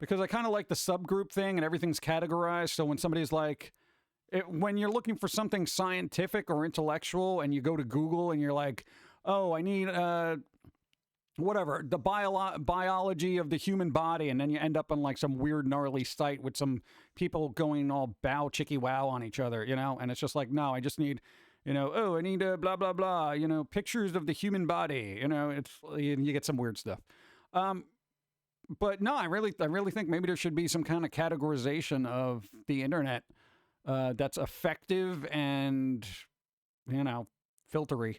Because I kind of like the subgroup thing and everything's categorized. So when somebody's like, when you're looking for something scientific or intellectual and you go to Google and you're like, oh, I need, whatever, the biology of the human body, and then you end up on like some weird gnarly site with some people going all bow chicky wow on each other, and it's just like, no, I just need, oh, I need blah blah blah, pictures of the human body, you get some weird stuff. But no, I really think maybe there should be some kind of categorization of the internet that's effective and filtery,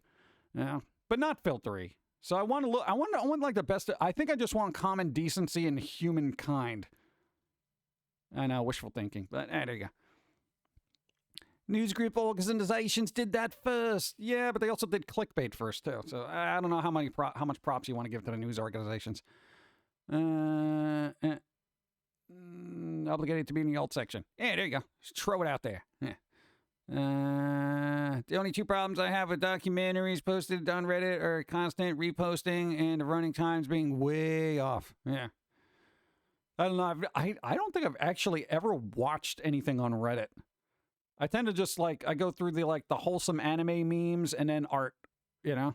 but not filtery. So I want like the best. I think I just want common decency in humankind. I know, wishful thinking, but there you go. News group organizations did that first. Yeah, but they also did clickbait first too. So I don't know how much props you want to give to the news organizations. Obligated to be in the alt section. Yeah, there you go. Just throw it out there. Yeah. The only two problems I have with documentaries posted on Reddit are constant reposting and the running times being way off. Yeah. I don't know. I don't think I've actually ever watched anything on Reddit. I tend to just I go through the wholesome anime memes and then art, There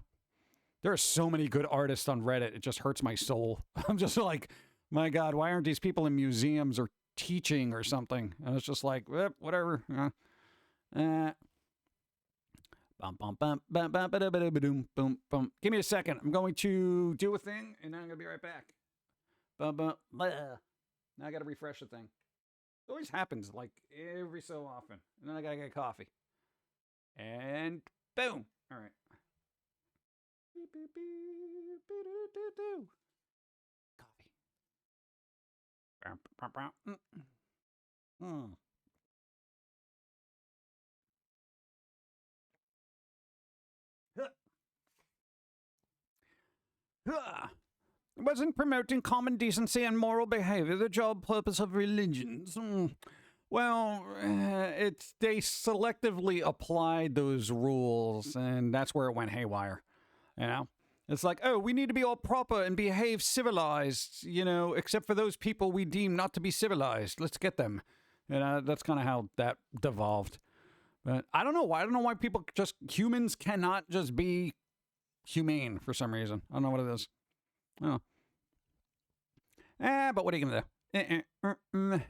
are so many good artists on Reddit. It just hurts my soul. I'm just like, my God, why aren't these people in museums or teaching or something. And it's just like, whatever. Give me a second. I'm going to do a thing, and then I'm going to be right back. Now I got to refresh the thing. It always happens, like, every so often. And then I got to get coffee. And boom. All right. Coffee. It wasn't promoting common decency and moral behavior, the job purpose of religions. Well, they selectively applied those rules, and that's where it went haywire. You know? It's like, oh, we need to be all proper and behave civilized, you know, except for those people we deem not to be civilized. Let's get them. You know, that's kind of how that devolved. But I don't know why. I don't know why humans cannot just be humane for some reason. I don't know what it is. Oh. But what are you going to do?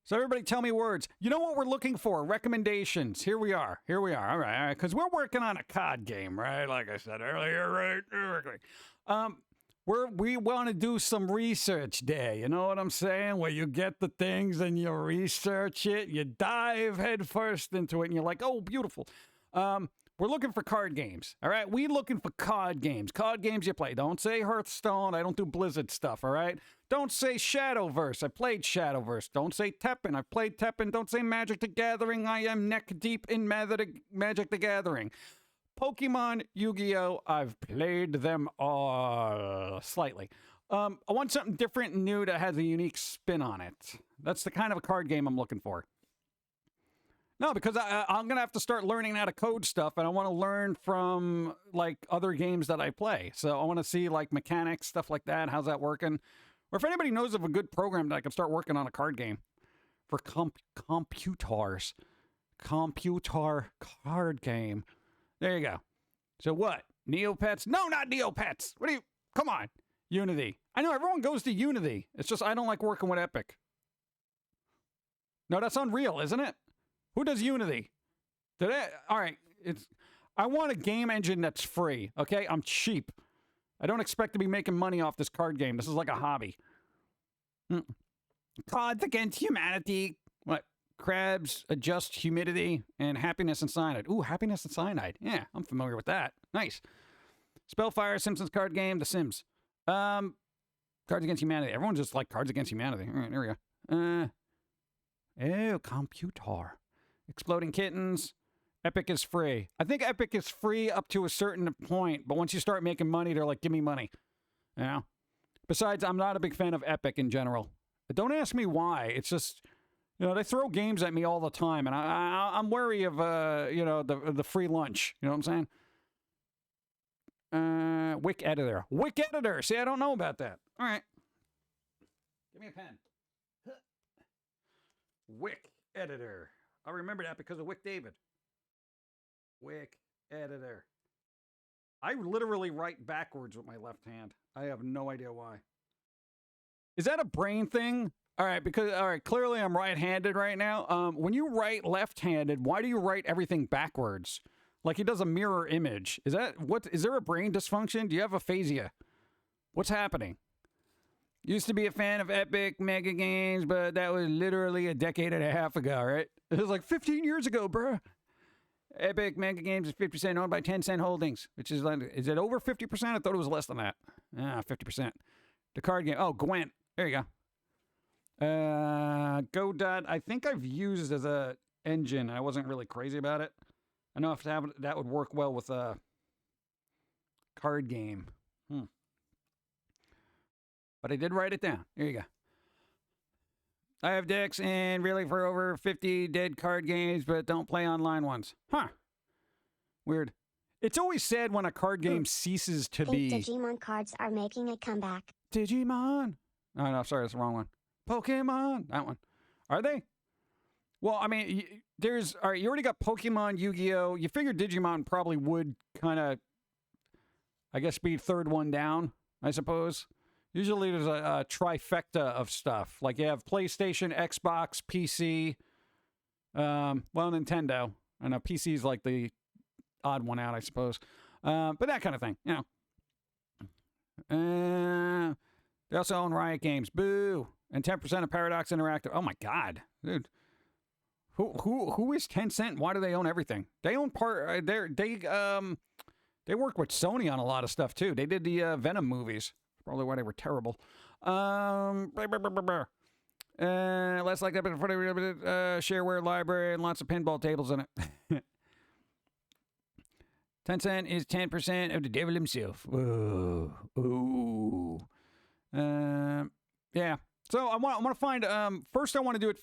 So everybody tell me words. You know what we're looking for? Recommendations. Here we are. All right. Because we're working on a COD game, right? Like I said earlier, right? We want to do some research day. You know what I'm saying? Where you get the things and you research it. You dive head first into it and you're like, oh, beautiful. We're looking for card games, all right? We looking for card games. Card games you play. Don't say Hearthstone. I don't do Blizzard stuff, all right? Don't say Shadowverse. I played Shadowverse. Don't say Teppen. I played Teppen. Don't say Magic the Gathering. I am neck deep in Magic the Gathering. Pokemon, Yu-Gi-Oh! I've played them all slightly. I want something different and new that has a unique spin on it. That's the kind of a card game I'm looking for. No, because I'm going to have to start learning how to code stuff, and I want to learn from, like, other games that I play. So I want to see, like, mechanics, stuff like that. How's that working? Or if anybody knows of a good program that I can start working on a card game for computers. Computer card game. There you go. So what? Neopets? No, not Neopets. What do you... Come on. Unity. I know everyone goes to Unity. It's just I don't like working with Epic. No, that's Unreal, isn't it? Who does Unity? All right. I want a game engine that's free, okay? I'm cheap. I don't expect to be making money off this card game. This is like a hobby. Cards Against Humanity. What? Crabs adjust humidity and happiness and cyanide. Ooh, happiness and cyanide. Yeah, I'm familiar with that. Nice. Spellfire, Simpsons card game, The Sims. Cards Against Humanity. Everyone's just like Cards Against Humanity. All right, there we go. Computer. Exploding Kittens. Epic is free. I think Epic is free up to a certain point, but once you start making money, they're like, give me money. You know? Besides, I'm not a big fan of Epic in general. But don't ask me why. It's just, you know, they throw games at me all the time, and I'm wary of, you know, the free lunch. You know what I'm saying? Wick Editor. Wick Editor! See, I don't know about that. All right. Give me a pen. Wick Editor. I remember that because of Wick David. Wick Editor. I literally write backwards with my left hand. I have no idea why. Is that a brain thing? All right, clearly I'm right-handed right now. When you write left-handed, why do you write everything backwards? Like he does a mirror image. Is there a brain dysfunction? Do you have aphasia? What's happening? Used to be a fan of Epic Mega Games, but that was literally a decade and a half ago, right? It was like 15 years ago, bruh. Epic Mega Games is 50% owned by Tencent Holdings, which is it over 50%? I thought it was less than that. 50%. The card game. Oh, Gwent. There you go. Godot, I think I've used as a engine. I wasn't really crazy about it. I know if that would work well with a card game. But I did write it down. Here you go. I have decks and really for over 50 dead card games, but don't play online ones. Huh. Weird. It's always sad when a card game ceases to be... Digimon cards are making a comeback. Digimon. Oh, no, sorry, that's the wrong one. Pokemon. That one. Are they? Well, I mean, all right, you already got Pokemon, Yu-Gi-Oh! You figure Digimon probably would kind of, I guess, be third one down, I suppose. Usually there's a trifecta of stuff. Like you have PlayStation, Xbox, PC, well, Nintendo. I know PC is like the odd one out, I suppose. But that kind of thing, you know. They also own Riot Games. Boo! And 10% of Paradox Interactive. Oh my God, dude. Who is Tencent? Why do they own everything? They own part. They work with Sony on a lot of stuff too. They did the Venom movies. Probably why they were terrible. Less like that, but shareware library and lots of pinball tables in it. Tencent is 10% of the devil himself. Ooh. Yeah. So I want to find. First, I want to do it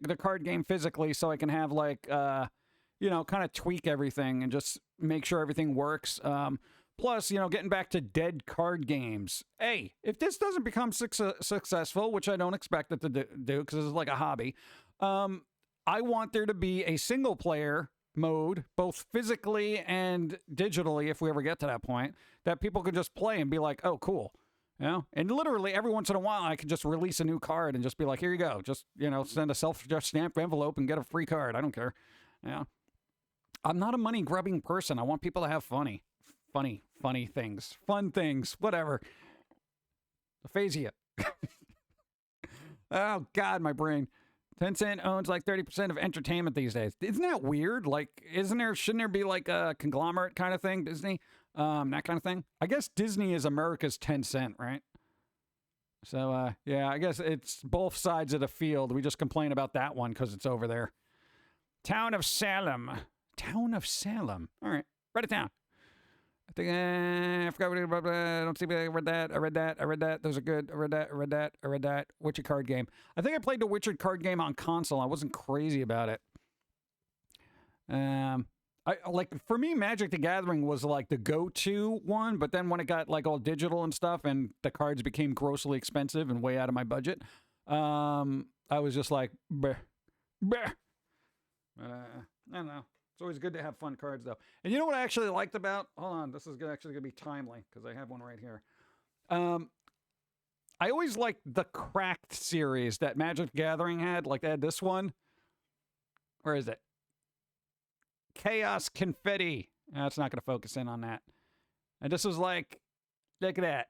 the card game physically, so I can have like kind of tweak everything and just make sure everything works. Plus, getting back to dead card games. Hey, if this doesn't become successful, which I don't expect it to do because it's like a hobby, I want there to be a single player mode, both physically and digitally, if we ever get to that point, that people could just play and be like, oh, cool. And literally every once in a while, I could just release a new card and just be like, here you go. Just, send a self-stamped envelope and get a free card. I don't care. Yeah. I'm not a money-grubbing person. I want people to have funny things. Fun things. Whatever. Aphasia. Oh, God, my brain. Tencent owns like 30% of entertainment these days. Isn't that weird? Like, shouldn't there be like a conglomerate kind of thing? Disney? That kind of thing? I guess Disney is America's Tencent, right? So, yeah, I guess it's both sides of the field. We just complain about that one because it's over there. Town of Salem. Town of Salem. All right. Write it down. I think, I forgot what it was. I don't see. I read that. Those are good. I read that. Witcher card game. I think I played the Witcher card game on console. I wasn't crazy about it. For me, Magic the Gathering was like the go-to one, but then when it got like all digital and stuff and the cards became grossly expensive and way out of my budget, I was just like, bleh. I don't know. It's always good to have fun cards, though. And you know what I actually liked about... Hold on, this is actually going to be timely, because I have one right here. I always liked the Cracked series that Magic the Gathering had. Like, they had this one. Where is it? Chaos Confetti. That's not going to focus in on that. And this was like... Look at that.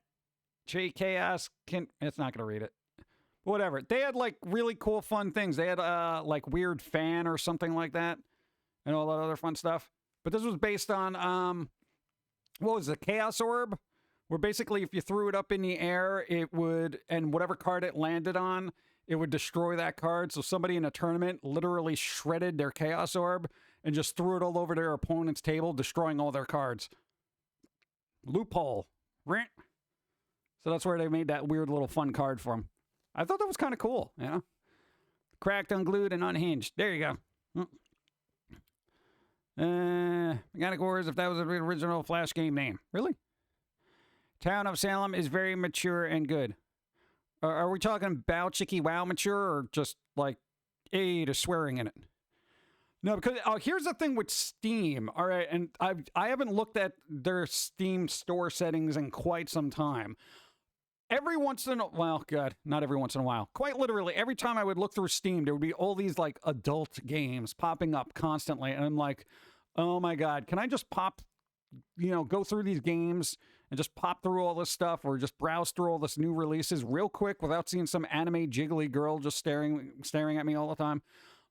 Chaos... It's not going to read it. Whatever. They had, like, really cool, fun things. They had, like, Weird Fan or something like that. And all that other fun stuff. But this was based on, what was it, Chaos Orb? Where basically if you threw it up in the air, it would, and whatever card it landed on, it would destroy that card. So somebody in a tournament literally shredded their Chaos Orb and just threw it all over their opponent's table, destroying all their cards. Loophole. So that's where they made that weird little fun card for them. I thought that was kind of cool, Cracked, unglued, and unhinged. There you go. Mechanic Wars, if that was an original Flash game name. Really? Town of Salem is very mature and good. Are we talking Bow Chicky Wow mature or just like, hey, there's swearing in it? No, because here's the thing with Steam. All right, and I haven't looked at their Steam store settings in quite some time. Every once in a while, God, not every once in a while. Quite literally, every time I would look through Steam, there would be all these like adult games popping up constantly. And I'm like, oh my God, can I just pop, go through these games and just pop through all this stuff or just browse through all this new releases real quick without seeing some anime jiggly girl just staring at me all the time?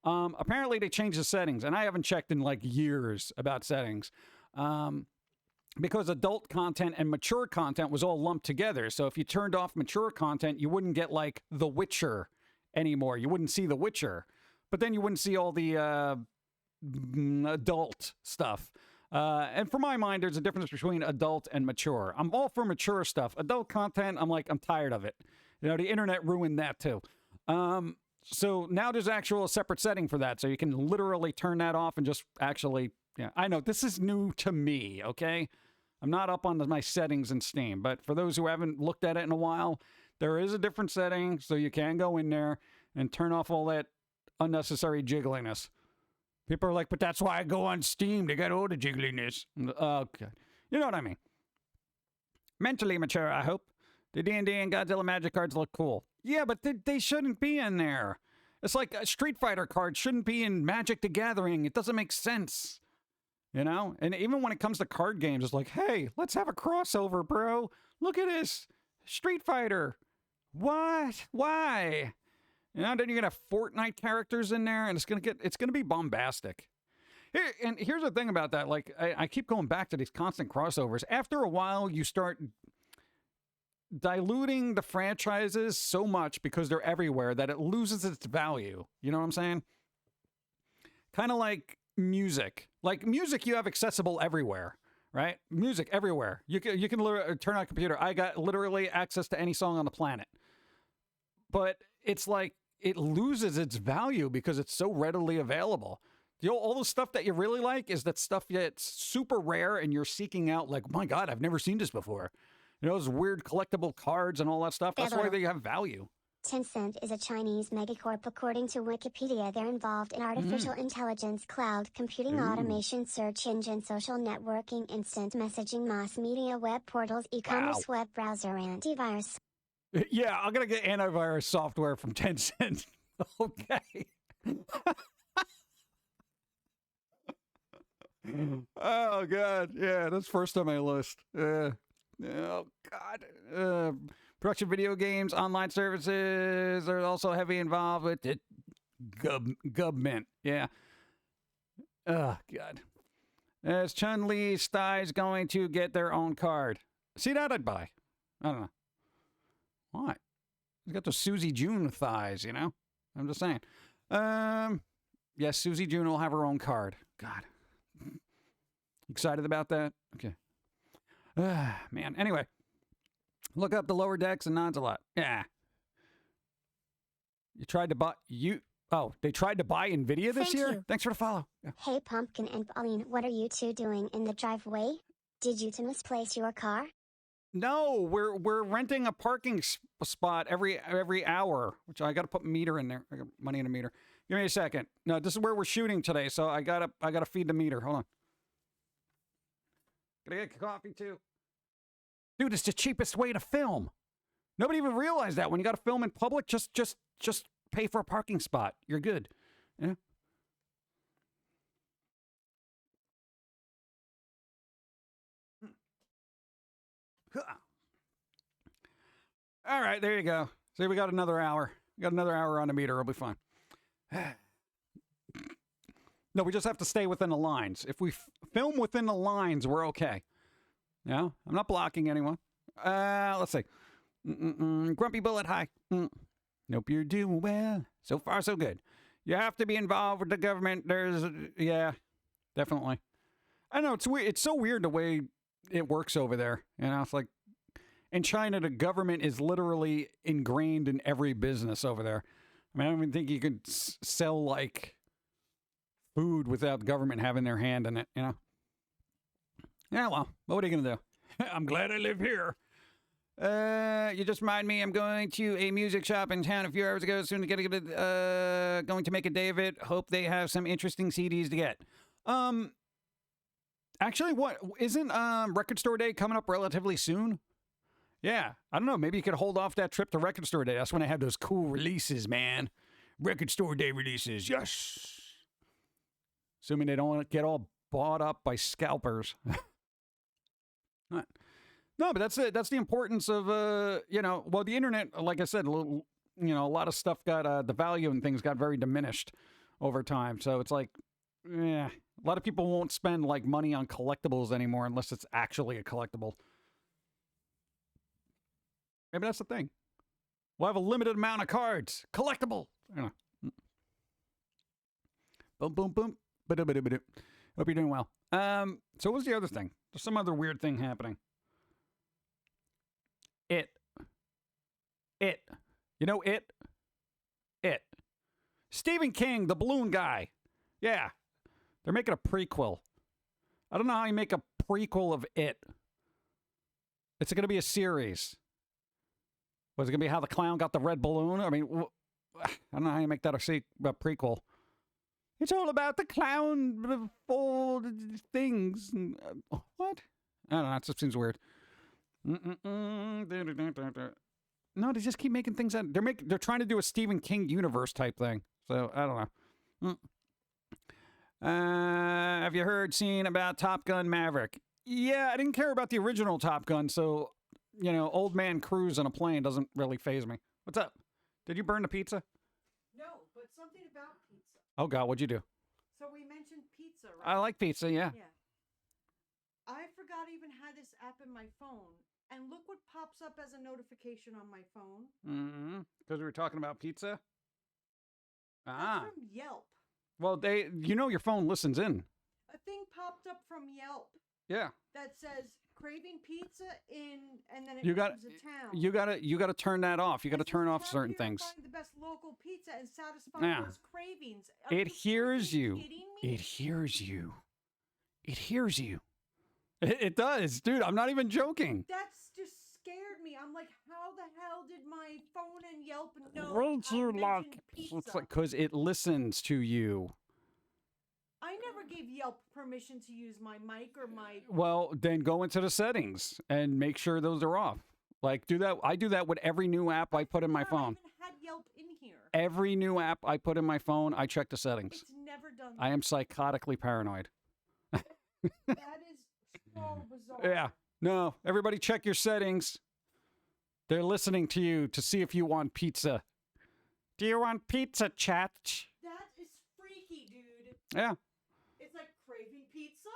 Apparently they changed the settings and I haven't checked in like years about settings. Because adult content and mature content was all lumped together. So if you turned off mature content, you wouldn't get like The Witcher anymore. You wouldn't see The Witcher. But then you wouldn't see all the adult stuff. And for my mind, there's a difference between adult and mature. I'm all for mature stuff. Adult content, I'm tired of it. The internet ruined that too. So now there's actual separate setting for that. So you can literally turn that off and just actually, I know this is new to me, okay? I'm not up on my settings in Steam, but for those who haven't looked at it in a while, there is a different setting, so you can go in there and turn off all that unnecessary jiggliness. People are like, but that's why I go on Steam. They got all the jiggliness. Okay. You know what I mean. Mentally mature, I hope. The D&D and Godzilla Magic cards look cool. Yeah, but they shouldn't be in there. It's like a Street Fighter card shouldn't be in Magic the Gathering. It doesn't make sense. You know? And even when it comes to card games, it's like, hey, let's have a crossover, bro. Look at this. Street Fighter. What? Why? You know, then you're gonna have Fortnite characters in there, and it's gonna be bombastic. Here's the thing about that. Like, I keep going back to these constant crossovers. After a while, you start diluting the franchises so much because they're everywhere that it loses its value. You know what I'm saying? Kind of like music. Like music, you have accessible everywhere, right? Music everywhere. You can turn on a computer. I got literally access to any song on the planet. But it's like it loses its value because it's so readily available. You know, all the stuff that you really like is that stuff that's super rare and you're seeking out like, my God, I've never seen this before. You know, those weird collectible cards and all that stuff. That's why they have value. Tencent is a Chinese megacorp. According to Wikipedia, they're involved in artificial intelligence, cloud computing, automation, search engine, social networking, instant messaging, mass media, web portals, e-commerce, web browser, antivirus. Yeah, I'm going to get antivirus software from Tencent. Okay. Oh, God. Yeah, that's first on my list. Oh, God. Production video games, online services are also heavy involved with it. Government. Yeah. Oh, God. Is Chun-Li's thighs going to get their own card? See, that I'd buy. I don't know. What? He's got the Susie June thighs, you know? I'm just saying. Yes, Susie June will have her own card. God. Excited about that? Okay. Man. Anyway. Look up the lower decks and nods a lot. Yeah. They tried to buy NVIDIA this year? You. Thanks for the follow. Yeah. Hey, Pumpkin and Pauline, what are you two doing in the driveway? Did you two misplace your car? No, we're renting a parking spot every hour, which I got to put a meter in there. I got money in a meter. Give me a second. No, this is where we're shooting today, so I gotta feed the meter. Hold on. Gotta get coffee too. Dude, it's the cheapest way to film. Nobody even realized that when you got to film in public. Just pay for a parking spot. You're good. Yeah. All right, there you go. See, we got another hour. We got another hour on the meter. It'll be fine. No, we just have to stay within the lines. If we film within the lines, we're okay. Yeah, I'm not blocking anyone. Let's see. Grumpy Bullet, hi. Nope, you're doing well. So far, so good. You have to be involved with the government. Yeah, definitely. I know, it's weird. It's so weird the way it works over there. You know, it's like in China, the government is literally ingrained in every business over there. I mean, I don't even think you could sell, like, food without the government having their hand in it, you know? Yeah, well, what are you going to do? I'm glad I live here. You just remind me I'm going to a music shop in town a few hours ago. Soon going to make a day of it. Hope they have some interesting CDs to get. Actually, what isn't Record Store Day coming up relatively soon? Yeah, I don't know. Maybe you could hold off that trip to Record Store Day. That's when I have those cool releases, man. Record Store Day releases, yes. Assuming they don't get all bought up by scalpers. No, but that's it. That's the importance of, you know, well, the internet, like I said, a lot of stuff got, the value and things got very diminished over time. So it's like, yeah, a lot of people won't spend like money on collectibles anymore unless it's actually a collectible. Maybe that's the thing. We'll have a limited amount of cards. Collectible. You know. Boom, boom, boom. Ba-da-ba-da-ba-da. Hope you're doing well. So what's the other thing? There's some other weird thing happening. It. You know it? Stephen King, the balloon guy. Yeah. They're making a prequel. I don't know how you make a prequel of it. It's going to be a series. Was it going to be how the clown got the red balloon? I mean, I don't know how you make that a prequel. It's all about the clown before things. What? I don't know. It just seems weird. No, they just keep making things out. They're trying to do a Stephen King universe type thing. So I don't know. Have you seen about Top Gun Maverick? Yeah, I didn't care about the original Top Gun, so old man Cruise on a plane doesn't really faze me. What's up? Did you burn the pizza? No, but something about pizza. Oh God, what'd you do? So we mentioned pizza, right? I like pizza, yeah. Yeah. I forgot I even had this app in my phone. And look what pops up as a notification on my phone. Mm-hmm. Because we were talking about pizza? That's from Yelp. Well, your phone listens in. A thing popped up from Yelp. Yeah. That says craving pizza and then it You comes to town. You got to turn that off. You got to turn off certain Here, things. find the best local pizza and satisfy those cravings. It hears you. Kidding me? It hears you. It hears you. It does, dude. I'm not even joking. That's just scared me. I'm like, how the hell did my phone and Yelp know? Would you like pizza? It's like because it listens to you. I never gave Yelp permission to use my mic or my. Well, then go into the settings and make sure those are off. Like do that. I do that with every new app I put in my phone. I even had Yelp in here. Every new app I put in my phone, I check the settings. It's never done. I am psychotically paranoid. That is so bizarre. Yeah. No, everybody check your settings. They're listening to you to see if you want pizza. Do you want pizza, chat? That is freaky, dude. Yeah. It's like craving pizza?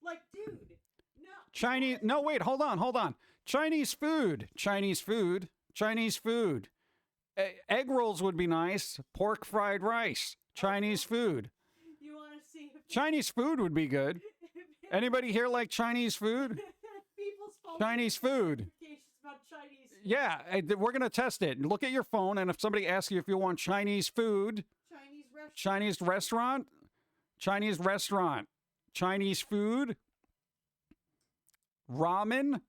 Like, dude. No. Chinese. No, wait. Hold on. Chinese food. Egg rolls would be nice. Pork fried rice. Chinese food. You want to see if Chinese food would be good. Anybody here like Chinese food? people's phone Chinese food. notifications about Chinese food. Yeah, we're going to test it. Look at your phone, and if somebody asks you if you want Chinese food, Chinese restaurant, Chinese food, ramen.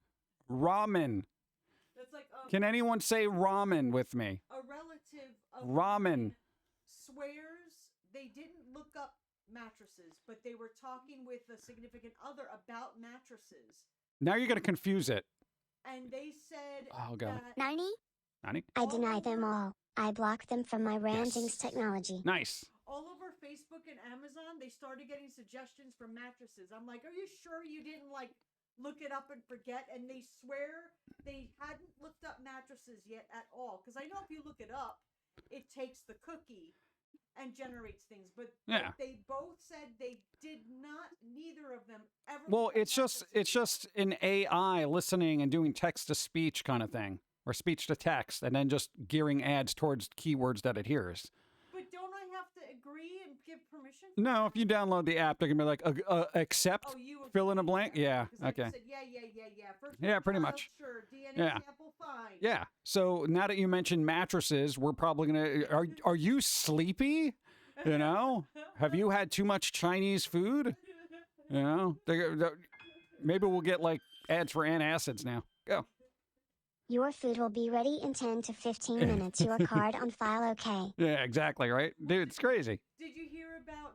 That's like Can anyone say ramen with me? a relative of Ramen. mine swears they didn't look up mattresses, but they were talking with a significant other about mattresses. Now you're going to confuse it. And they said Oh, God. that 90? Honey? I deny them all. I block them from my rantings technology. Nice. all over Facebook and Amazon, they started getting suggestions for mattresses. I'm like, are you sure you didn't like look it up and forget? And they swear they hadn't looked up mattresses yet at all. Because I know if you look it up, it takes the cookie and generates things. But Yeah. they both said they did not, neither of them ever. Well, looked up it's just an AI listening and doing text to speech kind of thing, or speech to text, and then just gearing ads towards keywords that it hears. But don't I have to agree and give permission? No, if you download the app, they're gonna be like, accept, Oh, you fill in a agree, blank. Yeah, 'Cause I okay. just said, yeah. First Yeah, one pretty filed, much. Sure. DNA Yeah. sample, fine. Yeah. So now that you mentioned mattresses, we're probably gonna. Are you sleepy? You know, have you had too much Chinese food? You know, maybe we'll get like ads for antacids now. Go. Your food will be ready in 10 to 15 minutes. Your card on file, okay? Yeah, exactly. Right, dude. It's crazy. Did you hear about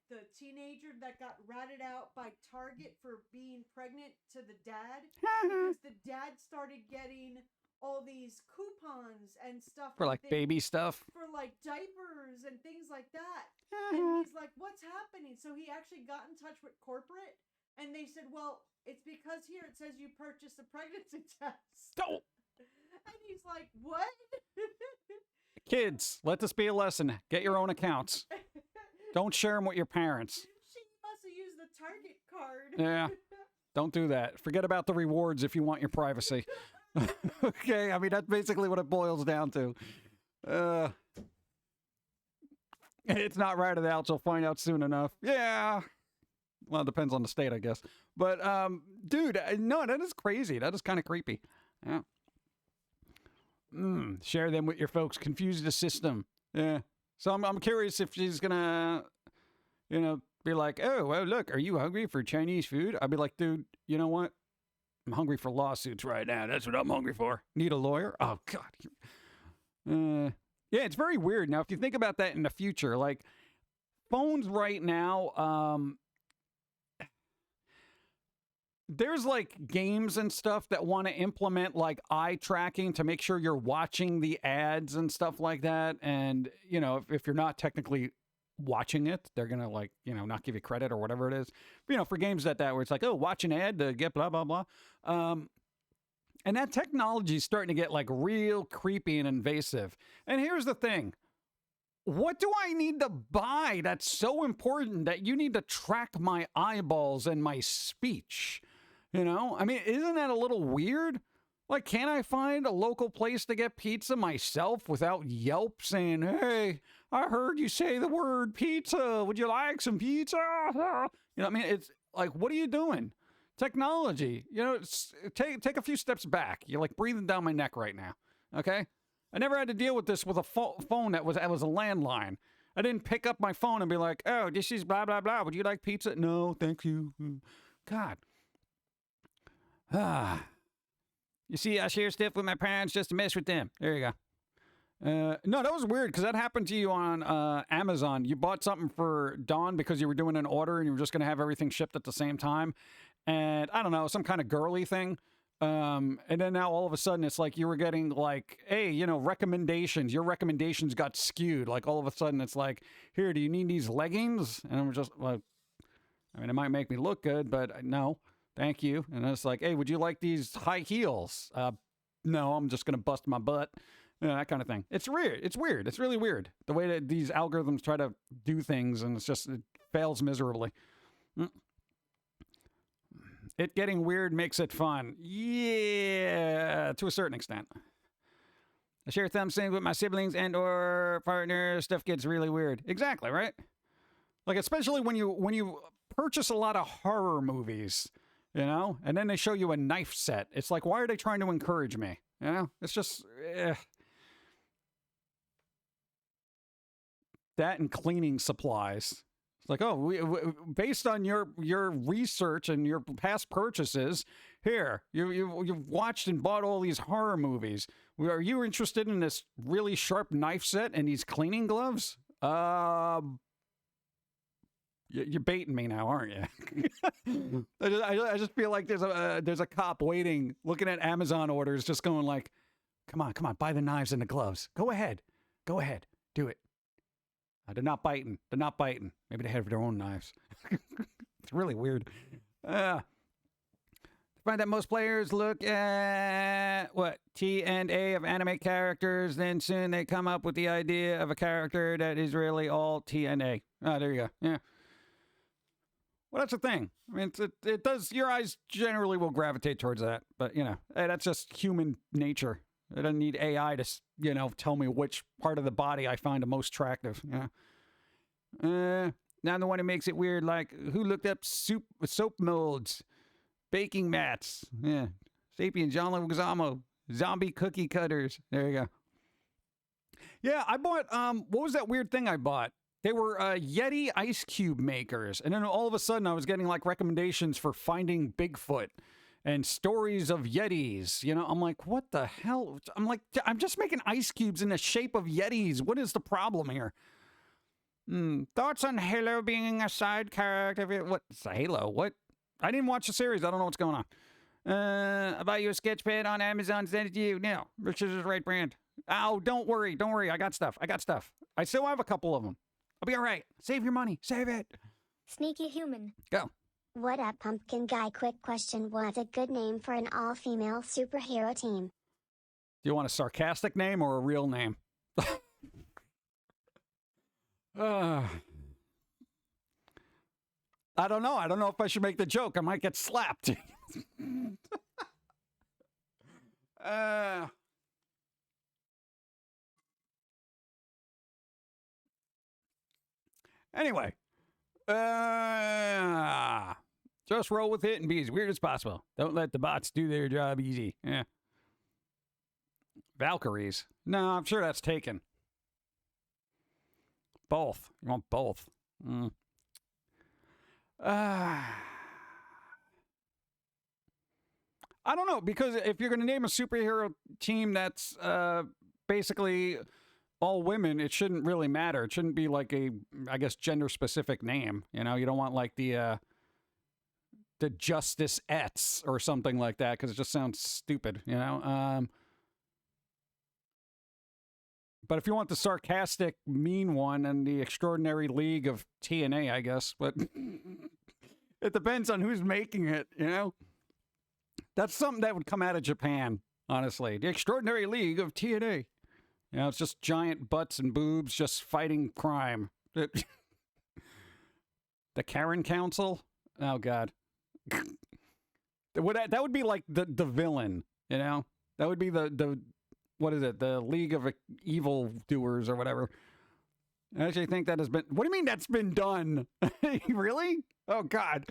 the teenager that got ratted out by Target for being pregnant to the dad? Because the dad started getting all these coupons and stuff For like they- baby stuff. for like diapers and things like that. And he's like, what's happening? So he actually got in touch with corporate and they said, well, it's because here it says you purchased a pregnancy test. Oh. And he's like, what? Kids, let this be a lesson. Get your own accounts. Don't share them with your parents. She must have used the Target card. Yeah. Don't do that. Forget about the rewards if you want your privacy. Okay, I mean, that's basically what it boils down to. It's not ratted out, so find out soon enough. Yeah. Well, it depends on the state, I guess. But, dude, no, that is crazy. That is kind of creepy. Yeah. Share them with your folks. Confuse the system. Yeah. So I'm curious if she's gonna, be like, oh, well, look, are you hungry for Chinese food? I'd be like, dude, you know what? I'm hungry for lawsuits right now. That's what I'm hungry for. Need a lawyer? Oh, God. Yeah, it's very weird. Now, if you think about that in the future, like phones right now, there's like games and stuff that want to implement like eye tracking to make sure you're watching the ads and stuff like that. And, you know, if you're not technically watching it, they're going to like, you know, not give you credit or whatever it is. You know, for games that where it's like, oh, watch an ad to get blah, blah, blah. And that technology is starting to get like real creepy and invasive. And here's the thing. What do I need to buy that's so important that you need to track my eyeballs and my speech? You know, I mean, isn't that a little weird? Like, can't I find a local place to get pizza myself without Yelp saying, hey, I heard you say the word pizza. Would you like some pizza? You know what I mean? It's like, what are you doing? Technology, you know, take a few steps back. You're like breathing down my neck right now. Okay. I never had to deal with this with a phone that was a landline. I didn't pick up my phone and be like, oh, this is blah, blah, blah. Would you like pizza? No, thank you. God. You see, I share stuff with my parents just to mess with them. There you go. No, that was weird because that happened to you on Amazon. You bought something for Dawn because you were doing an order and you were just going to have everything shipped at the same time. And I don't know, some kind of girly thing. And then now all of a sudden it's like you were getting like, hey, you know, recommendations. Your recommendations got skewed. Like all of a sudden it's like, here, do you need these leggings? And I'm just like, I mean, it might make me look good, but no, thank you. And it's like, hey, would you like these high heels? No, I'm just going to bust my butt. You know, that kind of thing. It's weird. It's weird. It's really weird. The way that these algorithms try to do things, and it fails miserably. It getting weird makes it fun. Yeah, to a certain extent. I share things with my siblings and or partners. Stuff gets really weird. Exactly, right? Like, especially when you purchase a lot of horror movies, you know, and then they show you a knife set. It's like, why are they trying to encourage me? You know, it's just that and cleaning supplies. It's like, oh, based on your research and your past purchases, here, you've watched and bought all these horror movies. Are you interested in this really sharp knife set and these cleaning gloves? You're baiting me now, aren't you? I just feel like there's a cop waiting, looking at Amazon orders, just going like, come on, buy the knives and the gloves. Go ahead, do it. They're not biting. Maybe they have their own knives. It's really weird. I find that most players look at T&A of anime characters, then soon they come up with the idea of a character that is really all T&A. Oh, there you go. Yeah. Well, that's the thing. I mean, it does. Your eyes generally will gravitate towards that, but you know, that's just human nature. I don't need AI to, you know, tell me which part of the body I find the most attractive. Yeah. Now I'm the one who makes it weird. Like, who looked up soap molds, baking mats? Yeah. Sapien, John Leguizamo, zombie cookie cutters. There you go. Yeah, I bought. What was that weird thing I bought? They were Yeti ice cube makers, and then all of a sudden I was getting like recommendations for finding Bigfoot. And stories of Yetis, you know, I'm like, what the hell? I'm like, I'm just making ice cubes in the shape of Yetis. What is the problem here? Thoughts on Halo being a side character? What's Halo? What? I didn't watch the series. I don't know what's going on. I bought you a sketch pad on Amazon. Send it to you now. Richard's is the right brand. Oh, don't worry. I got stuff. I still have a couple of them. I'll be all right. Save your money. Save it. Sneaky human. Go. What up, Pumpkin Guy? Quick question. What's a good name for an all-female superhero team? Do you want a sarcastic name or a real name? I don't know. I don't know if I should make the joke. I might get slapped. Anyway. Just roll with it and be as weird as possible. Don't let the bots do their job easy. Yeah. Valkyries. No, I'm sure that's taken. Both. You want both. I don't know, because if you're going to name a superhero team that's basically all women, it shouldn't really matter. It shouldn't be like a, I guess, gender-specific name. You know, you don't want like the the Justice Ets or something like that, because it just sounds stupid, you know? But if you want the sarcastic, mean one, and the Extraordinary League of TNA, I guess. But it depends on who's making it, you know? That's something that would come out of Japan, honestly. The Extraordinary League of TNA. You know, it's just giant butts and boobs just fighting crime. The Karen Council? Oh, God. That would be like the villain, you know? That would be the what is it? The League of Evil Doers or whatever. I actually think that has been... What do you mean that's been done? Really? Oh, God.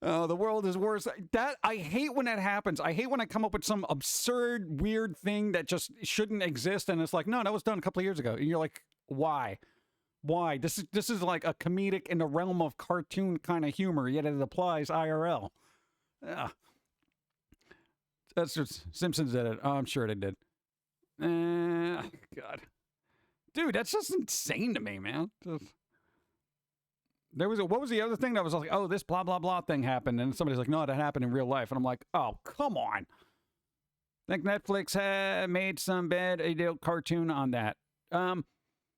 Oh, the world is worse. I hate when that happens. I hate when I come up with some absurd, weird thing that just shouldn't exist, and it's like, no, that was done a couple of years ago. And you're like, why? Why? This is like a comedic in the realm of cartoon kind of humor, yet it applies IRL. Yeah. That's just... Simpsons did it. Oh, I'm sure they did. God. Dude, that's just insane to me, man. What was the other thing that was like, oh, this blah, blah, blah thing happened, and somebody's like, no, that happened in real life, and I'm like, oh, come on. I think Netflix had made some bad adult cartoon on that. Now,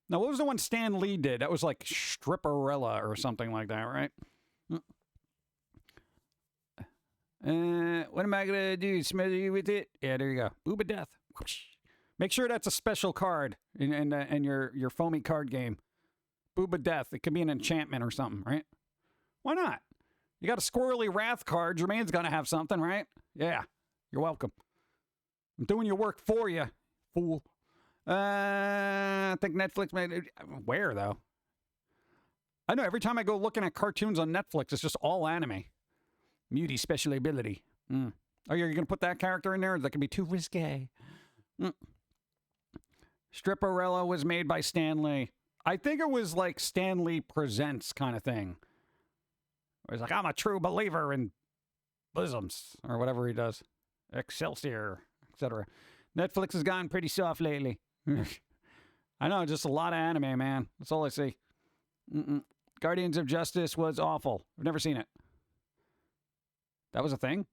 what was the one Stan Lee did? That was like Stripperella or something like that, right? What am I going to do? Smother you with it? Yeah, there you go. Booba death. Whoosh. Make sure that's a special card in your Foamy card game. Booba death. It could be an enchantment or something, right? Why not? You got a squirrely wrath card. Jermaine's going to have something, right? Yeah. You're welcome. I'm doing your work for you, fool. I think Netflix made it. Where, though? I know every time I go looking at cartoons on Netflix, it's just all anime. Muty special ability. Oh, you're going to put that character in there? That could be too risque. Stripperella was made by Stan Lee. I think it was like Stan Lee Presents kind of thing. It was like, I'm a true believer in bosoms, or whatever he does. Excelsior, etc. Netflix has gotten pretty soft lately. I know, just a lot of anime, man. That's all I see. Guardians of Justice was awful. I've never seen it. That was a thing?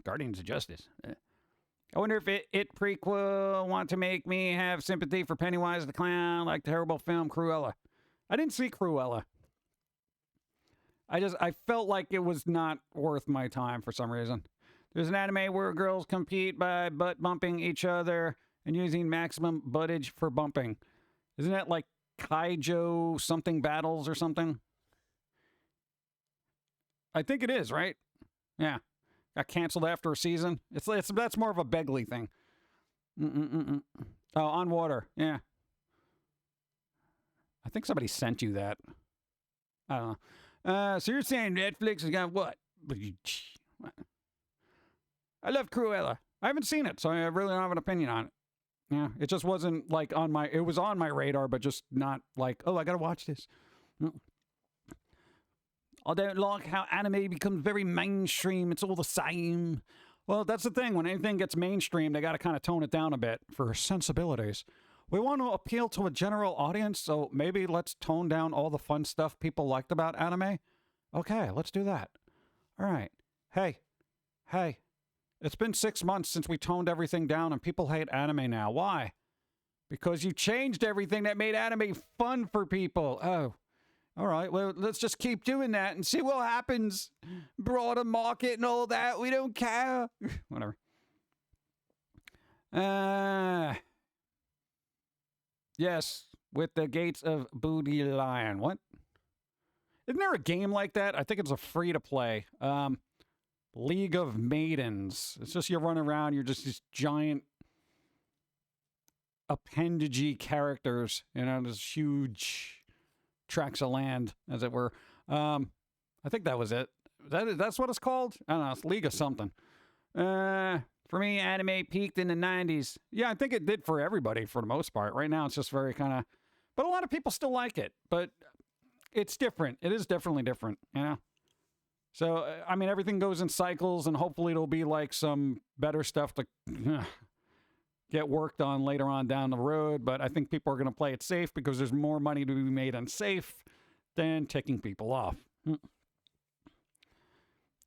Guardians of Justice. I wonder if it prequel want to make me have sympathy for Pennywise the Clown, like the terrible film Cruella. I didn't see Cruella. I felt like it was not worth my time for some reason. There's an anime where girls compete by butt bumping each other and using maximum buttage for bumping. Isn't that like Kaijo something battles or something? I think it is, right? Yeah. Got canceled after a season. That's more of a Begley thing. Oh, On Water. Yeah. I think somebody sent you that. I don't know. So you're saying Netflix has got what? I love Cruella. I haven't seen it, so I really don't have an opinion on it. Yeah, it just wasn't like on my... It was on my radar, but just not like, oh, I gotta watch this. I don't like how anime becomes very mainstream. It's all the same. Well, that's the thing. When anything gets mainstream, they got to kind of tone it down a bit for sensibilities. We want to appeal to a general audience, so maybe let's tone down all the fun stuff people liked about anime. Okay, let's do that. All right. Hey. It's been 6 months since we toned everything down, and people hate anime now. Why? Because you changed everything that made anime fun for people. Oh. All right, well, let's just keep doing that and see what happens. Broader market and all that. We don't care. Whatever. Yes, with the gates of Booty Lion. What? Isn't there a game like that? I think it's a free-to-play. League of Maidens. It's just you run around. You're just these giant appendagey characters. You know, this huge... tracts of land, as it were. I think that was it. That's what it's called? I don't know. It's League of something. For me, anime peaked in the 90s. Yeah, I think it did for everybody for the most part. Right now, it's just very kind of... But a lot of people still like it. But it's different. It is definitely different, you know? So, I mean, everything goes in cycles, and hopefully it'll be like some better stuff to... get worked on later on down the road, but I think people are going to play it safe because there's more money to be made on safe than ticking people off.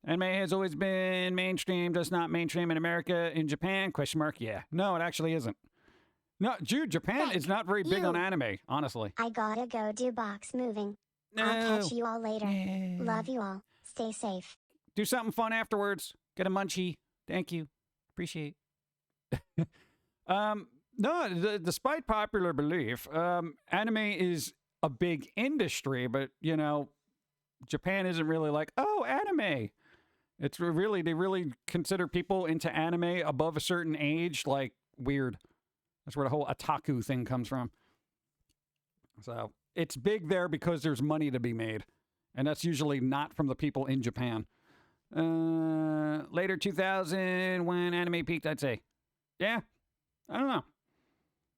Anime has always been mainstream, just not mainstream in America. In Japan? Question mark. Yeah. No, it actually isn't. No, dude, Japan is not very big on anime, honestly. I gotta go do box moving. No. I'll catch you all later. Love you all. Stay safe. Do something fun afterwards. Get a munchie. Thank you. Appreciate. No, despite popular belief, anime is a big industry, but, you know, Japan isn't really like, oh, anime. It's really, they really consider people into anime above a certain age, like, weird. That's where the whole otaku thing comes from. So, it's big there because there's money to be made. And that's usually not from the people in Japan. Later 2000, when anime peaked, I'd say. Yeah, I don't know.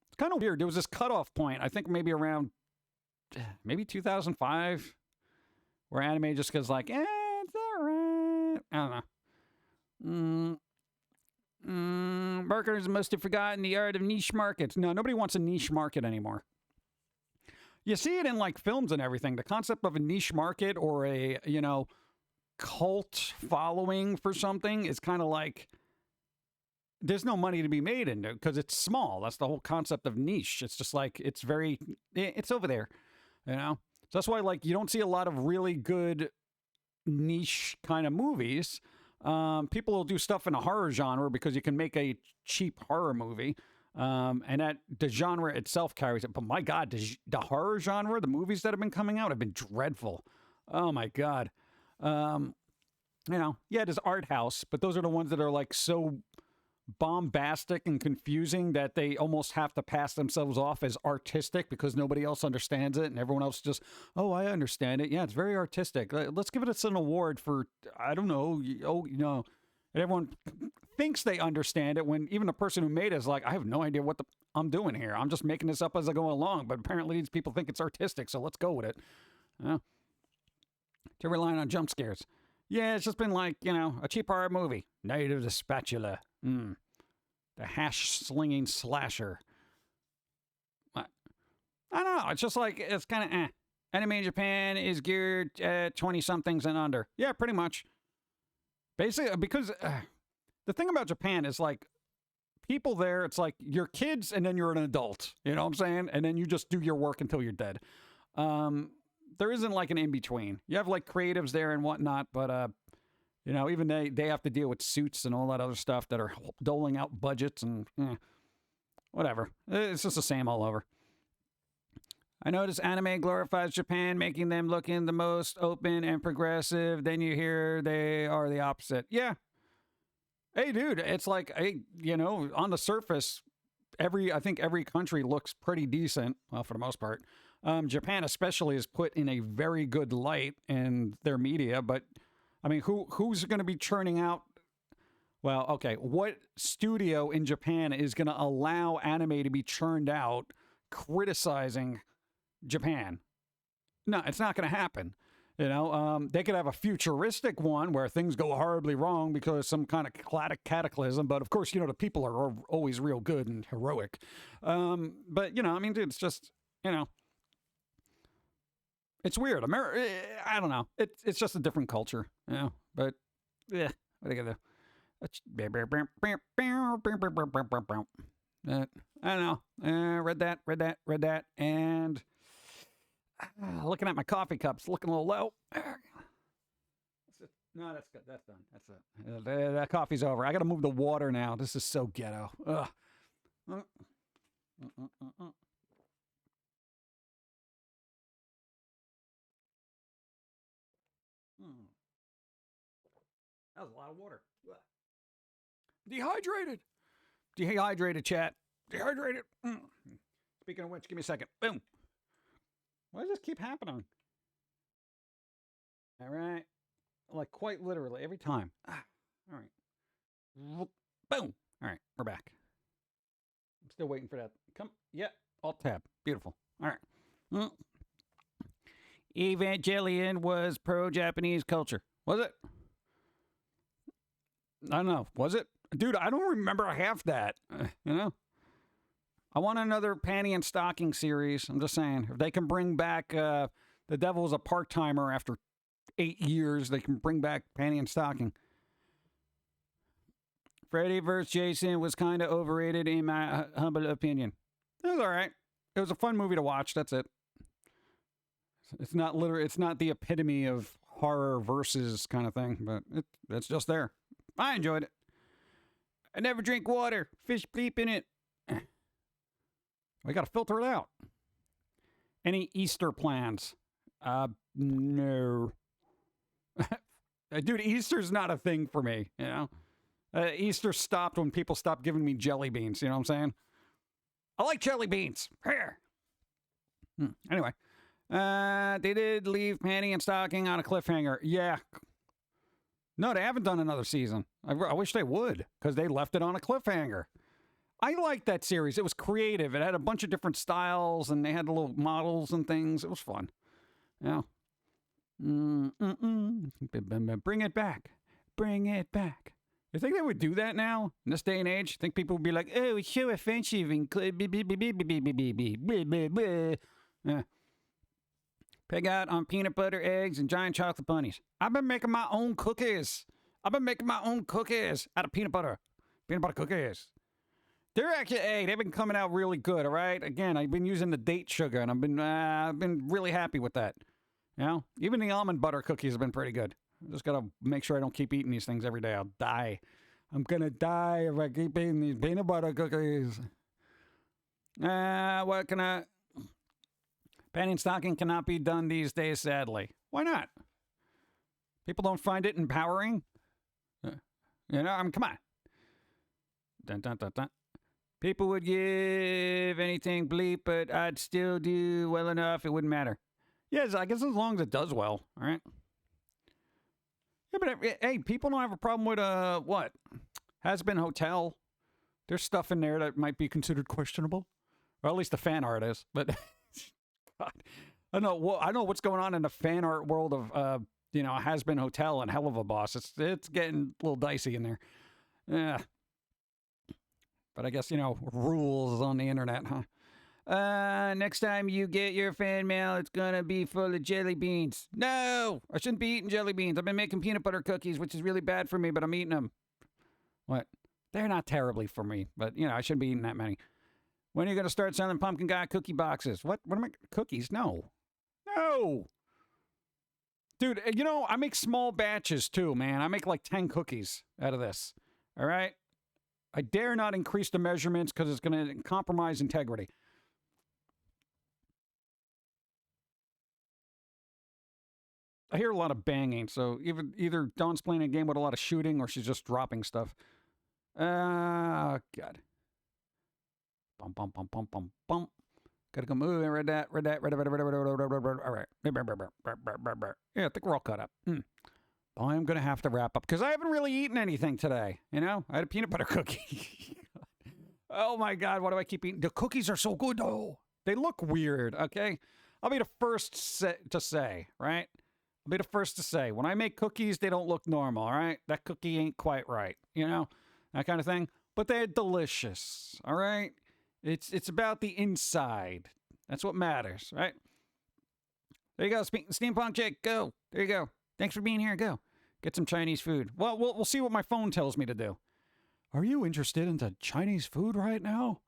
It's kind of weird. There was this cutoff point, I think maybe around, maybe 2005, where anime just goes like, it's all right. I don't know. Marketers must have forgotten the art of niche markets. No, nobody wants a niche market anymore. You see it in like films and everything. The concept of a niche market or a, you know, cult following for something is kind of like, there's no money to be made in it because it's small. That's the whole concept of niche. It's just like, it's over there, you know? So that's why, like, you don't see a lot of really good niche kind of movies. People will do stuff in a horror genre because you can make a cheap horror movie. And that the genre itself carries it. But my God, the horror genre, the movies that have been coming out have been dreadful. Oh my God. You know, yeah, there's art house, but those are the ones that are like so bombastic and confusing that they almost have to pass themselves off as artistic because nobody else understands it and everyone else just, oh, I understand it. Yeah, it's very artistic. Let's give it an award for, I don't know, oh, you know, and everyone thinks they understand it when even the person who made it is like, I have no idea what I'm doing here. I'm just making this up as I go along, but apparently these people think it's artistic, so let's go with it. They're relying on jump scares. Yeah, it's just been like, you know, a cheap horror movie. Night of the Spatula. The hash-slinging slasher. What? I don't know. It's just like, it's kind of Anime in Japan is geared at 20-somethings and under. Yeah, pretty much. Basically, because the thing about Japan is like, people there, it's like you're kids and then you're an adult. You know what I'm saying? And then you just do your work until you're dead. There isn't like an in-between. You have like creatives there and whatnot, but, you know, even they have to deal with suits and all that other stuff that are doling out budgets and whatever. It's just the same all over. I notice anime glorifies Japan, making them look in the most open and progressive. Then you hear they are the opposite. Yeah. Hey, dude, it's like, you know, on the surface, I think every country looks pretty decent, well, for the most part. Japan especially is put in a very good light in their media, but I mean, who's going to be churning out? Well, okay, what studio in Japan is going to allow anime to be churned out criticizing Japan? No, it's not going to happen. You know, they could have a futuristic one where things go horribly wrong because some kind of cataclysm. But of course, you know, the people are always real good and heroic. But, you know, I mean, dude, it's just, you know, it's weird. I don't know. It's just a different culture, you know. But, yeah, what are you going to do? I don't know. Read that. And looking at my coffee cups, looking a little low. No, that's good. That's done. That's it. That coffee's over. I got to move the water now. This is so ghetto. Ugh. That was a lot of water. Ugh. Dehydrated, chat. Dehydrated. Speaking of which, give me a second. Boom. Why does this keep happening? All right. Like, quite literally, every time. All right. Boom. All right, we're back. I'm still waiting for that. Come. Yeah, Alt tab. Beautiful. All right. Evangelion was pro-Japanese culture. Was it? I don't know. Was it? Dude, I don't remember half that. You know? I want another panty and stocking series. I'm just saying. If they can bring back The Devil's a Part-Timer after 8 years, they can bring back Panty and Stocking. Freddy vs. Jason was kind of overrated in my humble opinion. It was all right. It was a fun movie to watch. That's it. It's not the epitome of horror versus kind of thing, but it's just there. I enjoyed it. I never drink water. Fish bleep in it. We got to filter it out. Any Easter plans? No. Dude, Easter's not a thing for me, you know? Easter stopped when people stopped giving me jelly beans, you know what I'm saying? I like jelly beans. Here. Anyway. They did leave Panty and Stocking on a cliffhanger. Yeah. No, they haven't done another season. I wish they would, because they left it on a cliffhanger. I liked that series. It was creative. It had a bunch of different styles, and they had little models and things. It was fun. Yeah. Bring it back. Bring it back. You think they would do that now, in this day and age? Think people would be like, oh, it's so offensive and... Yeah. Pig out on peanut butter, eggs, and giant chocolate bunnies. I've been making my own cookies. Out of peanut butter. Peanut butter cookies. They're actually, hey, they've been coming out really good, all right? Again, I've been using the date sugar, and I've been really happy with that. You know? Even the almond butter cookies have been pretty good. I just gotta make sure I don't keep eating these things every day. I'll die. I'm gonna die if I keep eating these peanut butter cookies. What can I... Panty and Stocking cannot be done these days, sadly. Why not? People don't find it empowering? You know, come on. Dun, dun, dun, dun. People would give anything bleep, but I'd still do well enough. It wouldn't matter. Yes, I guess as long as it does well, all right? Yeah, but hey, people don't have a problem with, what? Has-Been Hotel. There's stuff in there that might be considered questionable. Or at least the fan art is, but... God. I know what's going on in the fan art world of, Has-Been Hotel and Hell of a Boss. It's getting a little dicey in there. Yeah. But I guess, rules on the internet, huh? Next time you get your fan mail, it's gonna be full of jelly beans. No! I shouldn't be eating jelly beans. I've been making peanut butter cookies, which is really bad for me, but I'm eating them. What? They're not terribly for me, but, I shouldn't be eating that many. When are you going to start selling Pumpkin Guy cookie boxes? What am I... Cookies? No. No! Dude, I make small batches, too, man. I make like 10 cookies out of this. All right? I dare not increase the measurements because it's going to compromise integrity. I hear a lot of banging, so either Dawn's playing a game with a lot of shooting or she's just dropping stuff. God. Bum, bum, bum, bum, bum, bum. Gotta go move. Read that. All right. Yeah, I think we're all caught up. I'm gonna have to wrap up because I haven't really eaten anything today. I had a peanut butter cookie. Oh my God, why do I keep eating? The cookies are so good though. They look weird, okay? I'll be the first to say, right? I'll be the first to say, when I make cookies, they don't look normal, all right? That cookie ain't quite right, that kind of thing. But they're delicious, all right? It's about the inside. That's what matters, right? There you go, Steampunk Chick, go. There you go. Thanks for being here, go. Get some Chinese food. Well, we'll see what my phone tells me to do. Are you interested in the Chinese food right now?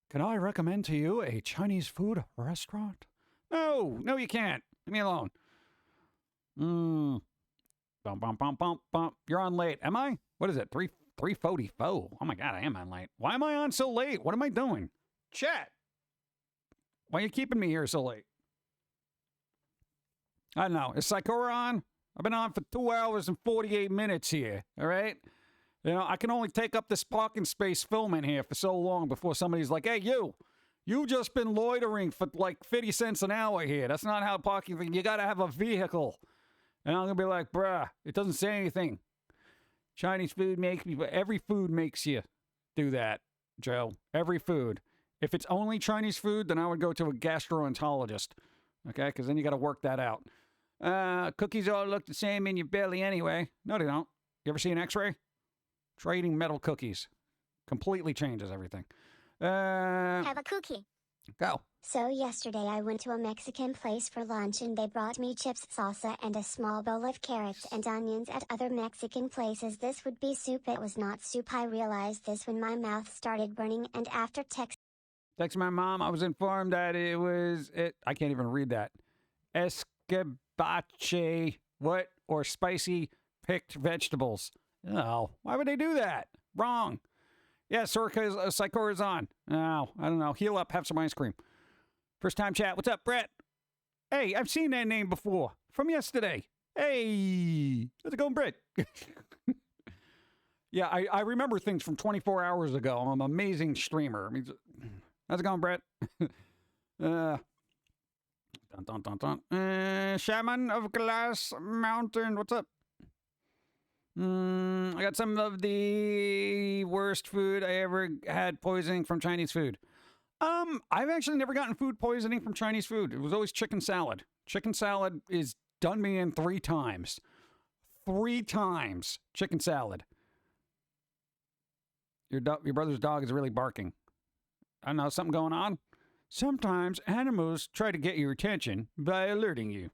Can I recommend to you a Chinese food restaurant? No, you can't. Leave me alone. Bum, bum, bum, bum, bum. You're on late. Am I? What is it? 3:44. Oh my God, I am on late. Why am I on so late? What am I doing? Chat. Why are you keeping me here so late? I don't know. Is Psychora on? I've been on for 2 hours and 48 minutes here. All right? I can only take up this parking space filming here for so long before somebody's like, hey, you just been loitering for like 50 cents an hour here. That's not how parking, you got to have a vehicle. And I'm going to be like, bruh, it doesn't say anything. Chinese food makes me, every food makes you do that, Joe. Every food. If it's only Chinese food, then I would go to a gastroenterologist. Okay? Because then you got to work that out. Cookies all look the same in your belly anyway. No, they don't. You ever see an x-ray? Try eating metal cookies. Completely changes everything. Have a cookie. Go. So yesterday I went to a Mexican place for lunch and they brought me chips, salsa and a small bowl of carrots and onions. At other Mexican places this would be soup. It was not soup. I realized this when my mouth started burning, and after Text my mom, I was informed that I can't even read that. Escabeche, what? Or spicy picked vegetables. Oh, why would they do that? Wrong. Yeah, Psychora's on. Oh, I don't know. Heal up, have some ice cream. First time chat. What's up, Brett? Hey, I've seen that name before. From yesterday. Hey, how's it going, Brett? Yeah, I remember things from 24 hours ago. I'm an amazing streamer. I mean, how's it going, Brett? Shaman of Glass Mountain. What's up? I got some of the worst food I ever had poisoning from Chinese food. I've actually never gotten food poisoning from Chinese food. It was always chicken salad. Chicken salad is done me in 3 times. 3 times chicken salad. Your brother's dog is really barking. I don't know, something going on? Sometimes animals try to get your attention by alerting you.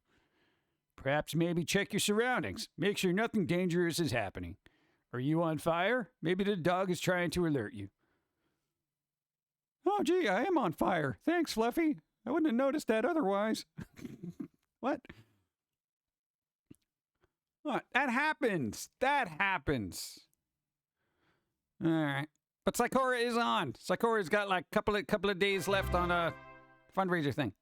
Perhaps maybe check your surroundings. Make sure nothing dangerous is happening. Are you on fire? Maybe the dog is trying to alert you. Oh, gee, I am on fire. Thanks, Fluffy. I wouldn't have noticed that otherwise. What? What? That happens. That happens. All right. But Psychora is on. Psychora's got like a couple of days left on a fundraiser thing.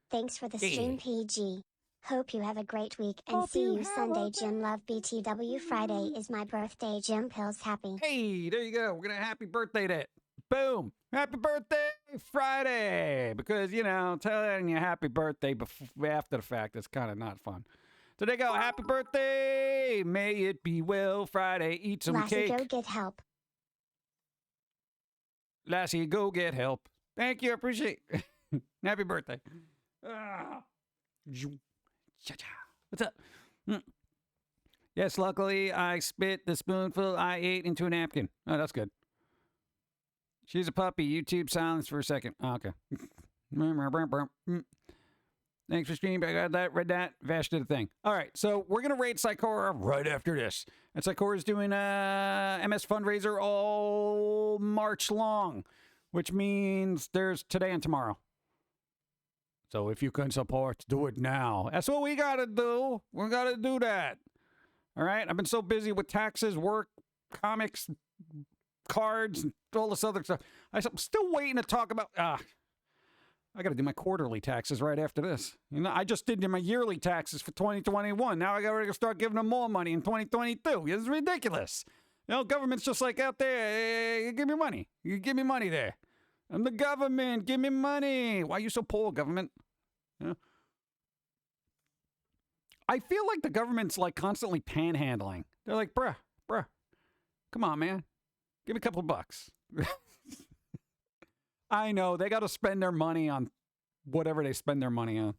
Thanks for the stream, PG. Hope you have a great week and see you Sunday, Jim. Love, BTW. Friday is my birthday. Jim Pills happy. Hey, there you go. We're going to happy birthday that. Boom. Happy birthday Friday. Because, telling you happy birthday after the fact is kind of not fun. So there you go. Happy birthday. May it be well. Friday. Eat some Lassie, cake. go get help. Lassie, go get help. Thank you. I appreciate it. Happy birthday. What's up? Yes, luckily I spit the spoonful I ate into a napkin. Oh, that's good. She's a puppy. YouTube silence for a second. Oh, okay. Thanks for streaming. I got that, read that. Vash did a thing. All right, so we're going to rate Psychora right after this. And Psychora's doing a MS fundraiser all March long, which means there's today and tomorrow. So if you can support, do it now. That's what we got to do. We got to do that. All right? I've been so busy with taxes, work, comics, cards, and all this other stuff. I'm still waiting to talk about... I got to do my quarterly taxes right after this. I just did my yearly taxes for 2021. Now I got to start giving them more money in 2022. It's ridiculous. Government's just like out there, hey, give me money. You give me money there. I'm the government. Give me money. Why are you so poor, government? I feel like the government's like constantly panhandling. They're like, bruh, come on, man. Give me a couple of bucks. I know, they got to spend their money on whatever they spend their money on.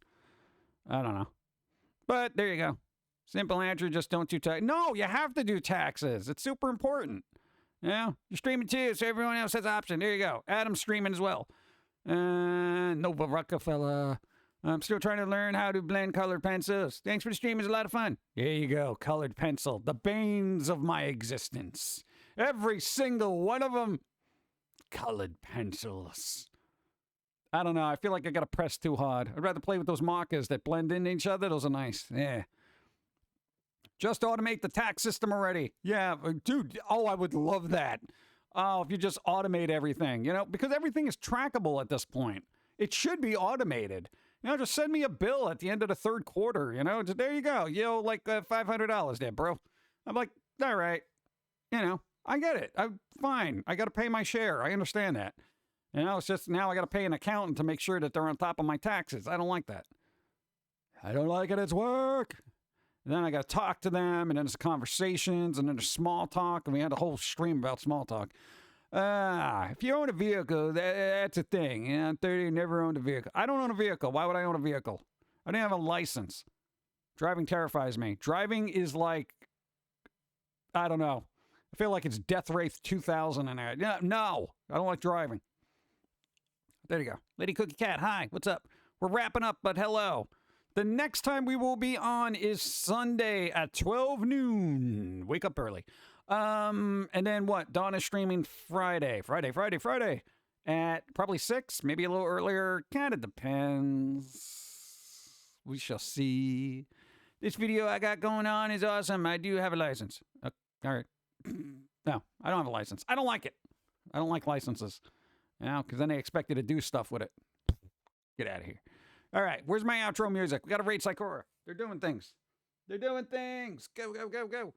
I don't know. But there you go. Simple answer, just don't do taxes. No, you have to do taxes. It's super important. You're streaming too, so everyone else has option. There you go. Adam's streaming as well. Nova Rockefeller. I'm still trying to learn how to blend colored pencils. Thanks for the stream. It's a lot of fun. There you go. Colored pencil. The banes of my existence. Every single one of them. Colored pencils. I don't know. I feel like I got to press too hard. I'd rather play with those markers that blend in each other. Those are nice. Yeah. Just automate the tax system already. Yeah, dude. Oh, I would love that. Oh, if you just automate everything, because everything is trackable at this point. It should be automated. Just send me a bill at the end of the third quarter, Just, there you go. Like $500 there, bro. I'm like, all right. I get it. I'm fine. I got to pay my share. I understand that. It's just now I got to pay an accountant to make sure that they're on top of my taxes. I don't like that. I don't like it. It's work. And then I got to talk to them, and then there's conversations, and then there's small talk, and we had a whole stream about small talk. If you own a vehicle, that's a thing. I'm 30, never owned a vehicle. I don't own a vehicle. Why would I own a vehicle? I didn't have a license. Driving terrifies me. Driving is like, I don't know. I feel like it's Death Wraith 2000 in there. No, I don't like driving. There you go. Lady Cookie Cat, hi. What's up? We're wrapping up, but hello. The next time we will be on is Sunday at 12 noon. Wake up early. And then what? Dawn is streaming Friday. At probably 6, maybe a little earlier. Kind of depends. We shall see. This video I got going on is awesome. I do have a license. All right. No, I don't have a license. I don't like it. I don't like licenses. You know, because then they expect you to do stuff with it. Get out of here. All right, where's my outro music? We got to rate Psychora. They're doing things. They're doing things. Go, go, go, go.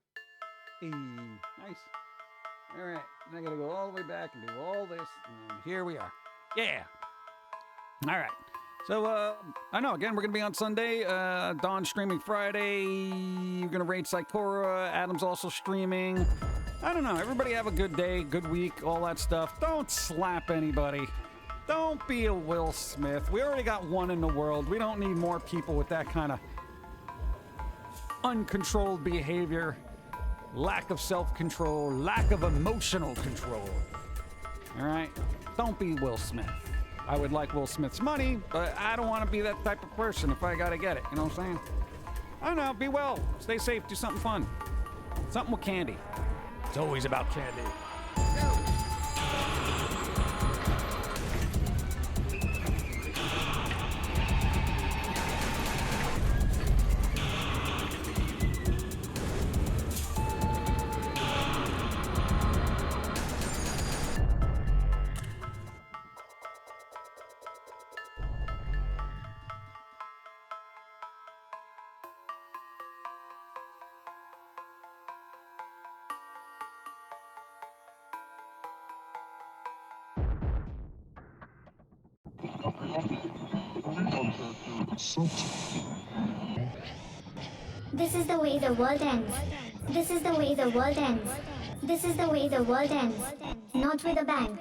Hey, nice. All right, and I got to go all the way back and do all this, and then here we are. Yeah. All right. So, I know, again, we're going to be on Sunday. Dawn streaming Friday. You're going to rate Psychora. Adam's also streaming. I don't know. Everybody have a good day, good week, all that stuff. Don't slap anybody. Don't be a Will Smith. We already got one in the world. We don't need more people with that kind of uncontrolled behavior, lack of self-control, lack of emotional control. All right? Don't be Will Smith. I would like Will Smith's money, but I don't want to be that type of person if I got to get it. You know what I'm saying? I don't know. Be well. Stay safe. Do something fun. Something with candy. It's always about candy. This is the way the world ends. This is the way the world ends. This is the way the world ends. Not with a bang.